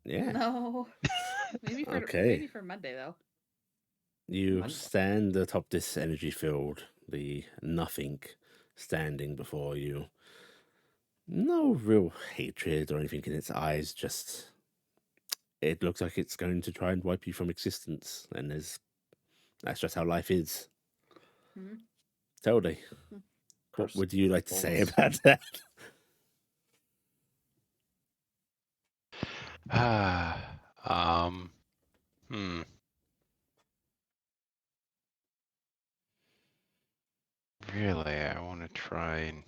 Yeah. No, maybe for Okay. Monday though. You Monday. stand atop this energy field, the nothing standing before you. No real hatred or anything in its eyes, just it looks like it's going to try and wipe you from existence, and that's just how life is. Mhm. Totally. What Curse would you like to say balls. about that? um, hmm. Really, I want to try and.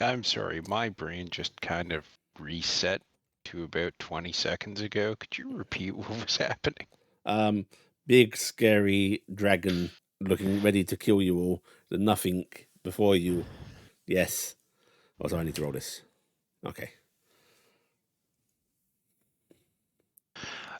I'm sorry, my brain just kind of reset to about 20 seconds ago. Could you repeat what was happening? Big scary dragon looking ready to kill you all. The nothing before you. Yes. Also, I need to roll this. Okay.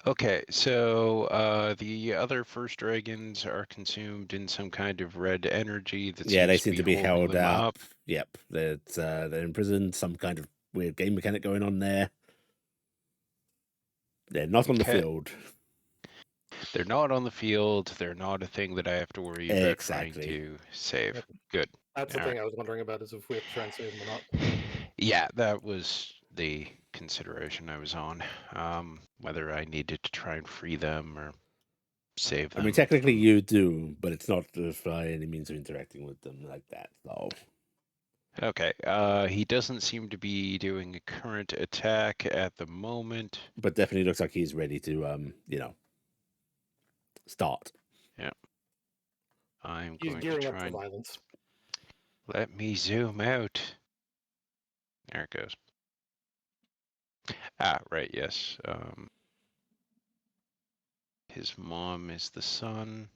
Okay, so the other first dragons are consumed in some kind of red energy that Yeah, they seems to seem be to be holding held them up. up. Yep, they're imprisoned. Some kind of weird game mechanic going on there. They're not on the Okay, field. they're not on the field. They're not a thing that I have to worry about trying Exactly. to save. Yep. Good. That's the All thing right. I was wondering about, is if we have to try and save them or not. Yeah, that was the consideration I was on. Whether I needed to try and free them or save I mean, them technically from. you do, but it's not by any means of interacting with them like that. So Okay, he doesn't seem to be doing a current attack at the moment. but definitely looks like he's ready to start. Yeah. I'm He's going to gearing up try for and violence. let me zoom out. There it goes. Ah, right, yes. His mom is the son.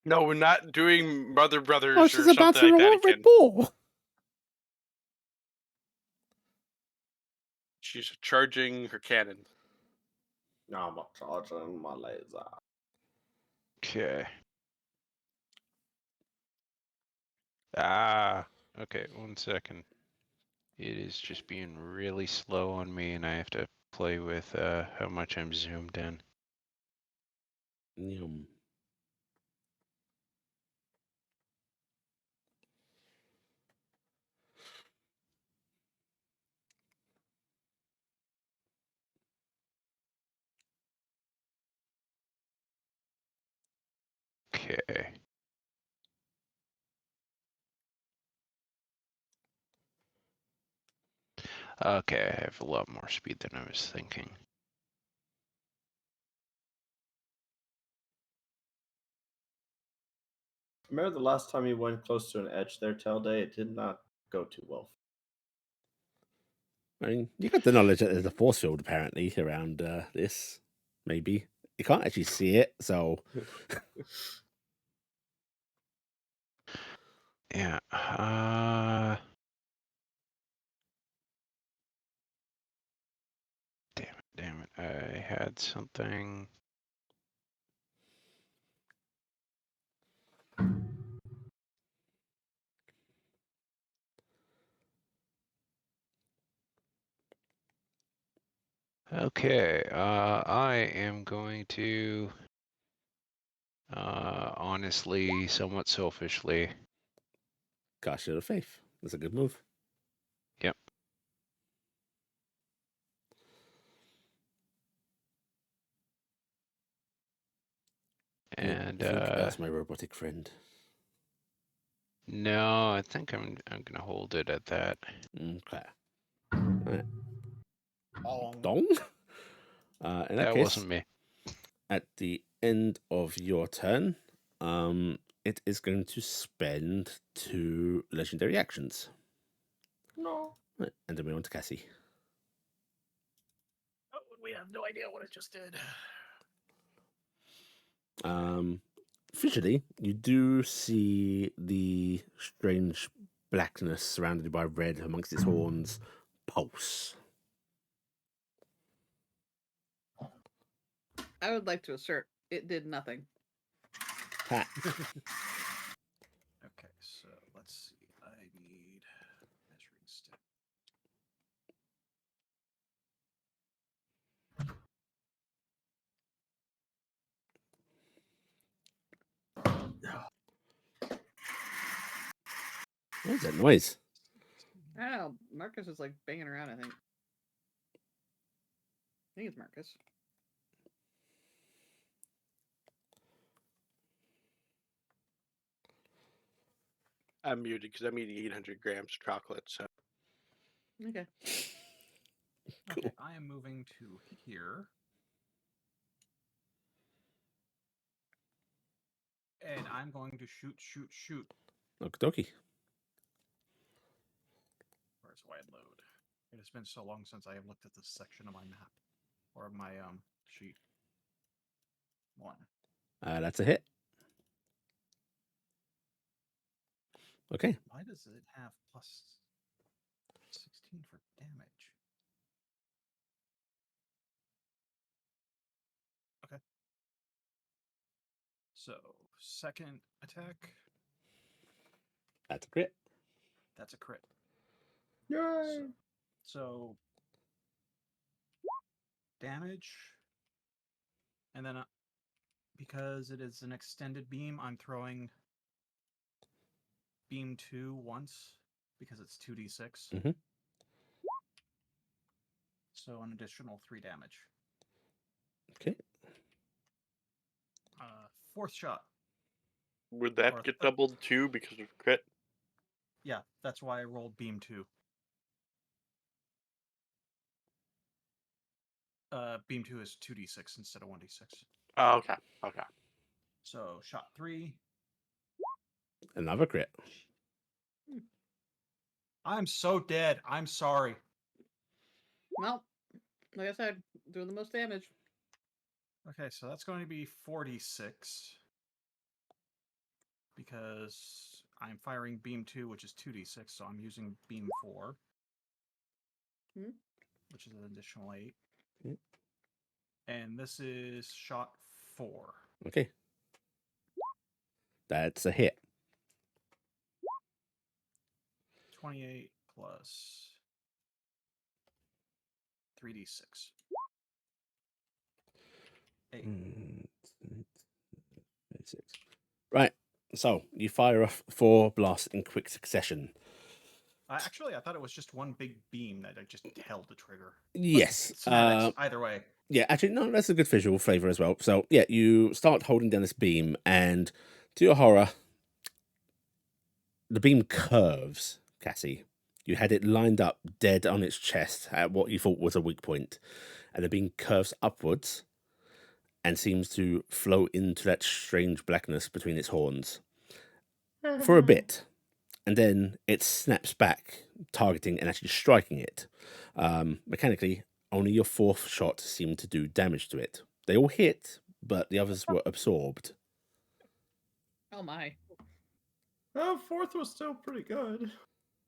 No, we're not doing Mother Oh, Brothers she's or about something to like that roll a red again. ball. She's charging her cannon. Now I'm charging my laser. Okay. Ah, okay, 1 second. It is just being really slow on me, and I have to play with how much I'm zoomed in. Yum. Okay. Okay, I have a lot more speed than I was thinking. Remember the last time you went close to an edge there, Telday? It did not go too well. I mean, you got the knowledge that there's a force field apparently around this. Maybe you can't actually see it, so Yeah. Damn it. I had something. Okay, I am going to, honestly, somewhat selfishly. cast Shield of Faith. That's a good move. Yep. And I think ask my robotic friend. no, I think I'm gonna hold it at that. Okay. Right. Bong. Dong. In that That case, wasn't me. at the end of your turn, it is going to spend 2 legendary actions. No. Right, and then we're on to Cassie. Oh, we have no idea what it just did. Visually, you do see the strange blackness surrounded by red amongst its horns pulse. I would like to assert it did nothing. Ha. What is that noise? I don't know. Marcus is like banging around, I think. I think it's Marcus. I'm muted because I'm eating 800 grams of chocolate. So Okay. Okay, I am moving to here. And I'm going to shoot. Okie dokie. Where's wide load? It has been so long since I have looked at this section of my map. Or my sheet. 1. That's a hit. Okay. Why does it have plus 16 for damage? Okay. So, second attack. That's a crit. That's a crit. Yay! So damage. And then because it is an extended beam, I'm throwing beam 2 once because it's 2d6. Mhm. So an additional 3 damage. Okay. Fourth shot. would that Or get third- doubled too because of crit? Yeah, that's why I rolled beam 2. Beam 2 is 2d6 instead of 1d6. Oh, okay. Okay. So shot 3. Another crit. I'm so dead. I'm sorry. Well, like I said, doing the most damage. Okay, so that's going to be 46. Because I'm firing beam 2, which is 2d6, so I'm using beam 4. Hmm. Which is an additional 8. Hmm. And this is shot 4. Okay. That's a hit. 28 plus 3d6. 8. 36. Right. So you fire off 4 blasts in quick succession. Actually, I thought it was just one big beam that I just held the trigger. But Yes. schematics, either way. Yeah, actually, no, that's a good visual flavor as well. So, yeah, you start holding down this beam, and to your horror, the beam curves, Cassie. You had it lined up dead on its chest at what you thought was a weak point, and the beam curves upwards and seems to flow into that strange blackness between its horns for a bit, and then it snaps back, targeting and actually striking it. Mechanically, only your 4th shot seemed to do damage to it. They all hit, but the others were absorbed. Oh my. Oh, 4th was still pretty good.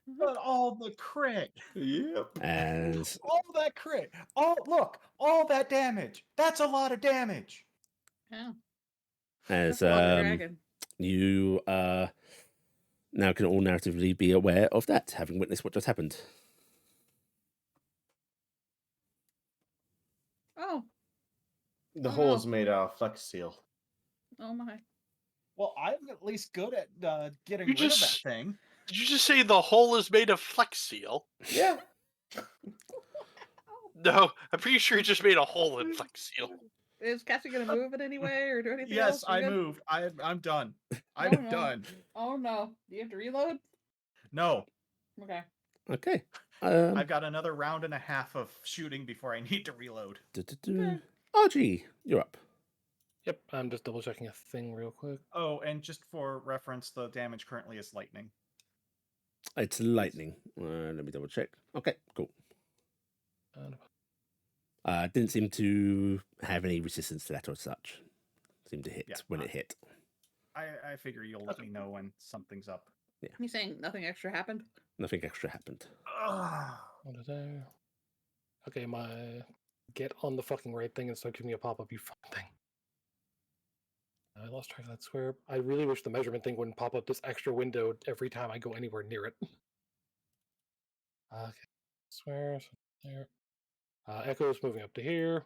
But all the crit. Yep. As All that crit. Look, all that damage. That's a lot of damage. Yeah. as That's a lot of dragon. you now can all narratively be aware of that, having witnessed what just happened. Oh. The Oh, hole is no. made out of flex seal. Oh my. Well, I'm at least good at getting You rid of that just- thing. Did you just say the hole is made of Flex Seal? Yeah. No, I'm pretty sure you just made a hole in Flex Seal. Is Cassie gonna move in any way or do anything else? Yes, We I good? moved. I'm done. I'm Oh, no. done. Oh no. Do you have to reload? No, Okay. Okay. I've got another round and a half of shooting before I need to reload. Okay. RG, you're up. Yep, I'm just double checking a thing real quick. Oh, and just for reference, the damage currently is lightning. It's lightning. Let me double check. Okay, cool. Didn't seem to have any resistance to that or such. Seemed to hit Yeah, when it hit. I figure you'll let me know when something's up. You saying nothing extra happened? Nothing extra happened. What is there? Okay, my get on the fucking right thing and start giving me a pop-up, you fucking thing. I lost track of that square. I really wish the measurement thing wouldn't pop up this extra window every time I go anywhere near it. Okay, square, so there. Echo's moving up to here.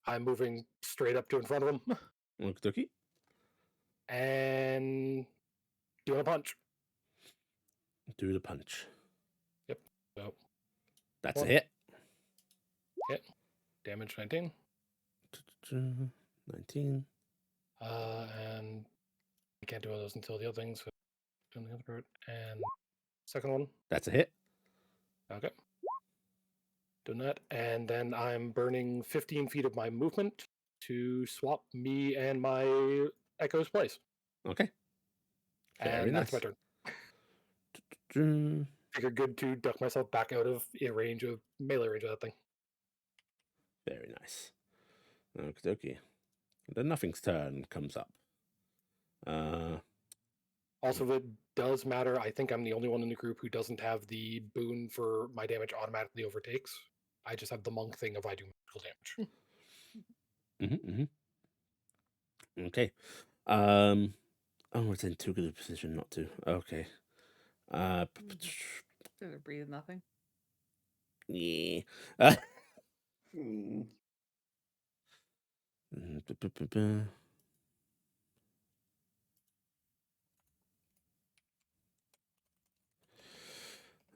I'm moving straight up to in front of him. Okie dokie. And doing a punch. Do the punch. So That's a One. hit. damage 19. 19. And you can't do all those until the other thing, so doing the other part. And second one. That's a hit. Okay. Doing that. And then I'm burning 15 feet of my movement to swap me and my Echo's place. Okay. Very And that's my nice. turn. Figured good to duck myself back out of melee range of that thing. Very nice. Okie dokie. The nothing's turn comes up. Also, if it does matter, I think I'm the only one in the group who doesn't have the boon for my damage automatically overtakes. I just have the monk thing if I do magical damage. Okay. Oh, it's in too good a position not to. Okay. Did it breathe nothing? Yeah. Hmm.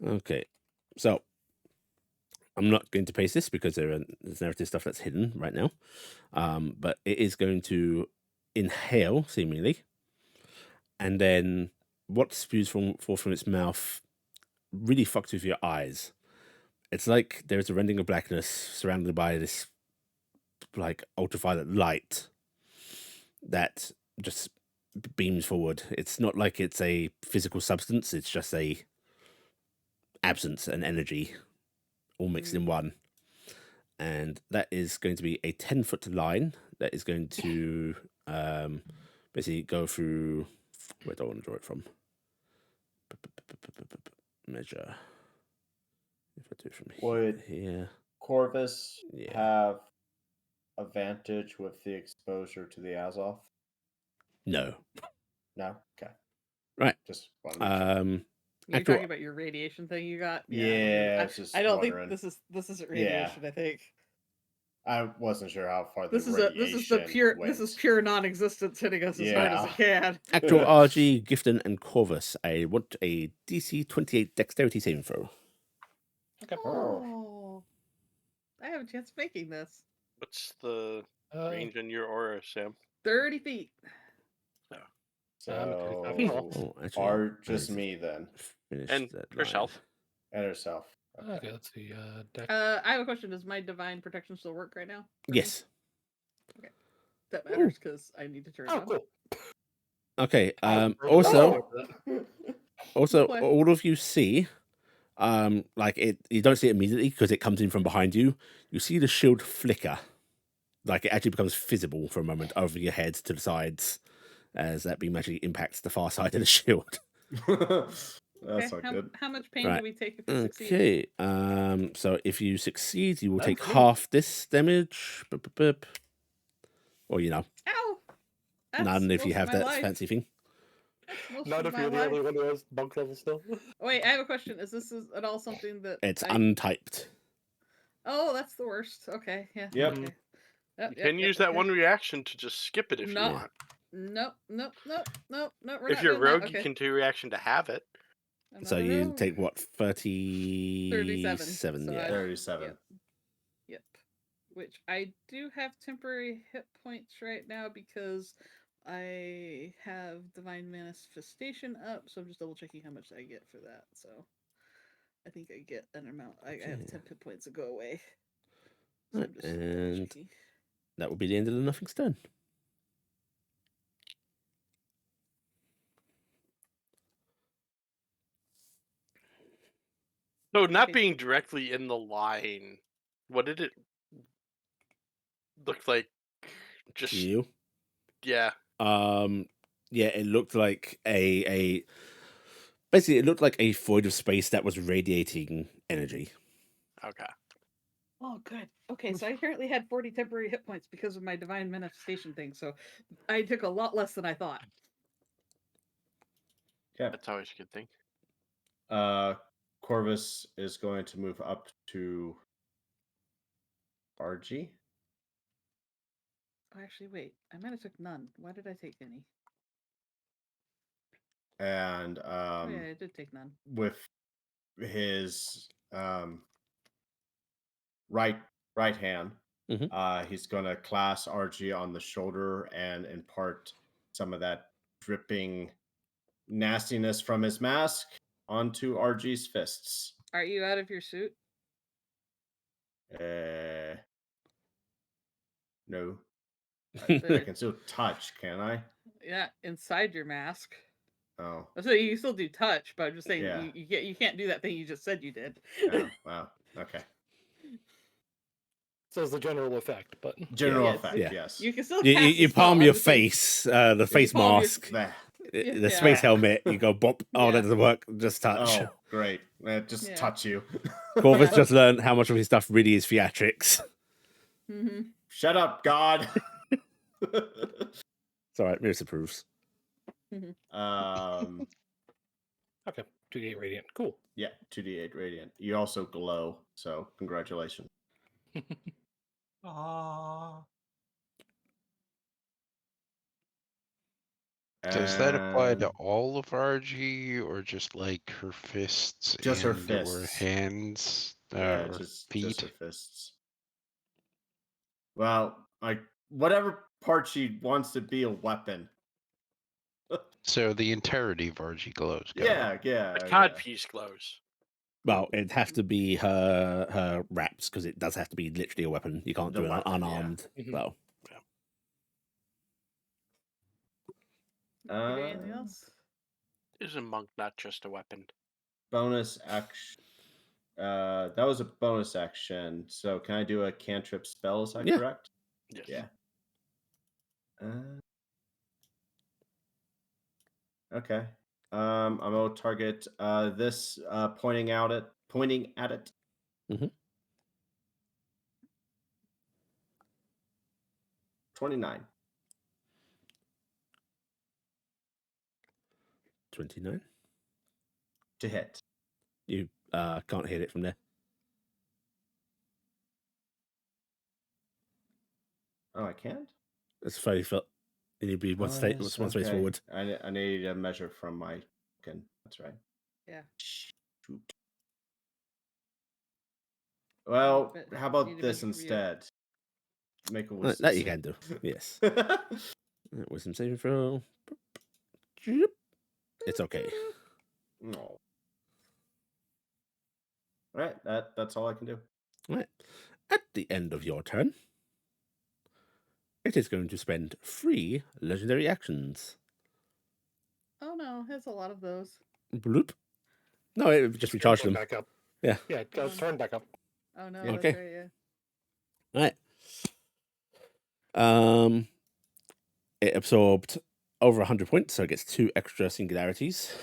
Okay. So I'm not going to paste this because there's narrative stuff that's hidden right now. But it is going to inhale, seemingly, and then what spews forth from its mouth really fucks with your eyes. It's like there's a rending of blackness surrounded by this like ultraviolet light that just beams forward. It's not like it's a physical substance, it's just a absence and energy all mixed in one. And that is going to be a 10-foot line that is going to basically go through. Where do I want to draw it from? Measure. If I do it from Would here. Corvus Yeah. have advantage with the exposure to the Azoth? No. No? Okay. Right. Just want to make sure. You're Actual- talking about your radiation thing you got? Yeah, I I was just I don't wondering. think this isn't Yeah. radiation, I think. I wasn't sure how far This the is radiation this is went. pure non-existence hitting us as hard as it can. Actual RG, Gifton, and Corvus. I want a DC 28 Dexterity saving throw. Oh, I have a chance of making this. What's the range on your aura, Sam? 30 feet. So, actually, are I just need to me then. finish And that herself. line. And herself. Okay, let's see. Deck. I have a question. Does my divine protection still work right now? for me? Yes. That matters because I need to turn it Oh, on. cool. Okay. I Also, What? all of you see, like it. You don't see it immediately because it comes in from behind you. You see the shield flicker, like it actually becomes visible for a moment over your head to the sides, as that beam actually impacts the far side of the shield. That's not good. How much pain Right. do we take if we succeed? Okay. So if you succeed, you will None take for me. half this damage. Or Ow! That's none if you most of have my that life. fancy thing. That's most Not of if my you're the life. only one who has bunk level still. Wait, I have a question. Is this at all something that It's I... untyped. Oh, that's the worst. Okay, yeah. Yep. Okay. You can use that one reaction to just skip it if No. you want. Nope. We're If not you're a doing rogue, that. Okay. you can do reaction to have it. I'm So not a you rogue. take what, 37? 37. So Yeah. 37. Yep. Which I do have temporary hit points right now because I have divine manifestation up. So I'm just double checking how much I get for that. So I think I get an amount. I have 10 hit points that go away. So Right, I'm just double and checking. that will be the end of the nothing's turn. So not Okay. being directly in the line, what did it look like? Just To you? yeah. Yeah, it looked like a basically it looked like a void of space that was radiating energy. Okay. Oh, good. Okay, so I currently had 40 temporary hit points because of my divine manifestation thing. So I took a lot less than I thought. Okay. That's always a good thing. Corvus is going to move up to RG. Oh, actually, wait. I might have took none. Why did I take any? and Oh yeah, I did take none. with his right hand, he's gonna clasp RG on the shoulder and impart some of that dripping nastiness from his mask onto RG's fists. Are you out of your suit? No. Then I you're- can still touch, can I? yeah, inside your mask. Oh, So you can still do touch, but I'm just saying Yeah. you can't do that thing you just said you did. oh wow. Okay. So it's the general effect, but General Yes. effect, Yeah. yes. You can still You, cast a you spell, palm I'm your just saying- face, the face palm your- mask, Bleh. the Yeah. space helmet. You go bop. Oh, Yeah. that doesn't work. Just touch. Oh, great. Just Yeah. touch you. Corvus Yeah. just learned how much of his stuff really is theatrics. Mm-hmm. Shut up, God. It's all right. Mirror approves. um, okay, 2d8 radiant, cool. yeah, 2d8 radiant. You also glow, so congratulations. Ah. Does that apply to And all of RG or just like her fists Just her and or fists. hands yeah, or just feet? her fists. Well, whatever part she wants to be a weapon. So the entirety of RG glows. Got it. Yeah, yeah. The yeah. codpiece glows. Well, it'd have to be her wraps because it does have to be literally a weapon. You can't The do it weapon, yeah. unarmed. Mhm. Well, Anything else? Is a monk not just a weapon? Bonus action. That was a bonus action. So can I do a cantrip spell? Is that Yeah. correct? Yes. Yeah. Okay. I'm gonna target this pointing at it. Mhm. 29. 29. To hit. You can't hit it from there. Oh, I can't? It's 30 foot. You need to be one yes, space okay. forward. I need a measure from my token. That's right. Yeah. Shoot. Well, But how you about need to this measure for you. instead? Make a That wisdom you save. can do. Yes. Wisdom saving throw. It's okay. No. All right, that's all I can do. Right. At the end of your turn, it is going to spend 3 legendary actions. Oh no, it has a lot of those. Bloop. No, it just recharge them. Back up. Yeah. Yeah, it goes turn back up. Oh no, Yeah. that's Okay. right, Right. It absorbed over 100 points, so it gets 2 extra singularities.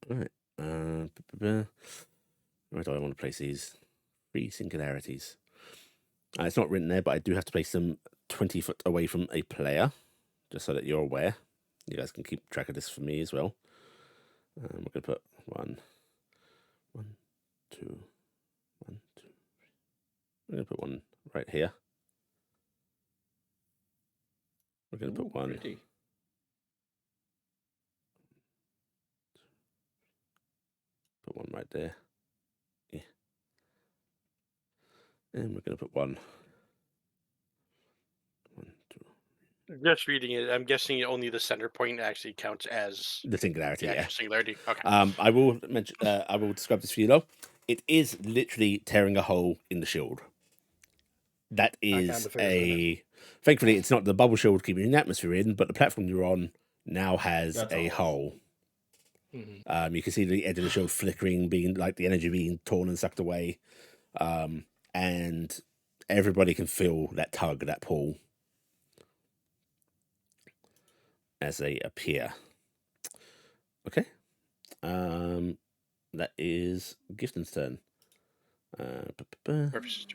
Right. Where do I want to place these? 3 singularities. It's not written there, but I do have to place them 20 foot away from a player, just so that you're aware. You guys can keep track of this for me as well. We're going to put 1, 2, 1, 2, 3. We're going to put 1 right here. We're going to put 1. Pretty. Put 1 right there. Yeah. And we're going to put 1. 1, 2. Just reading it, I'm guessing only the center point actually counts as The singularity, the yeah. actual singularity. Okay. I will mention. I will describe this for you though. It is literally tearing a hole in the shield. That kinda is figures that Thankfully, it's not the bubble shield keeping the atmosphere in, but the platform you're on now has That's a a hole. hole. Mhm. You can see the edge of the shield flickering, being like the energy being torn and sucked away, and everybody can feel that tug, that pull, as they appear. Okay. That is Gifton's turn. Perfect.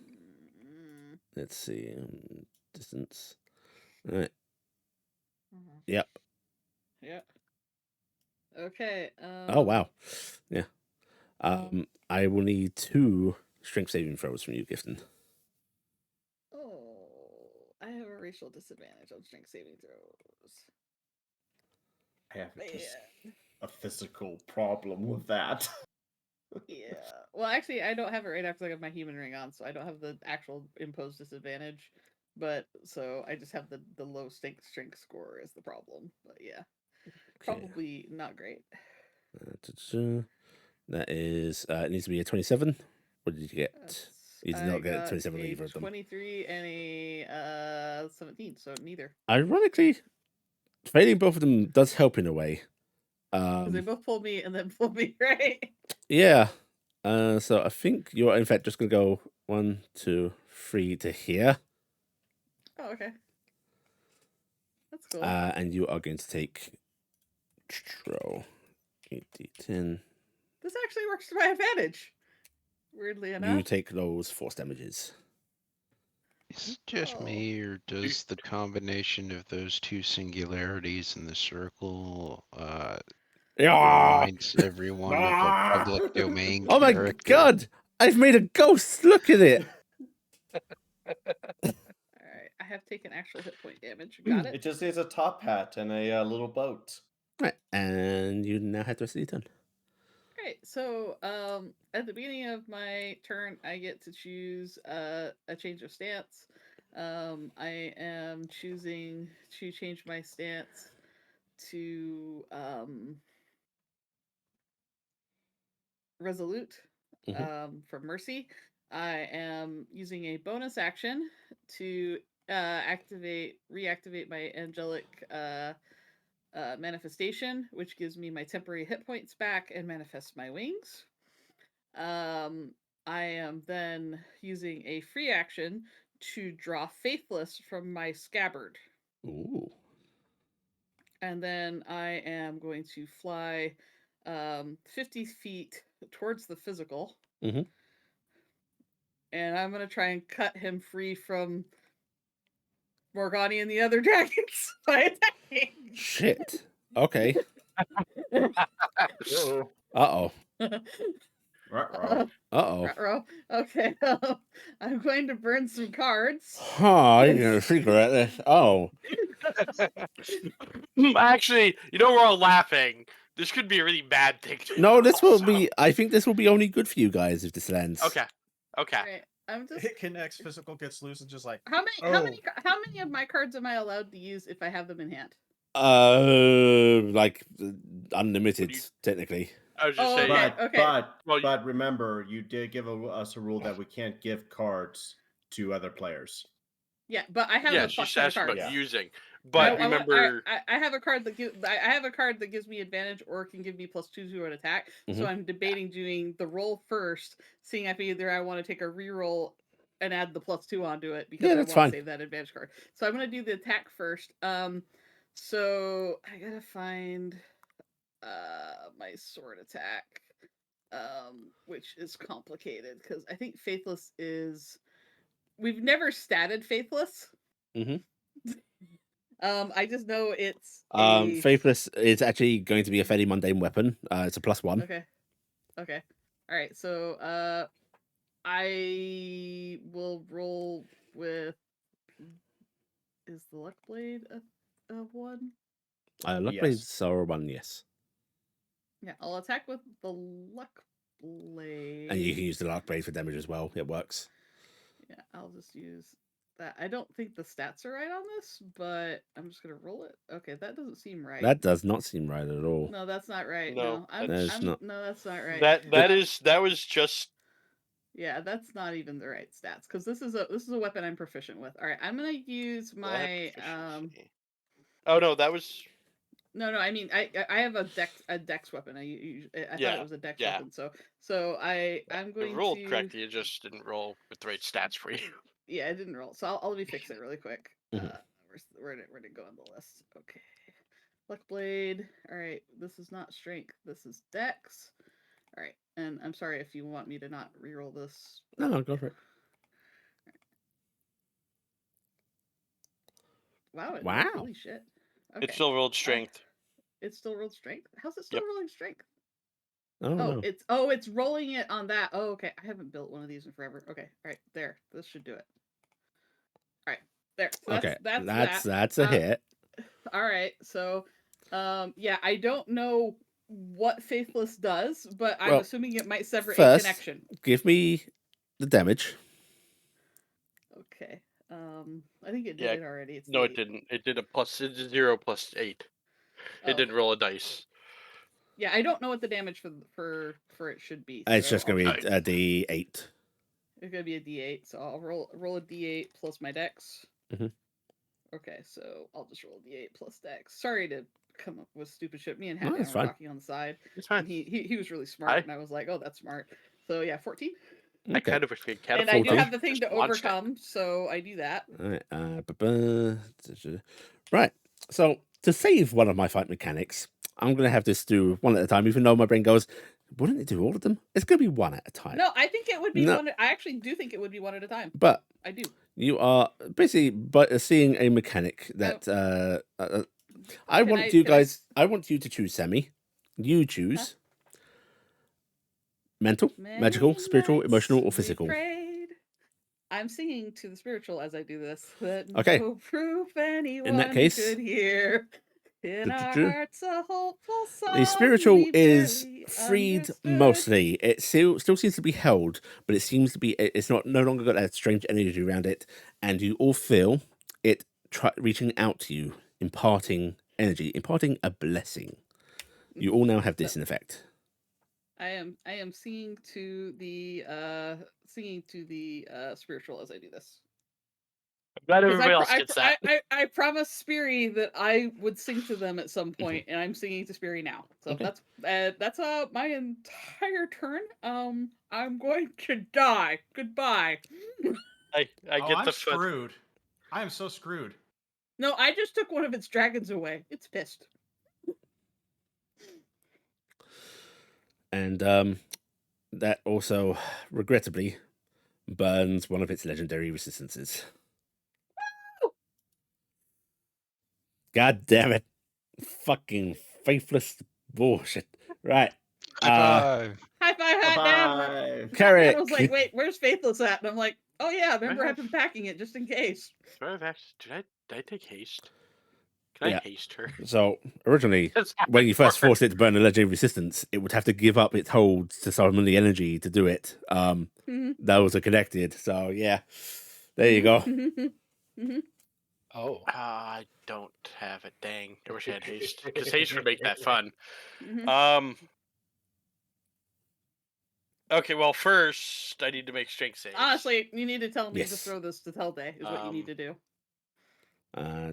Let's see. Distance. All right. yeah. Yep. Yeah. Okay. Oh, wow. Yeah. I will need 2 strength saving throws from you, Gifton. Oh, I have a racial disadvantage on strength saving throws. I have just Man. a physical problem with that. Yeah. Well, actually, I don't have it right now because I have my human ring on, so I don't have the actual imposed disadvantage. But so I just have the low strength score is the problem. But yeah, Okay. probably not great. That is, it needs to be a 27. What did you get? You did I not get a got 27 on a either of them. 23 and a 17, so neither. Ironically, failing both of them does help in a way. Because they both pulled me and then pulled me, right? Yeah. So I think you're in fact just gonna go 1, 2, 3 to here. Oh, okay. That's cool. And you are going to take roll 8d10. This actually works to my advantage. Weirdly enough. You take those force damages. Is it just Oh. me, or does the combination of those two singularities in the circle Yeah. reminds everyone of a public domain Oh my character? god! I've made a ghost. Look at it. Alright, I have taken actual hit point damage. Got it? It just is a top hat and a little boat. Right, and you now have the rest of your turn. Alright, so at the beginning of my turn, I get to choose a change of stance. I am choosing to change my stance to resolute for mercy. I am using a bonus action to reactivate my angelic manifestation, which gives me my temporary hit points back and manifests my wings. I am then using a free action to draw Faithless from my scabbard. Ooh. And then I am going to fly 50 feet towards the physical. Mhm. And I'm going to try and cut him free from Morgani and the other dragons by attacking. Shit. Okay. Oh, Uh-oh. Ruh-roh. Uh-oh. Ruh-roh. Okay, I'm going to burn some cards. Huh, you're gonna secret at this. Oh. Actually, you know, we're all laughing. This could be a really bad thing. No, this will also. be I think this will be only good for you guys if this lands. Okay. Okay. Right, I'm just. Hit connects, physical gets loose, and just like How many? oh. How many of my cards am I allowed to use if I have them in hand? Like unlimited, you- technically. I was just Oh, saying. okay. But remember, you did give us a rule that we can't give cards to other players. Yeah, but I have Yeah, a fuck she's ton of asking cards. about Yeah. using. But remember, I have a card that I have a card that gives me advantage or can give me +2 to an attack. So Mhm. I'm debating doing the roll first, seeing if either I want to take a reroll and add the +2 onto it because Yeah, I that's want fine. to save that advantage card. So I'm gonna do the attack first. So I gotta find my sword attack, which is complicated because I think Faithless is. We've never statted Faithless. Mhm. I just know it's Faithless is actually going to be a fairly mundane weapon. It's a +1. Okay. Okay. All right. So I will roll with. Is the luck blade a one? Luck Yes. blades are a 1, yes. Yeah, I'll attack with the luck blade. And you can use the luck blade for damage as well. It works. Yeah, I'll just use that. I don't think the stats are right on this, but I'm just gonna roll it. Okay, that doesn't seem right. That does not seem right at all. No, that's not right. No, I'm that's not. no, that's not right. that was just Yeah, that's not even the right stats because this is a weapon I'm proficient with. All right, I'm gonna use my efficiency. Oh no, that was No, I mean I have a dex weapon. I thought it was a dex weapon. So I'm it going rolled to correctly. It just didn't roll with the right stats for you. Yeah, it didn't roll. So I'll let me fix it really quick. Mhm. Where did it go on the list? Okay, luck blade. All right, this is not strength. This is dex. All right, and I'm sorry if you want me to not reroll this. No, go for it. Wow! Wow. Holy shit! Okay. It still rolled strength. It's still rolled strength. How's it still rolling strength? Oh, no. It's rolling it on that. Oh, okay. I haven't built one of these in forever. Okay, all right, there. This should do it. All right, there. So Okay, that's that's a hit. All right, so Yeah, I don't know what Faithless does, but I'm Well, assuming it might sever a first, connection. give me the damage. Okay. I think it did Yeah, it already. It's No, the it didn't. It did a 0 plus 8. Oh. It didn't roll a dice. Yeah, I don't know what the damage for it should be. It's so just going to be a D8. It's gonna be a D8, so I'll roll a D8 plus my dex. Mhm. Okay, so I'll just roll a D8 plus dex. Sorry to come up with stupid shit. Me and No, Hatman that's were fine. talking on the side, It's fine. and he was really smart, and I was like, oh, that's smart. So yeah, 14. I Okay. kind of wish we had And I do 14. have the thing Just to launched it. overcome, so I do that. All right. Right. So to save one of my fight mechanics, I'm going to have this do one at a time, even though my brain goes, wouldn't it do all of them? It's going to be one at a time. No, I think it would be No. one. I actually do think it would be one at a time. But I do. you are basically seeing a mechanic that I want you to choose Sammy. You choose mental, magical, Many spiritual, nights emotional, or we physical. prayed. I'm singing to the spiritual as I do this, but Okay. no proof anyone In that case, could hear. In our hearts, a hopeful song. the spiritual we is barely freed understood. mostly. It still seems to be held, but it seems to be it's no longer got that strange energy around it, and you all feel it reaching out to you, imparting energy, imparting a blessing. You all now have this in effect. I am singing to the spiritual as I do this. I'm glad 'Cause everybody else gets that. I promised Speary that I would sing to them at some point, and I'm singing to Speary now. So Okay. that's my entire turn. I'm going to die. Goodbye. I get I'm the fun. screwed. I am so screwed. No, I just took one of its dragons away. It's pissed. And that also, regrettably, burns one of its legendary resistances. God damn it. Fucking faithless bullshit. Right. High five. High five, Hatman. Bye-bye. Carrick. Hatman was like, wait, where's Faithless at? And I'm like, oh yeah, remember have- I've been packing it just in case. Did I take haste? Can Yeah. I haste her? So, originally, That's when you first happened forced it to burn the legendary resistance, it would have to give up its hold to summon the energy to do it. Those are connected. So, yeah. There you go. Oh. I don't have it. Dang. I wish I had haste. Because haste would make that fun. Okay, well, first, I need to make strength saves. Honestly, you need to tell me to Yes. throw this to Telday, is what you need to do.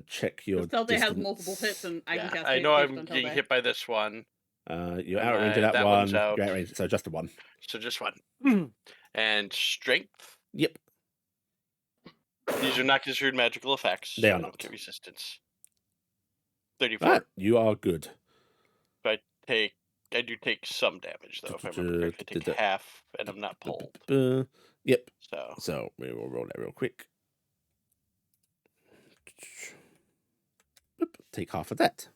Check your Because Telday distance. has multiple hits, and I can cast I know haste I'm on getting Telday. hit by this one. You're out range of that one. one's out. You're out range, so just the one. So just one. And strength. Yep. These are not considered magical effects. They so are I not. don't get resistance. 34. Ah, you are good. But I do take some damage though. If I remember correctly, I take half, and I'm not pulled. Yep. So we will roll that real quick. Take half of that.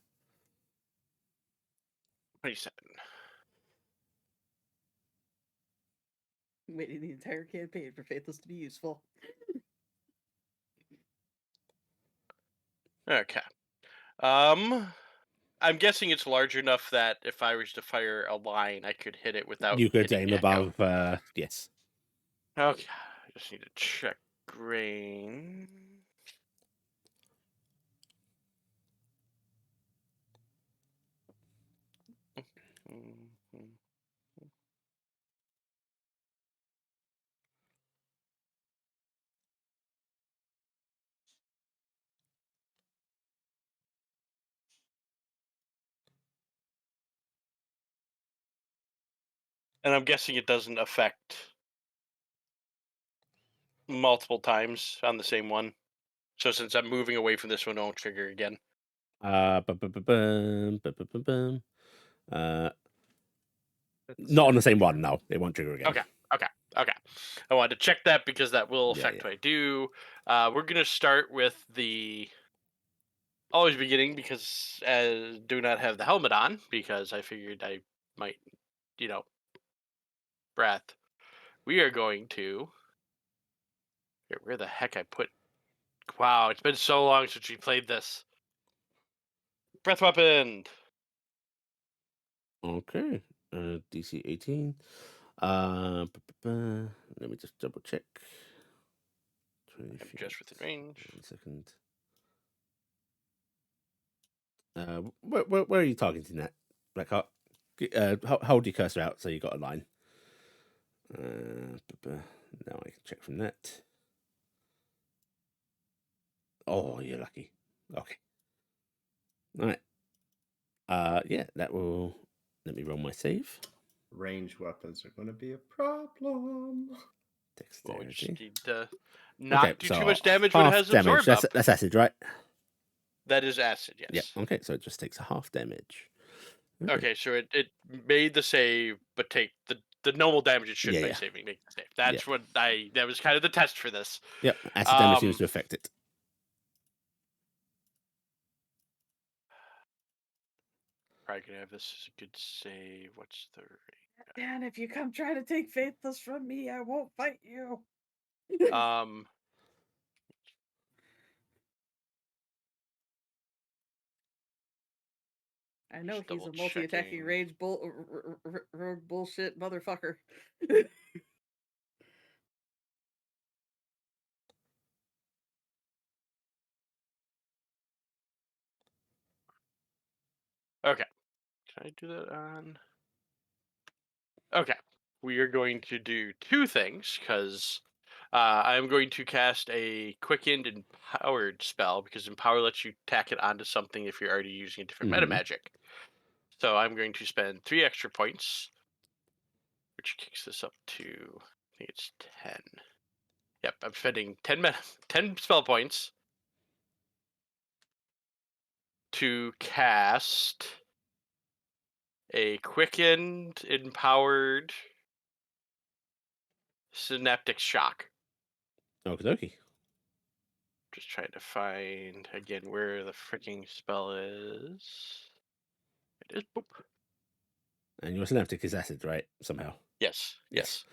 27. Waiting the entire campaign for Faithless to be useful. Okay. I'm guessing it's large enough that if I was to fire a line, I could hit it without. You could hitting aim echo. above. Yes. Okay. I just need to check grain. And I'm guessing it doesn't affect multiple times on the same one. So since I'm moving away from this one, it won't trigger again. Not on the same one. No, it won't trigger again. Okay. I wanted to check that because that will affect what I do. We're gonna start with the always beginning because I do not have the helmet on because I figured I might, breath. We are going to. Where the heck I put? Wow, it's been so long since we played this. breath weapon. Okay. DC 18. Let me just double check. 20 I'm feet. just within range. 1 second. Where are you targeting that, Blackheart? Hold your cursor out so you got a line. Now I can check from that. Oh, you're lucky. Okay. All right. Yeah, that will. Let me roll my save. Range weapons are going to be a problem. Well, we just Dexterity. need to not do too much damage when it half has damage. absorbed up. That's acid, right? That is acid, yes. Yeah. Okay, so it just takes a half damage. Okay, so it made the save, but take the normal damage it should Yeah, by yeah. saving, make the save. That's what that was kind of the test for this. Yep. Acid damage seems to affect it. Probably gonna have this as a good save. What's the Dan, if you come try to take Faithless from me, I won't fight you. I know Just he's a double multi-attacking checking. rage rogue bullshit motherfucker. Okay. Can I do that on? Okay. We are going to do two things because I'm going to cast a quickened empowered spell because empower lets you tack it onto something if you're already using a different meta magic. So I'm going to spend 3 extra points, which kicks this up to, I think it's 10. Yep, I'm spending 10 spell points to cast a quickened empowered synaptic shock. Okie dokie. Just trying to find again where the freaking spell is. It is. Boop. And your synaptic is acid, right? Somehow. Yes. Yes.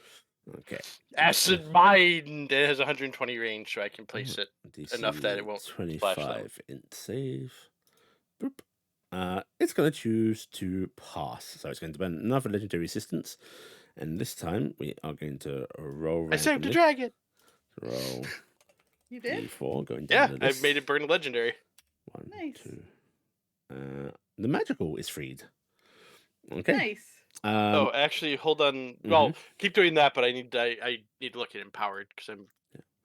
Okay. Acid mind. It has 120 range, so I can place it DC enough that it won't splash them. 25 int save. Boop. It's going to choose to pass, so it's going to burn another legendary resistance, and this time we are going to roll. I saved the randomly. dragon. Roll. You did? D4 going down Yeah, the list. I've made it burn a legendary. 1, Nice. 2. The magical is freed. Okay. Nice. Oh, actually, hold on. Well, keep doing that, but I need to look at empowered because I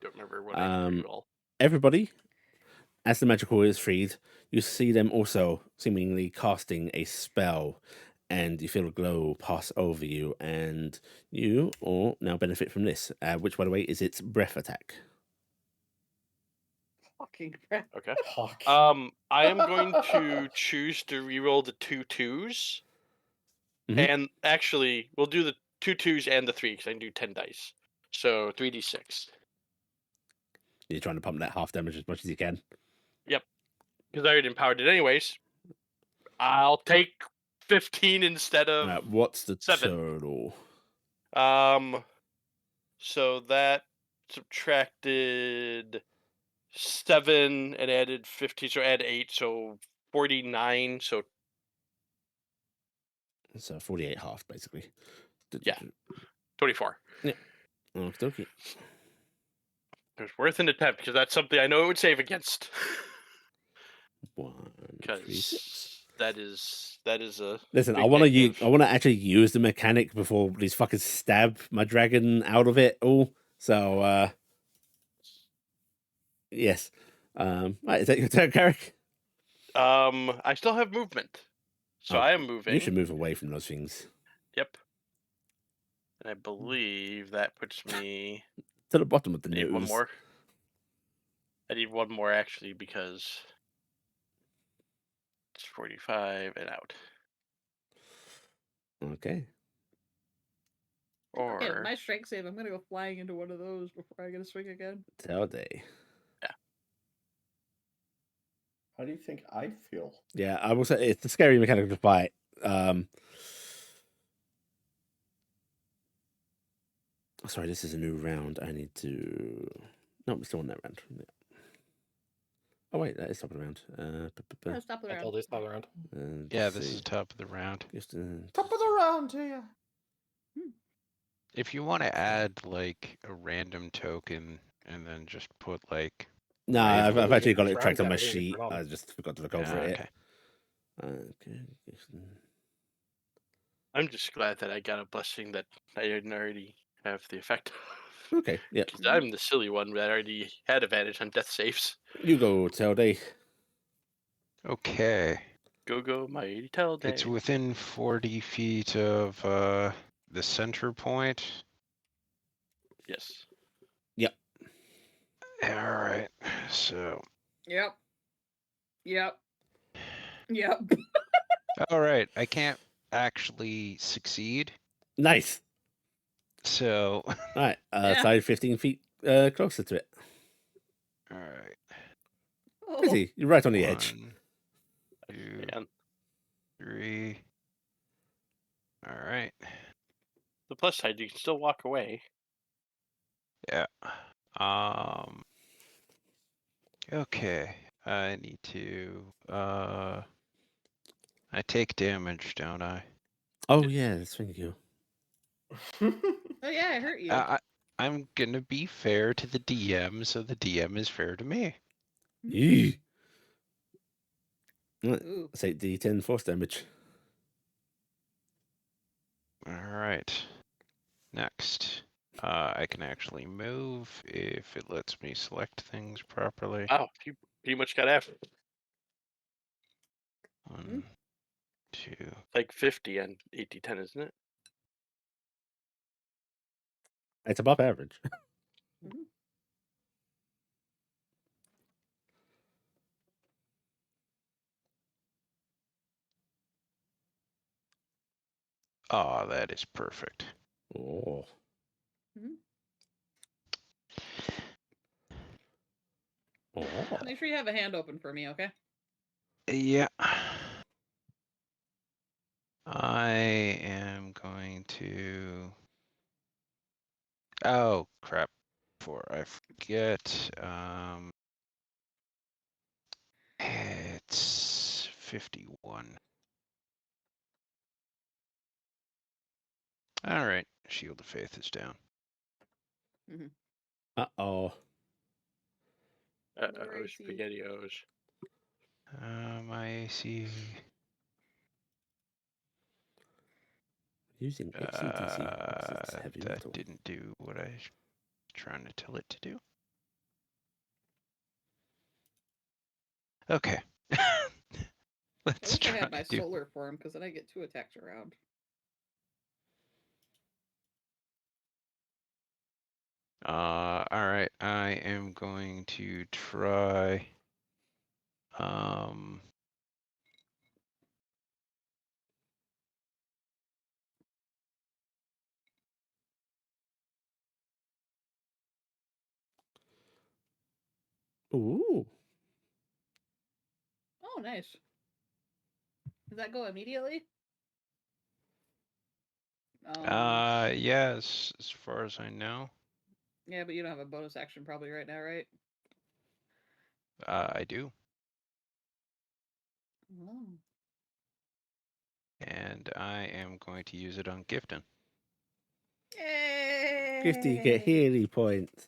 don't remember what I reroll. Everybody, as the magical is freed, you see them also seemingly casting a spell, and you feel a glow pass over you, and you all now benefit from this, which, by the way, is its breath attack. Fucking crap. Okay. Fuck. I am going to choose to reroll the 2 2s. And actually, we'll do the 2 2s and the 3 because I can do 10 dice. So 3d6. You're trying to pump that half damage as much as you can. Yep. Because I already empowered it anyways. I'll take 15 instead of what's the 7. total? So that subtracted 7 and added 15, so add 8, so 49. So 48 half, basically. yeah, 24. Yeah. Okay. It was worth an attempt because that's something I know it would save against. 1, 3, 6. Because that is a. Listen, big I want negative. to actually use the mechanic before these fuckers stab my dragon out of it all. So, yes. Right, is that your turn, Carrick? I still have movement, so I am moving. You should move away from those things. Yep. And I believe that puts me To the bottom of the I need one news. more. I need one more actually because it's 45 and out. Okay. Or Okay, with my strength save, I'm gonna go flying into one of those before I get a swing again. Tell day. yeah. How do you think I feel? Yeah, I will say it's a scary mechanic to fight. Sorry, this is a new round. I need to. No, we're still on that round. Yeah. Oh wait, that is top of the round. Yeah, stop the That's all round. this time around. Yeah, this is top of the round. Top of the round to you. If you want to add like a random token and then just put like No, I've rival- actually got Sure, it I've tracked on got my it. I didn't sheet. turn on. I just forgot to look over Ah, it. okay. I'm just glad that I got a blessing that I didn't already have the effect. Okay, yeah. Because I'm the silly one that already had advantage on death saves. You go, Telday. Okay. Go, mighty tell day. It's within 40 feet of the center point. Yes. Yep. All right. So, Yep. Yep. Yep. all right. I can't actually succeed. Nice. So, All right. Yeah. Side 15 feet closer to it. all right. Oh. Pretty. You're right on the edge. 1, 2, Man. 3. All right. The plus side, you can still walk away. Yeah. Okay. I need to I take damage, don't I? Oh, yeah. Thank you. Oh yeah, I hurt you. I'm gonna be fair to the DM, so the DM is fair to me. Yee. Right, Ooh. let's take D10 force damage. All right. Next. I can actually move if it lets me select things properly. Wow, you pretty much got after it. 1, 2. Like 50 on 80-10, isn't it? It's above average. Oh, that is perfect. Oh. Oh. Make sure you have a hand open for me, okay? Yeah. I am going to. Oh crap! Before I forget, it's 51. All right, Shield of Faith is down. Uh-oh. Lower AC. SpaghettiOs. My AC. Using AC/DC. It's heavy That metal. didn't do what I was trying to tell it to do. Okay. I Let's wish I try had my to do. solar form because then I get 2 attacks around. All right. I am going to try. Ooh. Oh, nice. Does that go immediately? Yes, as far as I know. Yeah, but you don't have a bonus action probably right now, right? I do. Oh. And I am going to use it on Gifton. Yay! 50 get healy points.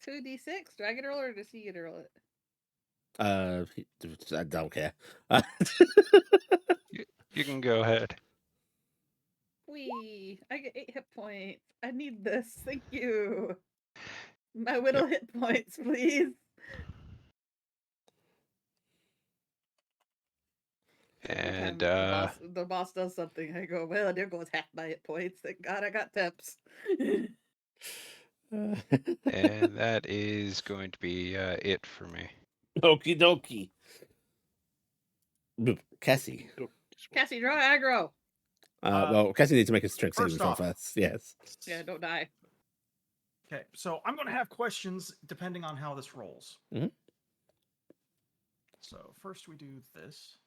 2d6? Do I get to roll or does he get to roll it? I don't care. You can go ahead. Wee! I get 8 hit points. I need this. Thank you. My whittle hit points, please. Every And time the boss does something, I go, well, there goes half my hit points. Thank God I got temps. and that is going to be it for me. Okie dokie. Cassie. Cassie, draw aggro. Well, Cassie needs to make a strength saving First throw off- first. Yes. Yeah, don't die. Okay, so I'm going to have questions depending on how this rolls. Mhm. So first we do this.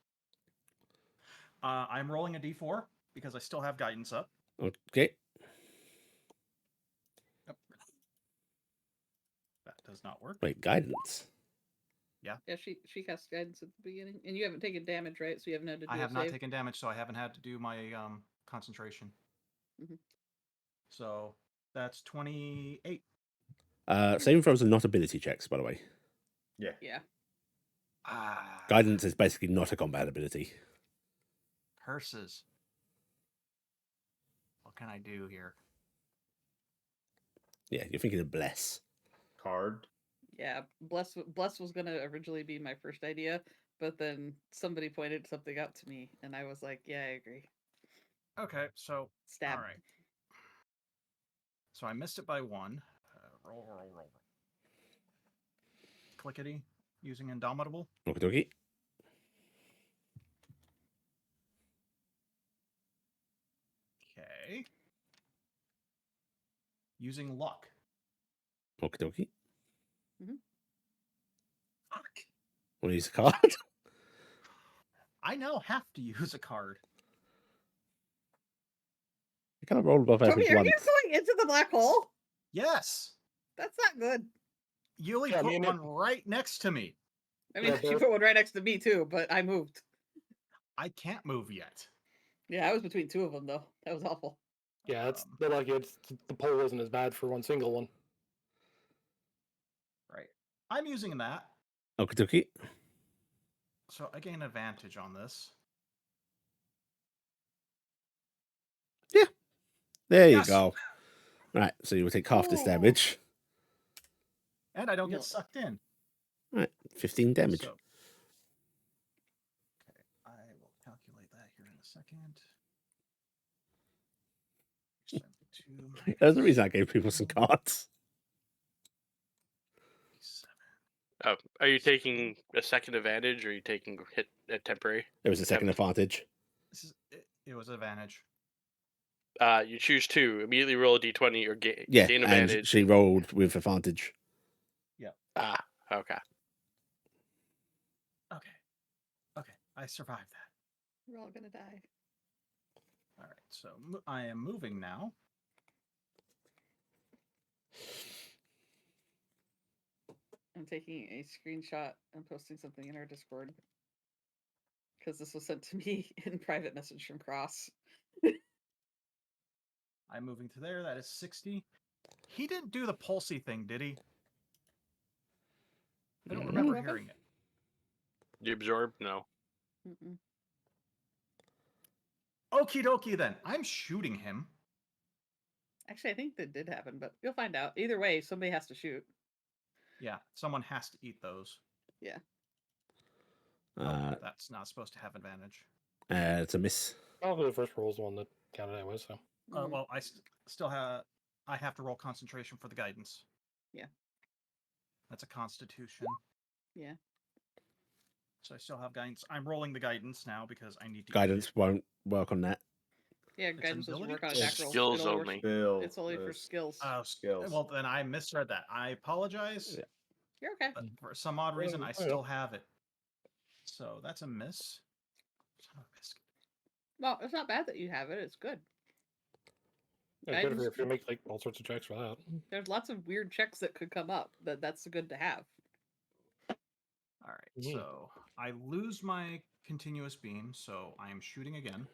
I'm rolling a d4 because I still have guidance up. Okay. Yep. That does not work. Wait, guidance. Yeah, she cast guidance at the beginning, and you haven't taken damage, right? So you haven't had to do I a have not save? taken damage, so I haven't had to do my concentration. Mhm. So that's 28. Saving throws are not ability checks, by the way. Yeah. Yeah. Ah, Guidance is basically not a combat ability. curses. What can I do here? Yeah, you're thinking of bless. Card. Yeah, bless was gonna originally be my first idea, but then somebody pointed something out to me, and I was like, "Yeah, I agree." Okay, so Stab. all right. So I missed it by 1. Roll. Clickety using Indomitable. Okie dokie. Okay. Using luck. Okie dokie. Fuck. Want to use a card? I now have to use a card. You kind of roll above Toby, average are you once. going into the black hole? Yes. That's not good. You only Yeah, put me and one right next to me. I mean, Yeah, you but- put one right next to me too, but I moved. I can't move yet. Yeah, I was between two of them though. That was awful. Yeah, it's Um, they're like the poll isn't as bad for one single one. Right. I'm using that, Okie dokie. so I gain advantage on this. There you Yes! go. Right, so you will take half this Ooh. damage. And I don't No. get sucked in. Right, 15 damage. So, okay, I will calculate that here in a second. 72. There's a reason I gave people some cards. 7. Oh, are you taking a second advantage, or are you taking hit a temporary? There was a second Temp- advantage. It was advantage. You choose 2. Immediately roll a d20 or Yeah, gain and advantage. she rolled with advantage. Ah, okay. Okay, I survived that. We're all gonna die. All right, so I am moving now. I'm taking a screenshot and posting something in our Discord because this was sent to me in private message from Cross. I'm moving to there. That is 60. He didn't do the pulsey thing, did he? I don't Mm. remember Weapon? hearing it. You absorb? No. Mm-mm. Okie dokie then. I'm shooting him. Actually, I think that did happen, but you'll find out. Either way, somebody has to shoot. Yeah, someone has to eat those. Uh, That's not supposed to have advantage. it's a miss. Probably the first roll is the one that counted anyway. So Mhm. Well, I still have. I have to roll concentration for the guidance. Yeah. That's a constitution. Yeah. So I still have guidance. I'm rolling the guidance now because I need to. Guidance won't work on that. Yeah, It's guidance doesn't ability? work on It's attack rolls. skills It only works- only. Bill. It's only for skills. skills. Well, then I misread that. I apologize. Yeah. You're okay. But for some odd reason, I yeah. still have it. So that's a miss. Son of a biscuit. Well, it's not bad that you have it. It's good. yeah, good for Guidance- if you make like all sorts of checks for that. There's lots of weird checks that could come up. That's good to have. All right, Mhm. so I lose my continuous beam, so I am shooting again.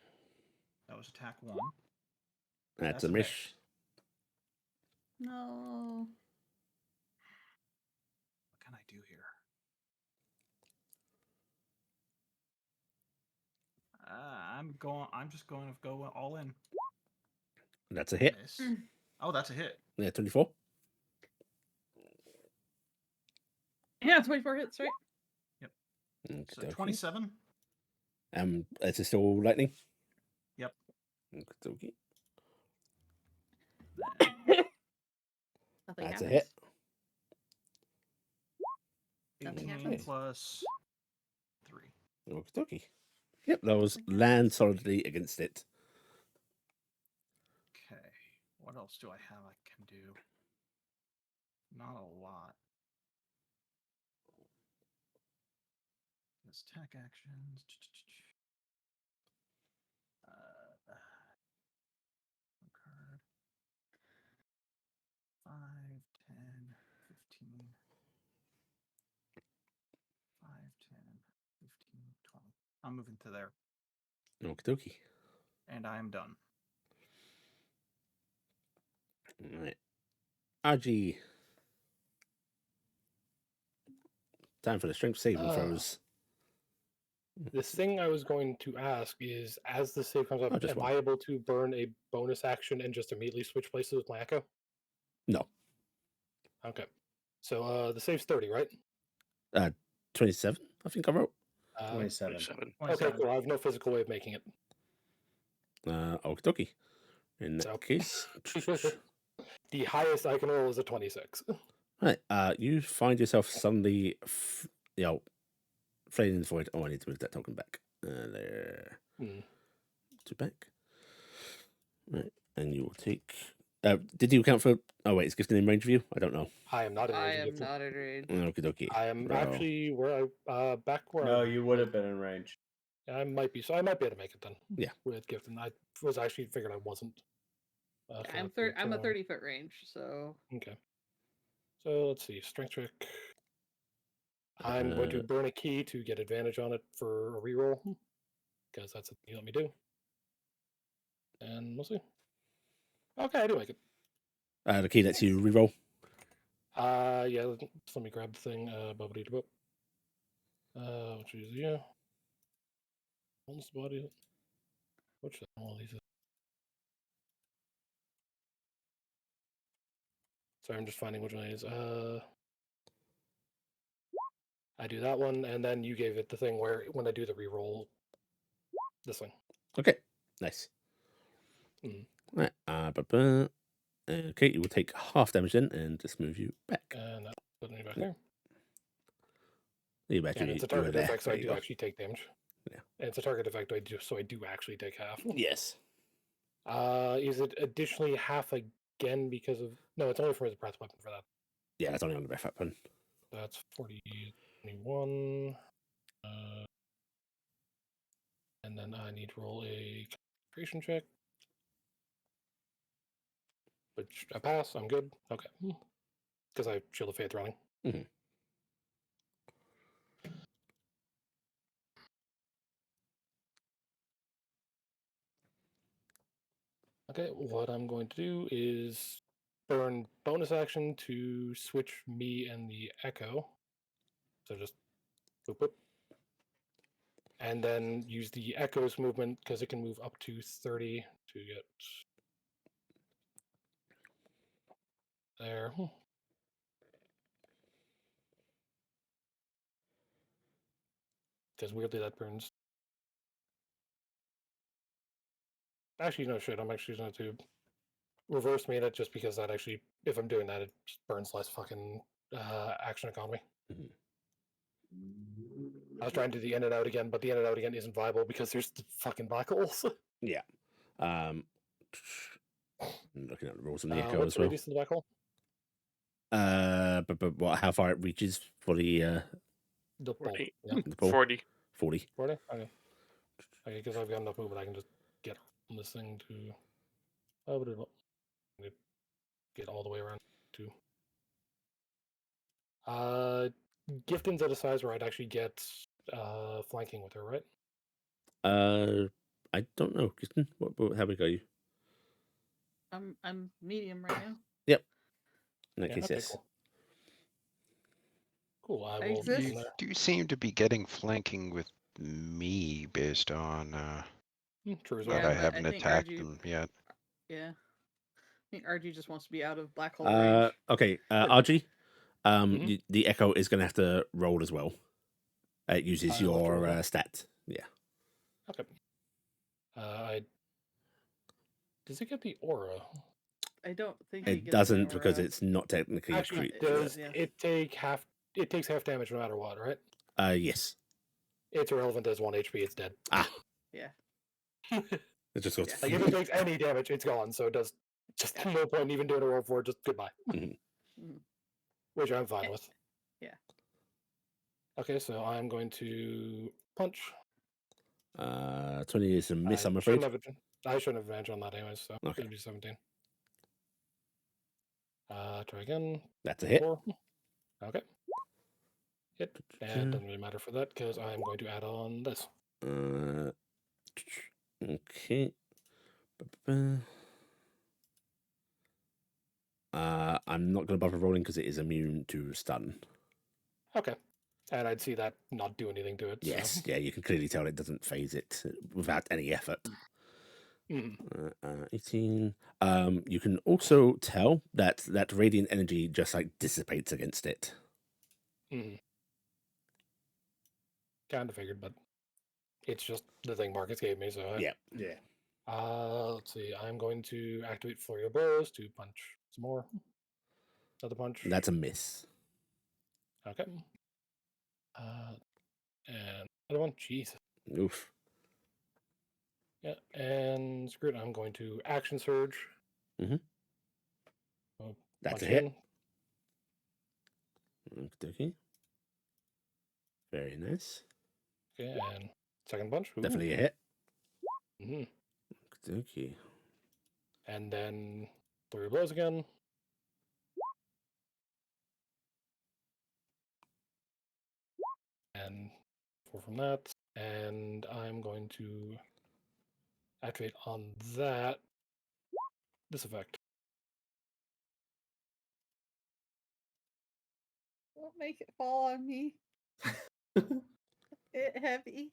That was attack 1. That's That's a a miss. miss. No. What can I do here? I'm just going to go all in. That's a hit. Miss. Oh, that's a hit. Yeah, 24. Yeah, 24 hits, right? So Okey-dokey. 27. Is it still lightning? Yep. Okey-dokey. Nothing That's a happens. hit. Nothing 18 happens. plus 3. Okey-dokey. Yep, those land solidly against it. Okay. What else do I have I can do? Not a lot. There's attack actions. One card. 5, 10, 15. I'm moving to there, Okie dokie. and I am done. Right. RG. Time for the strength saving throws. This thing I was going to ask is, as the save comes up, Oh, just am one. I able to burn a bonus action and just immediately switch places with my echo? No. Okay. So the save's 30, right? 27, I think I wrote. 27. 27. Okay, cool. I have no physical way of making it. Okie dokie. In that So- case. The highest I can roll is a 26. Right. You find yourself suddenly, flying in the void. Oh, I need to move that token back. There. Hmm. To back. Right. And you will take. Did you account for? Oh wait, is gifting in range of you? I don't know. I am not in I range of am gifting. not in range. Okie dokie. I am Roll. actually where I back where No, I you would have been in range. I might be, so I might be able to make it then. Yeah. With gifting, I was actually figured I wasn't. for I'm the I'm a turn. 30-foot range, so Okay. So let's see, strength check. I'm going to burn a key to get advantage on it for a reroll, because that's what you let me do. And we'll see. Okay, I do make it. The key lets you reroll. Yeah, let me grab the thing. Bubbly boop. Which is yeah. Owns the body. Which all these? Sorry, I'm just finding which one it is. I do that one, and then you gave it the thing where when I do the reroll, this thing. Okay. Nice. Mhm. Right. Okay, you will take half damage then, and just move you back. And that puts me back there. You back. And it's a You were target there. effect, so There I you do go. actually take damage. Yeah. And it's a target effect, so I do actually take half. Yes. Is it additionally half again because of? No, it's only for the breath weapon for that. Yeah, that's only on the breath weapon. That's 40, 21. And then I need to roll a concentration check. Which I pass, I'm good. Okay. Because I have Shield of Faith running. Mhm. Okay, what I'm going to do is burn bonus action to switch me and the Echo. So just boop boop. And then use the Echo's movement because it can move up to 30 to get there. Because weirdly that burns. Actually, no shit. I'm actually going to reverse made it just because that actually, if I'm doing that, it just burns less fucking action economy. Mhm. I was trying to do the in and out again, but the in and out again isn't viable because there's the fucking black holes. Yeah. I'm looking at the rules on the echo What's as the well. radius of the black hole? But what? How far it reaches for the The ball. 40. Yeah, the ball? 40. 40. 40? Okay. Okay, because I've got enough movement, I can just get on this thing to. Oh, but it'll get all the way around to. Gifton's at a size where I'd actually get flanking with her, right? I don't know, Kristen. How big are you? I'm medium right now. Yep. In that Yeah, case, okay, yes. cool. Cool, I I will exist. from there. Do seem to be getting flanking with me based on True as but well. Yeah, I but haven't I think attacked RG them yet. Yeah. I think RG just wants to be out of black hole range. Okay, RG. The echo is going to have to roll as well. It uses I'll have to roll as your well. stat. Yeah. Okay. Does it get the aura? I don't think he It gets doesn't the because aura. it's not technically a Actually, creature. does yeah. it take half? It takes half damage no matter what, right? Yes. It's irrelevant as 1 HP. It's dead. Ah. Yeah. It just goes. Yeah. Like if it takes any damage, it's gone. So it does. Just Yeah. no point even doing a roll for it. Just goodbye. Mhm. Mhm. Which I'm fine with. Yeah. Okay, so I'm going to punch. 20 is a miss, I'm afraid. I shouldn't have advantage on that anyways. So Okay. it'll be 17. Try again. That's a hit. 4. Okay. Hit. And it doesn't really matter for that because I'm going to add on this. Okay. Ba-ba-ba. I'm not going to bother rolling because it is immune to stun. Okay. And I'd see that not do anything to it. Yes, So. yeah, you can clearly tell it doesn't phase it without any effort. Mhm. 18. You can also tell that radiant energy just like dissipates against it. Mhm. Kind of figured, but it's just the thing Marcus gave me. So. Yeah. Yeah. Let's see. I'm going to activate Flurry of Blows to punch some more. Another punch. That's a miss. Okay. And another one. Jeez. Oof. Yeah. And screw it. I'm going to Action Surge. Mhm. Oh, That's a punch hit. in. Okay. Very nice. Okay. And second punch. Ooh. Definitely a hit. Mhm. Okay. And then Flurry of Blows again. And 4 from that. And I'm going to activate on that this effect. Don't make it fall on me. It heavy.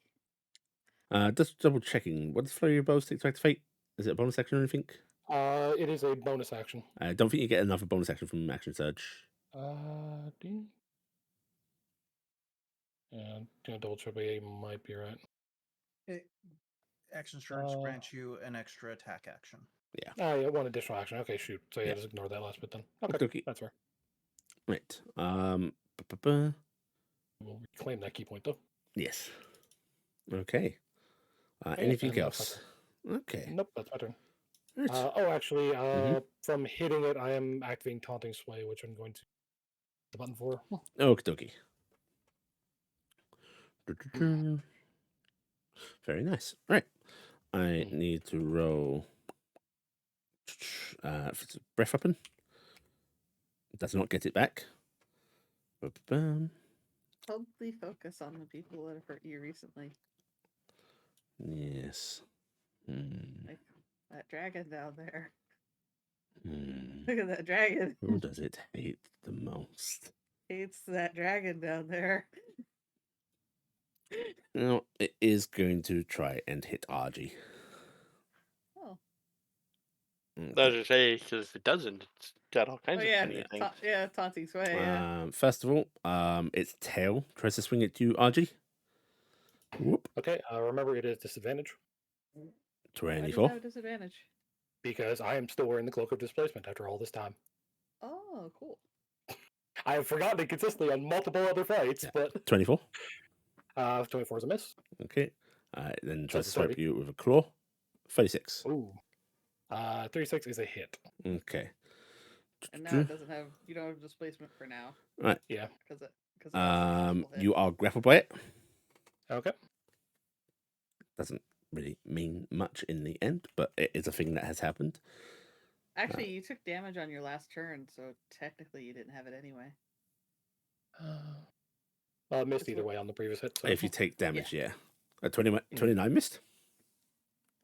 Just double checking. What does Flurry of Blows take to activate? Is it a bonus action or anything? It is a bonus action. I don't think you get another bonus action from Action Surge. Ding. And gonna double check, but you might be right. Action surge grants you an extra attack action. Yeah, one additional action. Okay, shoot. So yeah, Yeah. just ignore that last bit then. Okay, Okey-dokey. that's fair. Right. We'll reclaim that key point though. Yes. Okay. Okay, Anything and that's my else? turn. Okay. Nope, that's my turn. Right. Actually, Mhm. from hitting it, I am activating Taunting Sway, which I'm going to the button for. Okie dokie. Very nice. Right. I need to roll if it's a breath weapon. Does not get it back. Ba-ba-bam. Totally focus on the people that have hurt you recently. Yes. Like that dragon down there. Hmm. Look at that dragon. Who does it hate the most? Hates that dragon down there. No, it is going to try and hit Argy. Oh. I was to say, because if it doesn't, it's got all kinds Oh of yeah. funny things. Taunting Sway, yeah. First of all, its tail tries to swing at you, Argy. Whoop. Okay, remember it is disadvantage Why does it 24. have a disadvantage? because I am still wearing the Cloak of Displacement after all this time. Oh, cool. I have forgotten it consistently on multiple other fights, Yeah. but 24. 24 is a miss. Okay. Then tries to That's a swipe 30. you with a claw. 36. Ooh. 36 is a hit. Okay. And now it doesn't have, you don't have displacement for now. Right. Yeah. Because it has a hit. You are grappled by it. Okay. Doesn't really mean much in the end, but it is a thing that has happened. Actually, you took damage on your last turn, so technically you didn't have it anyway. Well, it missed It's either what- way on the previous hit. So. If you take damage, yeah. 29 missed?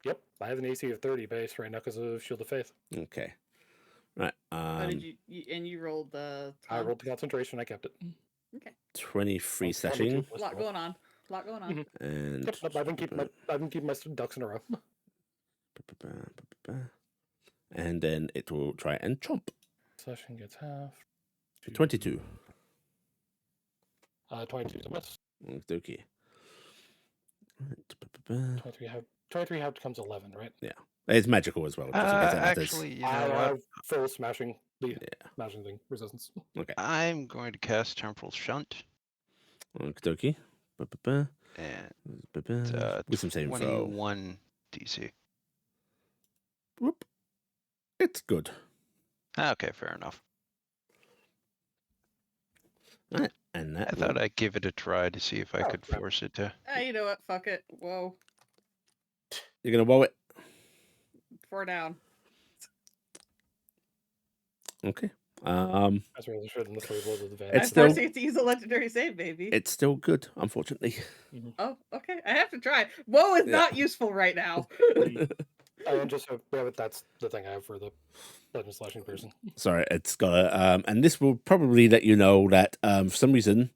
Yep, I have an AC of 30 base right now because of Shield of Faith. Okay. Right. Did you rolled the I rolled the concentration, I kept it. Okay. 23 Oh, slashing. A lot going on. Mhm. And Yep, nope, I've been keeping my ducks in a row. and then it will try and chomp. Slashing gets half. 22. 22 is a miss. Okay. 23 half becomes 11, right? Yeah. It's magical as well, just in case that matters. Actually, you I know what? have full smashing Yeah. smashing thing resistance. Okay. I'm going to cast Temporal Shunt Okie dokie. and Wisdom saving throw. 21 DC. Whoop. It's good. Okay, fair enough. Right. And that I thought I'd give it a try to see if I could crap. force it to. You know what? Fuck it. Whoa. You're going to woe it. 4 down. Okay. That's really shit in the 3 blows with It's advantage. I'm still- forcing it to use a legendary save, baby. It's still good, unfortunately. Oh, okay. I have to try. Woe is Yeah. not useful right now. And just so, yeah, but that's the thing I have for the legend slashing person. Sorry, it's got a, and this will probably let you know that for some reason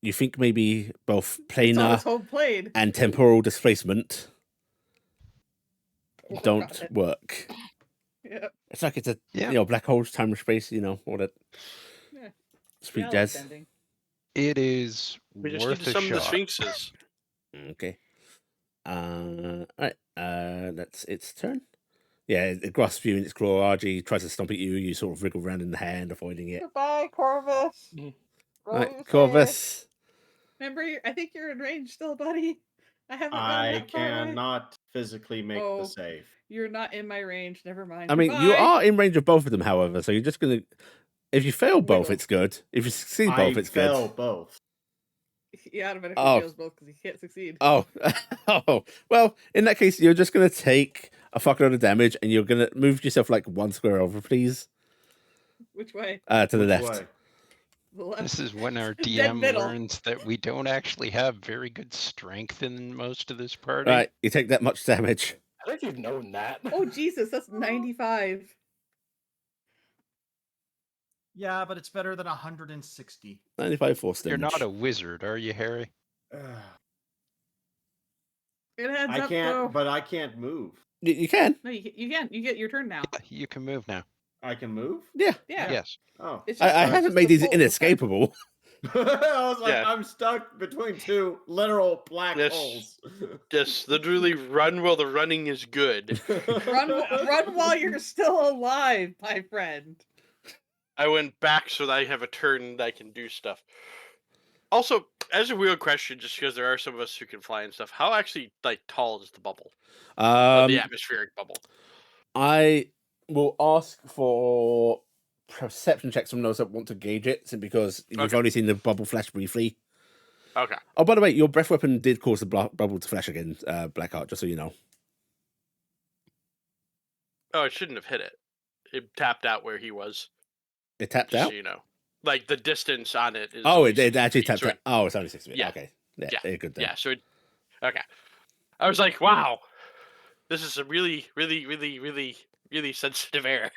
you think maybe both It's on planar his home plane. and temporal displacement Work on don't it. work. Yeah. It's like it's a Yeah. black holes, time and space, all that Yeah. sweet Galaxy jazz. ending. It is We just need worth to a summon the shot. Sphinxes. Okay. All right. That's its turn. Yeah, it grasps you in its claw. RG tries to stomp at you. You sort of wriggle around in the hand, avoiding it. Goodbye, Corvus. Mhm. Roll Right, your save. Corvus. Remember, I think you're in range still, buddy. I haven't gone I that far away. cannot physically make Oh. the save. You're not in my range. Never mind. I mean, you Goodbye. are in range of both of them, however. So you're just gonna. If you fail both, Wiggle. it's good. If you succeed both, I it's fell good. both. He automatically Oh. fails both because he can't succeed. Oh, oh. Well, in that case, you're just gonna take a fuckload of damage, and you're gonna move yourself like one square over, please. Which way? To the Which left. way? The left. This is when our Dead DM middle. learns that we don't actually have very good strength in most of this party. Right, you take that much damage. I think you've known that. Oh, Jesus, that's 95. Yeah, but it's better than 160. 95 force You're damage. not a wizard, are you, Harry? It heads I up, can't, though. but I can't move. You can. No, you can. You get your turn now. You can move now. I can move? Yeah. Yeah. Yes. Oh. It's I just haven't just made the these pull effect. inescapable. I was like, Yeah. I'm stuck between two literal black Yes. holes. Just literally run while the running is good. Run while you're still alive, my friend. I went back so that I have a turn that I can do stuff. Also, as a weird question, just because there are some of us who can fly and stuff, how actually tall is the bubble? The atmospheric bubble. I will ask for perception checks from those that want to gauge it, simply because you've Okay. only seen the bubble flash briefly. Okay. Oh, by the way, your breath weapon did cause the bubble to flash again, Blackheart, just so you know. Oh, it shouldn't have hit it. It tapped out where he was. It tapped Just out? so you know. Like the distance on it is. Oh, only it 6 actually feet, tapped so out. it- Oh, it's only 6 feet. Yeah. Okay. Yeah, Yeah. good then. Yeah, so it. Okay. I was like, wow, this is a really, really, really, really, really sensitive area.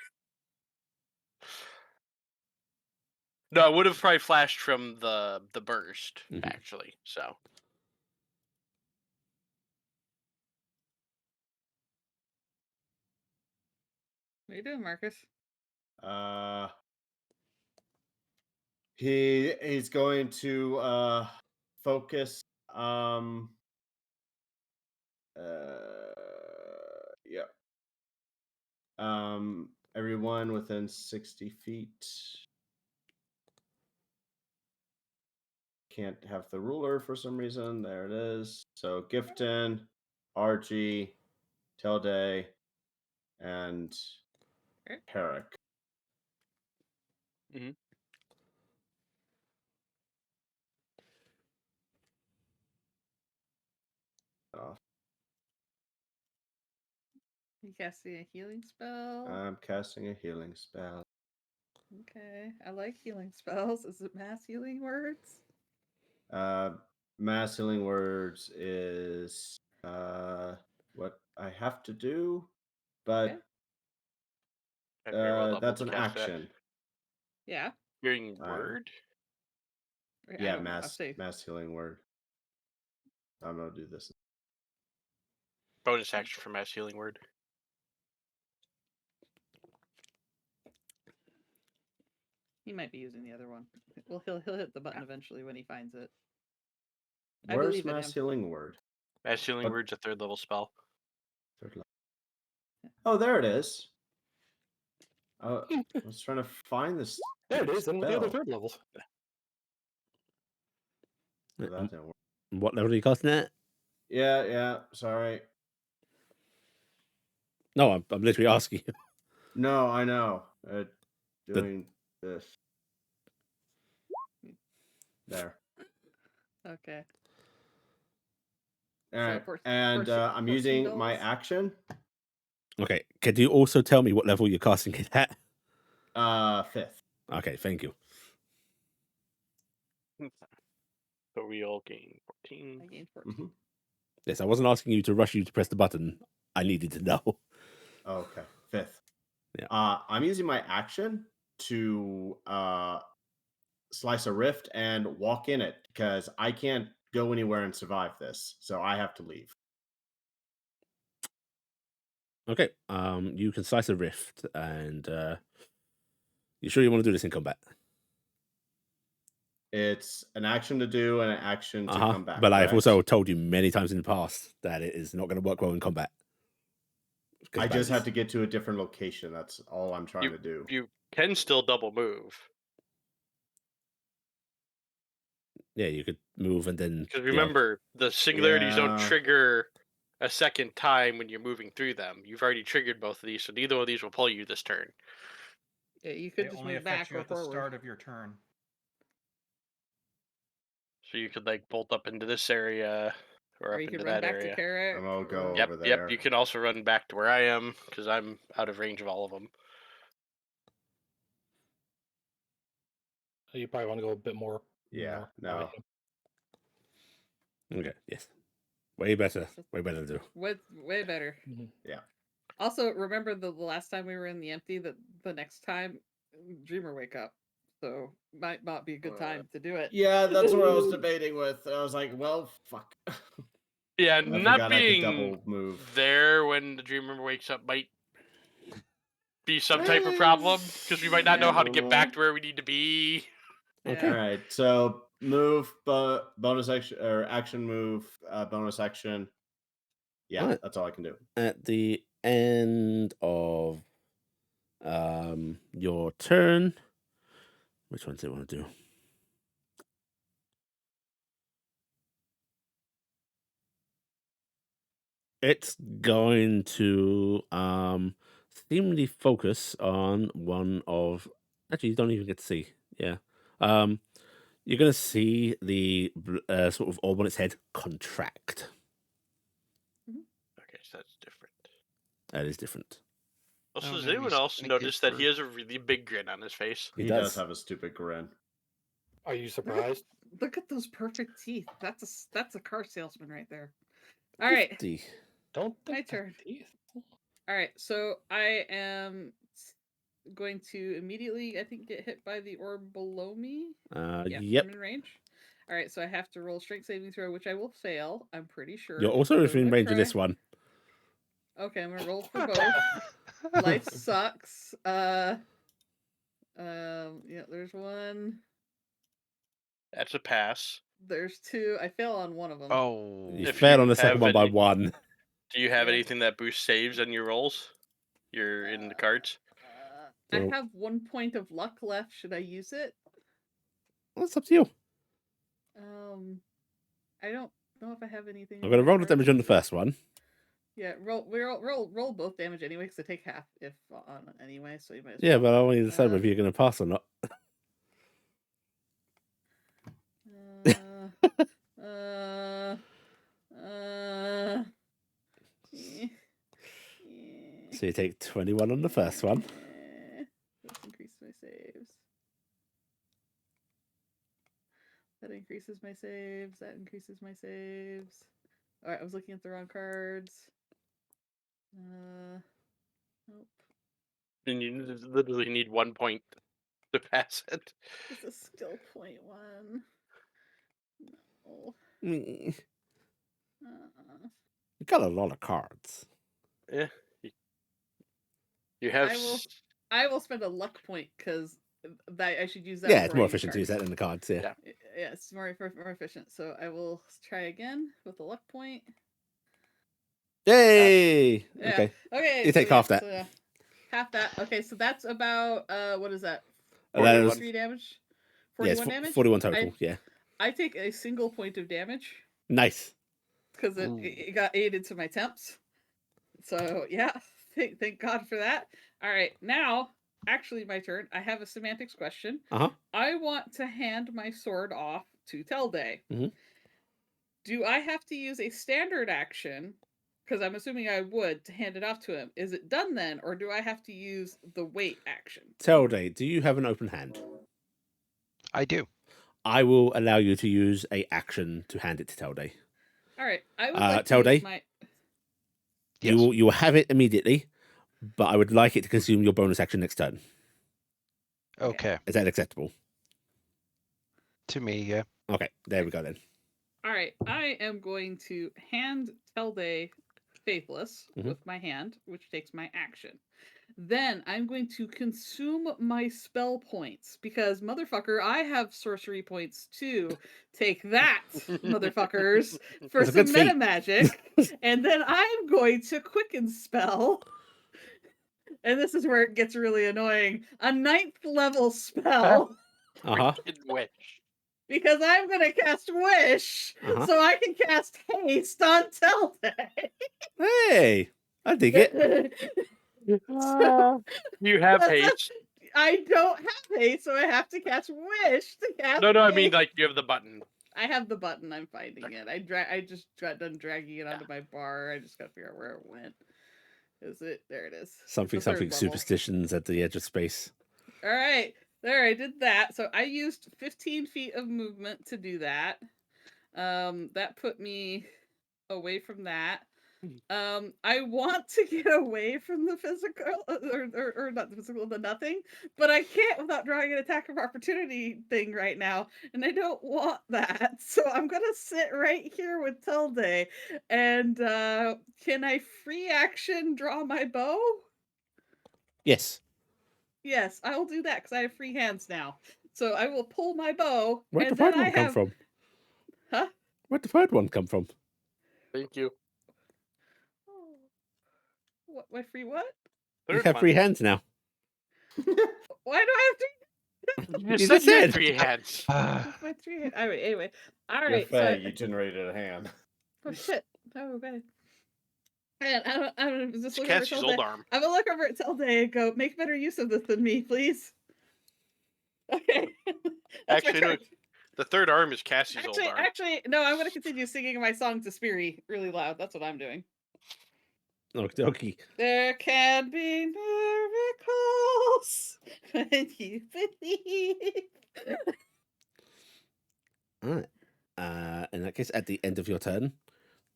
No, it would have probably flashed from the burst, Mhm. actually. So. What are you doing, Marcus? He's going to focus yeah. Everyone within 60 feet. Can't have the ruler for some reason. There it is. So Gifton, RG, Telday, and Okay. Herrick. Mhm. Off. You casting a healing spell? I'm casting a healing spell. Okay, I like healing spells. Is it mass healing words? Mass healing words is what I have to do, but I very well double that's to an cast that. action. Yeah. Hearing Alright. word. I Yeah, don't know. I'm mass safe. healing word. I'm gonna do this. Bonus action for mass healing word. He might be using the other one. Well, he'll hit the button eventually when he finds it. I Where's believe in mass him. healing word? Mass healing What- word's a 3rd level spell. Third level. Oh, there it is. I was trying to find this. There it is, and the other spell. 3rd levels. So that didn't work. What level are you casting at? Yeah. Sorry. No, I'm literally asking you. No, I know. Doing this. There. Okay. All right. for- And for- I'm for using my Seagulls? action. Okay, could you also tell me what level you're casting it at? 5th. Okay, thank you. So we all gain 14. I gained 14. Mhm. Yes, I wasn't asking you to rush you to press the button. I needed to know. Okay, 5th. Yeah. I'm using my action to slice a rift and walk in it because I can't go anywhere and survive this, so I have to leave. Okay, you can slice a rift, and you sure you want to do this in combat? It's an action to do and an action to come back. But I've correct? also told you many times in the past that it is not going to work well in combat. I just have to get to a different location. That's all I'm trying to do. You can still double move. Yeah, you could move and then. Because remember, the singularities don't Yeah. trigger a second time when you're moving through them. You've already triggered both of these, so neither of these will pull you this turn. Yeah, you could They just only move affect back you or at the forward. start of your turn. So you could like bolt up into this area or Or up you into could run that back area. to Carrick. And I'll go Yep, over there. yep. You can also run back to where I am because I'm out of range of all of them. You probably want to go a bit more. Yeah, north. no. Okay, yes. Way better. Way better to do. Way better. Mhm. Yeah. Also, remember the last time we were in the empty, that the next time Dreamer wake up. So might not be a good time to do it. Yeah, that's what I was debating with. I was like, well, fuck. Yeah, I not forgot I could being double move. there when the Dreamer wakes up might be some type of problem because we might not know how to get back to where we need to be. Okay. All right, so move, bonus action or action move, bonus action. Yeah, Alright. that's all I can do. At the end of your turn, which one do you want to do? It's going to seemingly focus on one of. Actually, you don't even get to see. Yeah. You're going to see the sort of orb on its head contract. Okay, so that's different. That is different. Also, Oh, does no, anyone he's else gonna get notice that he for- has a really big grin on his face? He He does. does have a stupid grin. Are you surprised? Look at those perfect teeth. That's a car salesman right there. All right, 50. Don't my think turn. teeth. All right. So I am going to immediately, I think, get hit by the orb below me. Yeah, Yep. I'm in range. All right, so I have to roll a strength saving throw, which I will fail. I'm pretty sure. You're also but I'm within gonna range of try. this one. Okay, I'm gonna roll for both. Life sucks. Yeah, there's one. That's a pass. There's two. I fail on one of them. Oh, You If failed you on the second have one by any- one. Do you have Yeah. anything that boosts saves on your rolls? You're in the cards. I So- have 1 point of luck left. Should I use it? Well, it's up to you. I don't know if I have anything. I'm in going to my roll the cards damage on the to use. first one. Yeah, roll both damage anyway, because I take half if on anyway. So you might. As Yeah, well. but I want you to decide whether you're going to pass or not. So you take 21 on the first one. Let's increase my saves. That increases my saves. That increases my saves. All right, I was looking at the wrong cards. Nope. And you literally need 1 point to pass it. It's a skill point one. No. You Uh-uh. got a lot of cards. Yeah. You have. I will spend a luck point because I should use that. Yeah, it's before I more use efficient to use cards. that in the cards, yeah. Yeah, it's more efficient. So I will try again with a luck point. Yay! Yeah. Okay. Okay. You take half that. So, half that. Okay, so that's about what is that? That is- 43 damage. Yeah, it's 41 damage. 41 total, yeah. I take a single point of damage Nice. because it got aided to my temps. So yeah, thank God for that. All right, now actually my turn. I have a semantics question. I want to hand my sword off to Telday. Mhm. Do I have to use a standard action because I'm assuming I would, to hand it off to him. Is it done then, or do I have to use the wait action? Telday, do you have an open hand? I do. I will allow you to use a action to hand it to Telday. All right, I would like to Telday? use my. Yes. You will have it immediately, but I would like it to consume your bonus action next turn. Okay. Is that acceptable? To me, yeah. Okay, there we go then. All right, I am going to hand Telday Faithless Mhm. with my hand, which takes my action. Then I'm going to consume my spell points because, motherfucker, I have sorcery points too. Take that, motherfuckers, for That's a some good meta feat. magic. And then I'm going to quicken spell. And this is where it gets really annoying. A 9th level spell. Uh-huh. Wicked Witch. Because I'm going to cast Wish, Uh-huh. so I can cast Haste on Telday. Hey, I dig it. So, You have that's haste. I don't have haste, so I have to cast Wish to cast. No, I mean haste. like you have the button. I have the button. I'm finding it. I just got done dragging it onto my bar. I just got to figure out where it went. Is it? There it is. Something, The third something level. superstitions at the edge of space. All right, there. I did that. So I used 15 feet of movement to do that. That put me away from that. I want to get away from the physical, or not the physical, the nothing, but I can't without drawing an attack of opportunity thing right now, and I don't want that. So I'm gonna sit right here with Telday, and can I free action draw my bow? Yes. Yes, I will do that because I have free hands now. So I will pull my bow, Where'd the and then third I one come have, from? huh? Where'd the third one come from? Thank you. What, my free what? You Third have one. free hands now. Why do I have to? You You just just said you had said. 3 hands. With my three hand. Anyway. All You're right. So Faye, you generated a hand. oh shit. Oh okay. And I'm just It's looking over at Cassie's old Telday. arm. I'm gonna look over at Telday and go, make better use of this than me, please. Okay. That's Actually, my no. turn. The third arm is Cassie's old arm. Actually, no, I'm gonna continue singing my song to Speary really loud. That's what I'm doing. Okie dokie. There can be miracles when you believe. All right. In that case, at the end of your turn,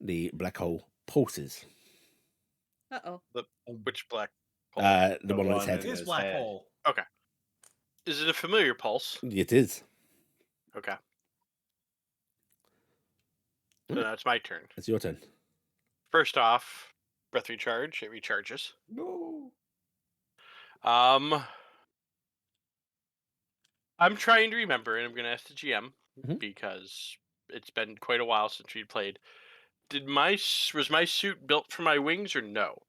the black hole pulses. Uh-oh. Which black hole? The one on its one head. in His his black head. hole. Is it a familiar pulse? It is. Okay. Hmm. So now it's my turn. It's your turn. First off, breath recharge. It recharges. No. I'm trying to remember, and I'm going to ask the GM Mhm. because it's been quite a while since we played. Was my suit built for my wings or no?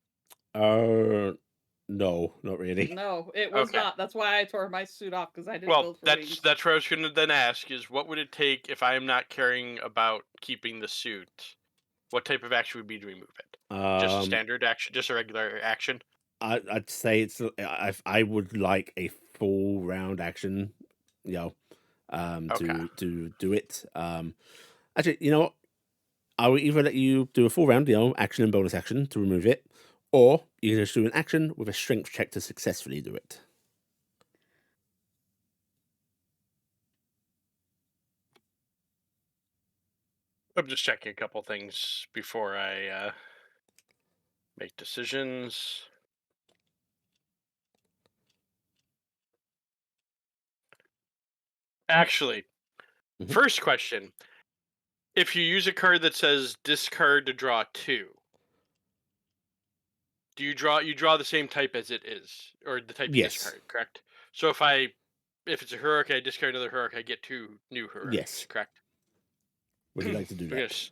No, not really. No, it was Okay. not. That's why I tore my suit off because I didn't Well, build for that's wings. what I was going to then ask is what would it take if I am not caring about keeping the suit? What type of action would be to remove it? Just a standard action, just a regular action. I'd say it's. I would like a full round action. Okay. To do it. Actually, you know what? I will either let you do a full round, action and bonus action to remove it, or you can just do an action with a strength check to successfully do it. I'm just checking a couple things before I make decisions. Actually, Mhm. first question. If you use a card that says discard to draw 2, do you draw the same type as it is, or the type you Yes. discard, correct? So if it's a heroic, I discard another heroic, I get 2 new heroics, Yes. correct? Would you like to do that? Yes,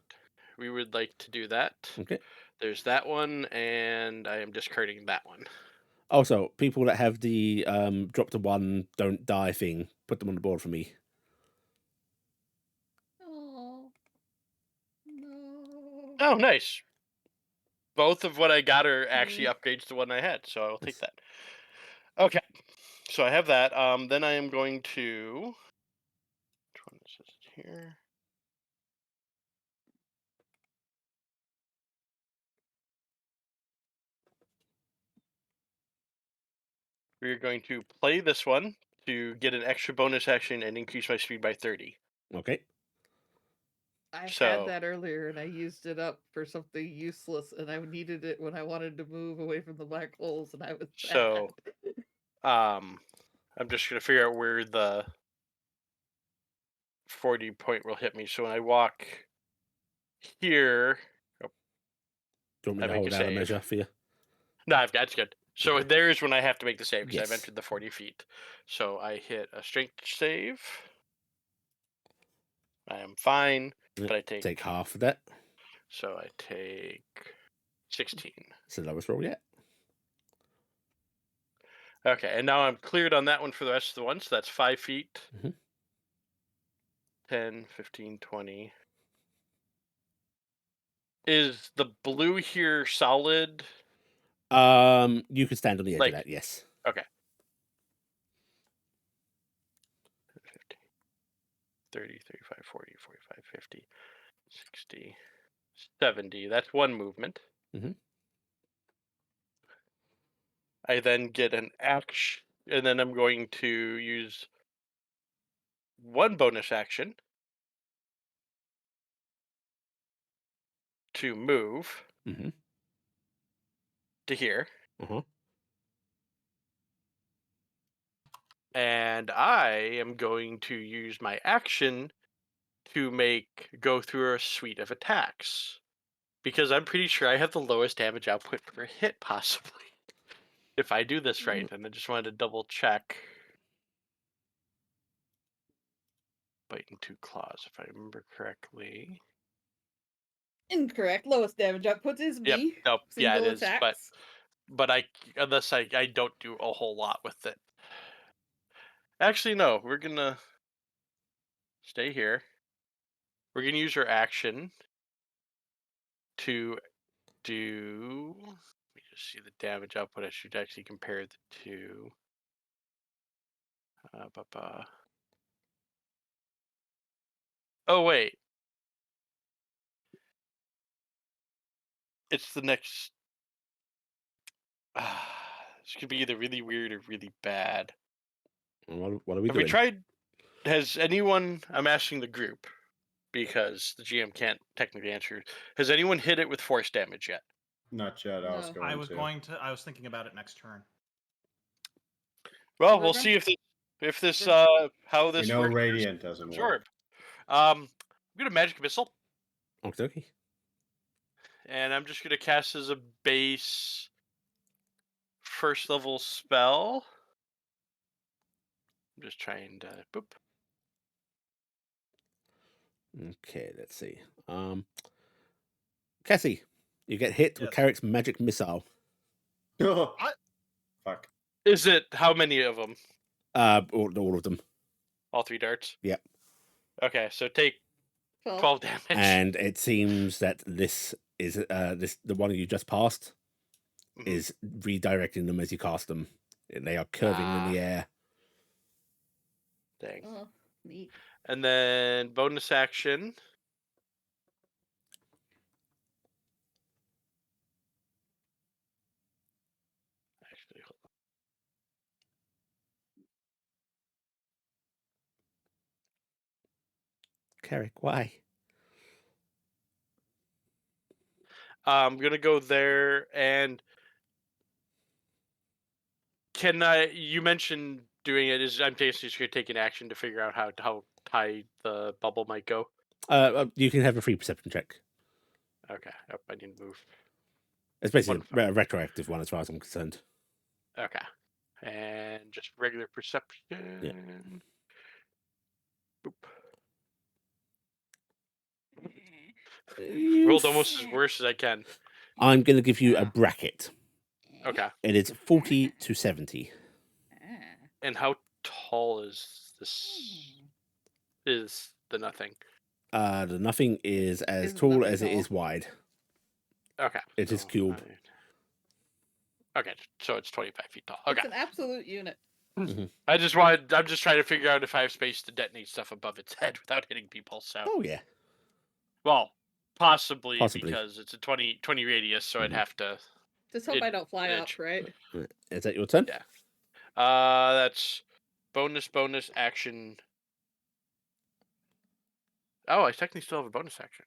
we would like to do that. Okay. There's that one, and I am discarding that one. Also, people that have the drop to 1 don't die thing, put them on the board for me. Oh no. Oh, nice. Both of what I got are actually upgrades to what I had, so I will take that. Okay, so I have that. Then I am going to. Which one is this here? we're going to play this one to get an extra bonus action and increase my speed by 30. Okay. I So- had that earlier and I used it up for something useless, and I needed it when I wanted to move away from the black holes, and I was sad. So- I'm just going to figure out where the 40 point will hit me. So when I walk here, Do you want me I to make hold a out a save. measure for you? no, that's good. So Okay. there's when I have to make the save because I've Yes. entered the 40 feet. So I hit a strength save. I am fine, Yep, but I take half of that. So I take 16. It's the lowest roll yet. Okay, and now I'm cleared on that one for the rest of the one, so that's 5 feet. Mhm. 10, 15, 20. Is the blue here solid? You could stand on the edge Like- of that, yes. Okay. 50, 30, 35, 40, 45, 50, 60, 70. That's one movement. Mhm. I then get an action, and then I'm going to use one bonus action to move Mm-hmm. to here. Uh-huh. And I am going to use my action to go through a suite of attacks. Because I'm pretty sure I have the lowest damage output per hit, possibly. If I do this right, and I just wanted to double check. Bite and 2 claws, if I remember correctly. Incorrect. Lowest damage output is Yep, B. nope, yeah, it Single is, attacks. but unless I don't do a whole lot with it. Actually, no, we're gonna stay here. We're gonna use our action to do. Let me just see the damage output. I should actually compare the two. Oh wait, it's the next. This could be either really weird or really bad. What are we Have doing? we tried? Has anyone? I'm asking the group because the GM can't technically answer. Has anyone hit it with force damage yet? Not yet. I was No. going I was to. going to. I was thinking about it next turn. Well, We're we'll going- see if this we're- how We this know works. radiant doesn't Absorb. work. I'm gonna magic missile, Okay. and I'm just gonna cast as a base first level spell. I'm just trying to boop. Okay, let's see. Cassie, you get hit with Yes. Carrick's magic missile. What? Fuck. Is it how many of them? All of them. All 3 darts. Yep. Okay, so take 12. 12 damage. And it seems that this is the one you just passed Mhm. is redirecting them as you cast them. They are curving in the air. Dang. Oh, neat. And then bonus action. Actually, hold Carrick, why? on. I'm gonna go there, and can I? You mentioned doing it. I'm basically just gonna take an action to figure out how high the bubble might go. You can have a free perception check. Okay, oh, I need to move. It's basically Wonderful. a retroactive one as far as I'm concerned. Okay, and just regular perception. Boop. Rolled almost as worse as I can. I'm going to give you a bracket. Okay, It is 40 to 70. Ah. and how tall is this? Is the nothing? The nothing is as Is tall nothing as it tall. is wide. Okay, It is so cube. Okay, so it's 25 feet tall. Okay, It's an absolute unit. I'm just trying to figure out if I have space to detonate stuff above its head without hitting people. So, Oh, yeah. well, possibly. Possibly. Because it's a 20 radius, so I'd Mhm. have to. Just hope I don't fly An up, inch. right? Is that your turn? Yeah. That's bonus action. Oh, I technically still have a bonus action.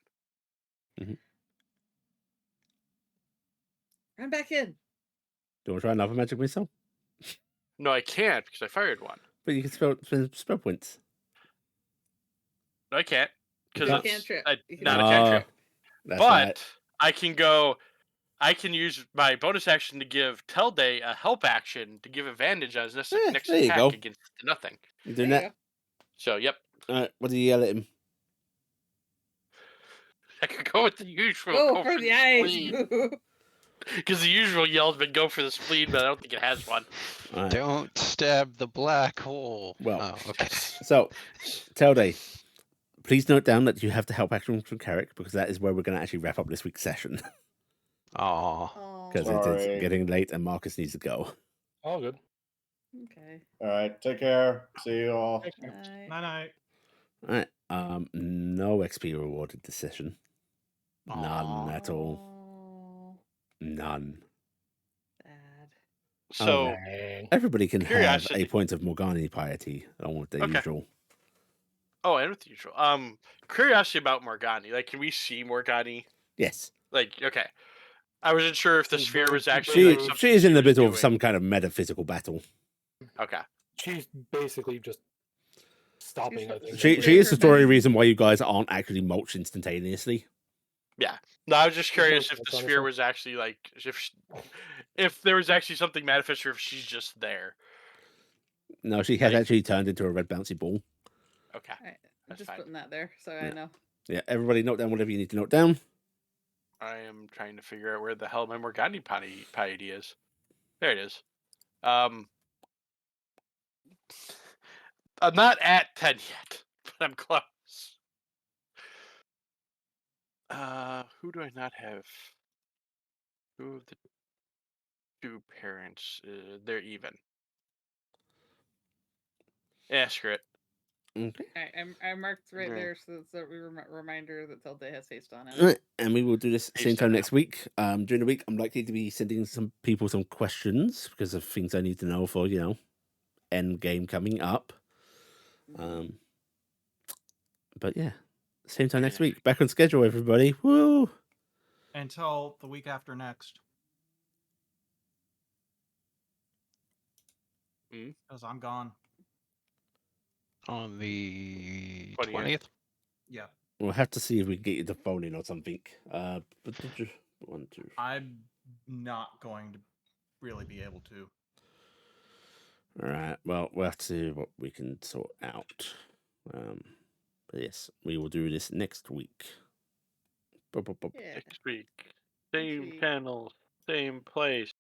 Run back in. Do you want to try another magic missile? No, I can't because I fired one. But you can spend spell points. No, I can't because You You can't? can't trip. You can not a never cantrip. trip. That's But right. I can go. I can use my bonus action to give Telde a help action to give advantage on his next, Yeah, next there you attack go. against nothing. You There doing you that? go. So, yep. Alright, what do you yell at him? I could go with the usual. Go for the eyes. Because the usual yell's been go for the spleen, but I don't think it has one. Alright, Don't stab the black hole. Well, Oh, okay. so, Telde, please note down that you have the help action from Carrick, because that is where we're going to actually wrap up this week's session. Aw. Oh. Because it is Sorry. getting late and Marcus needs to go. All good. Okay. All right, take care. See you all. Thank you. Night night. Alright, no XP rewarded this session. None at all. Oh, None. bad. So, Dang. Everybody can have a Curiosity. point of Morgani piety, along with the Okay. usual. oh, and with the usual. Curiosity about Morgani. Like, can we see Morgani? Yes. Like, okay. I wasn't sure if the She's sphere going was to actually She, like something she is in the was middle of doing. some kind of metaphysical battle. Okay. She's basically just stopping, I think. She Wait is for the story them. reason why you guys aren't actually mulched instantaneously. No, I was just There's no curious if sense, the sphere honestly. was actually like if there was actually something manifest or if she's just there. No, she has Like- actually turned into a red bouncy ball. Okay. All right, That's just fine. putting that there so I Yeah. know. Yeah, everybody note down whatever you need to note down. I am trying to figure out where the hell my Morgani piety is. There it is. I'm not at 10 yet, but I'm close. Who do I not have? Who of the two parents? They're even. Yeah, screw it. Okay. I marked right Yeah. there so it's a reminder that Tilde has haste on him. Alright, and we will do this Hey, same time Sam. next week. During the week, I'm likely to be sending some people some questions because of things I need to know for, end game coming up. But yeah, same time Yeah, next week. Back on schedule, everybody. Woo! Until the week after next. Hmm? Because I'm gone. On the 20th. 20th? Yeah. We'll have to see if we can get you the phone in or something. But one, two. I'm not going to really be able to. All right. Well, we'll have to see what we can sort out. But yes, we will do this next week. Yeah. Next week. Same week. channel, same place.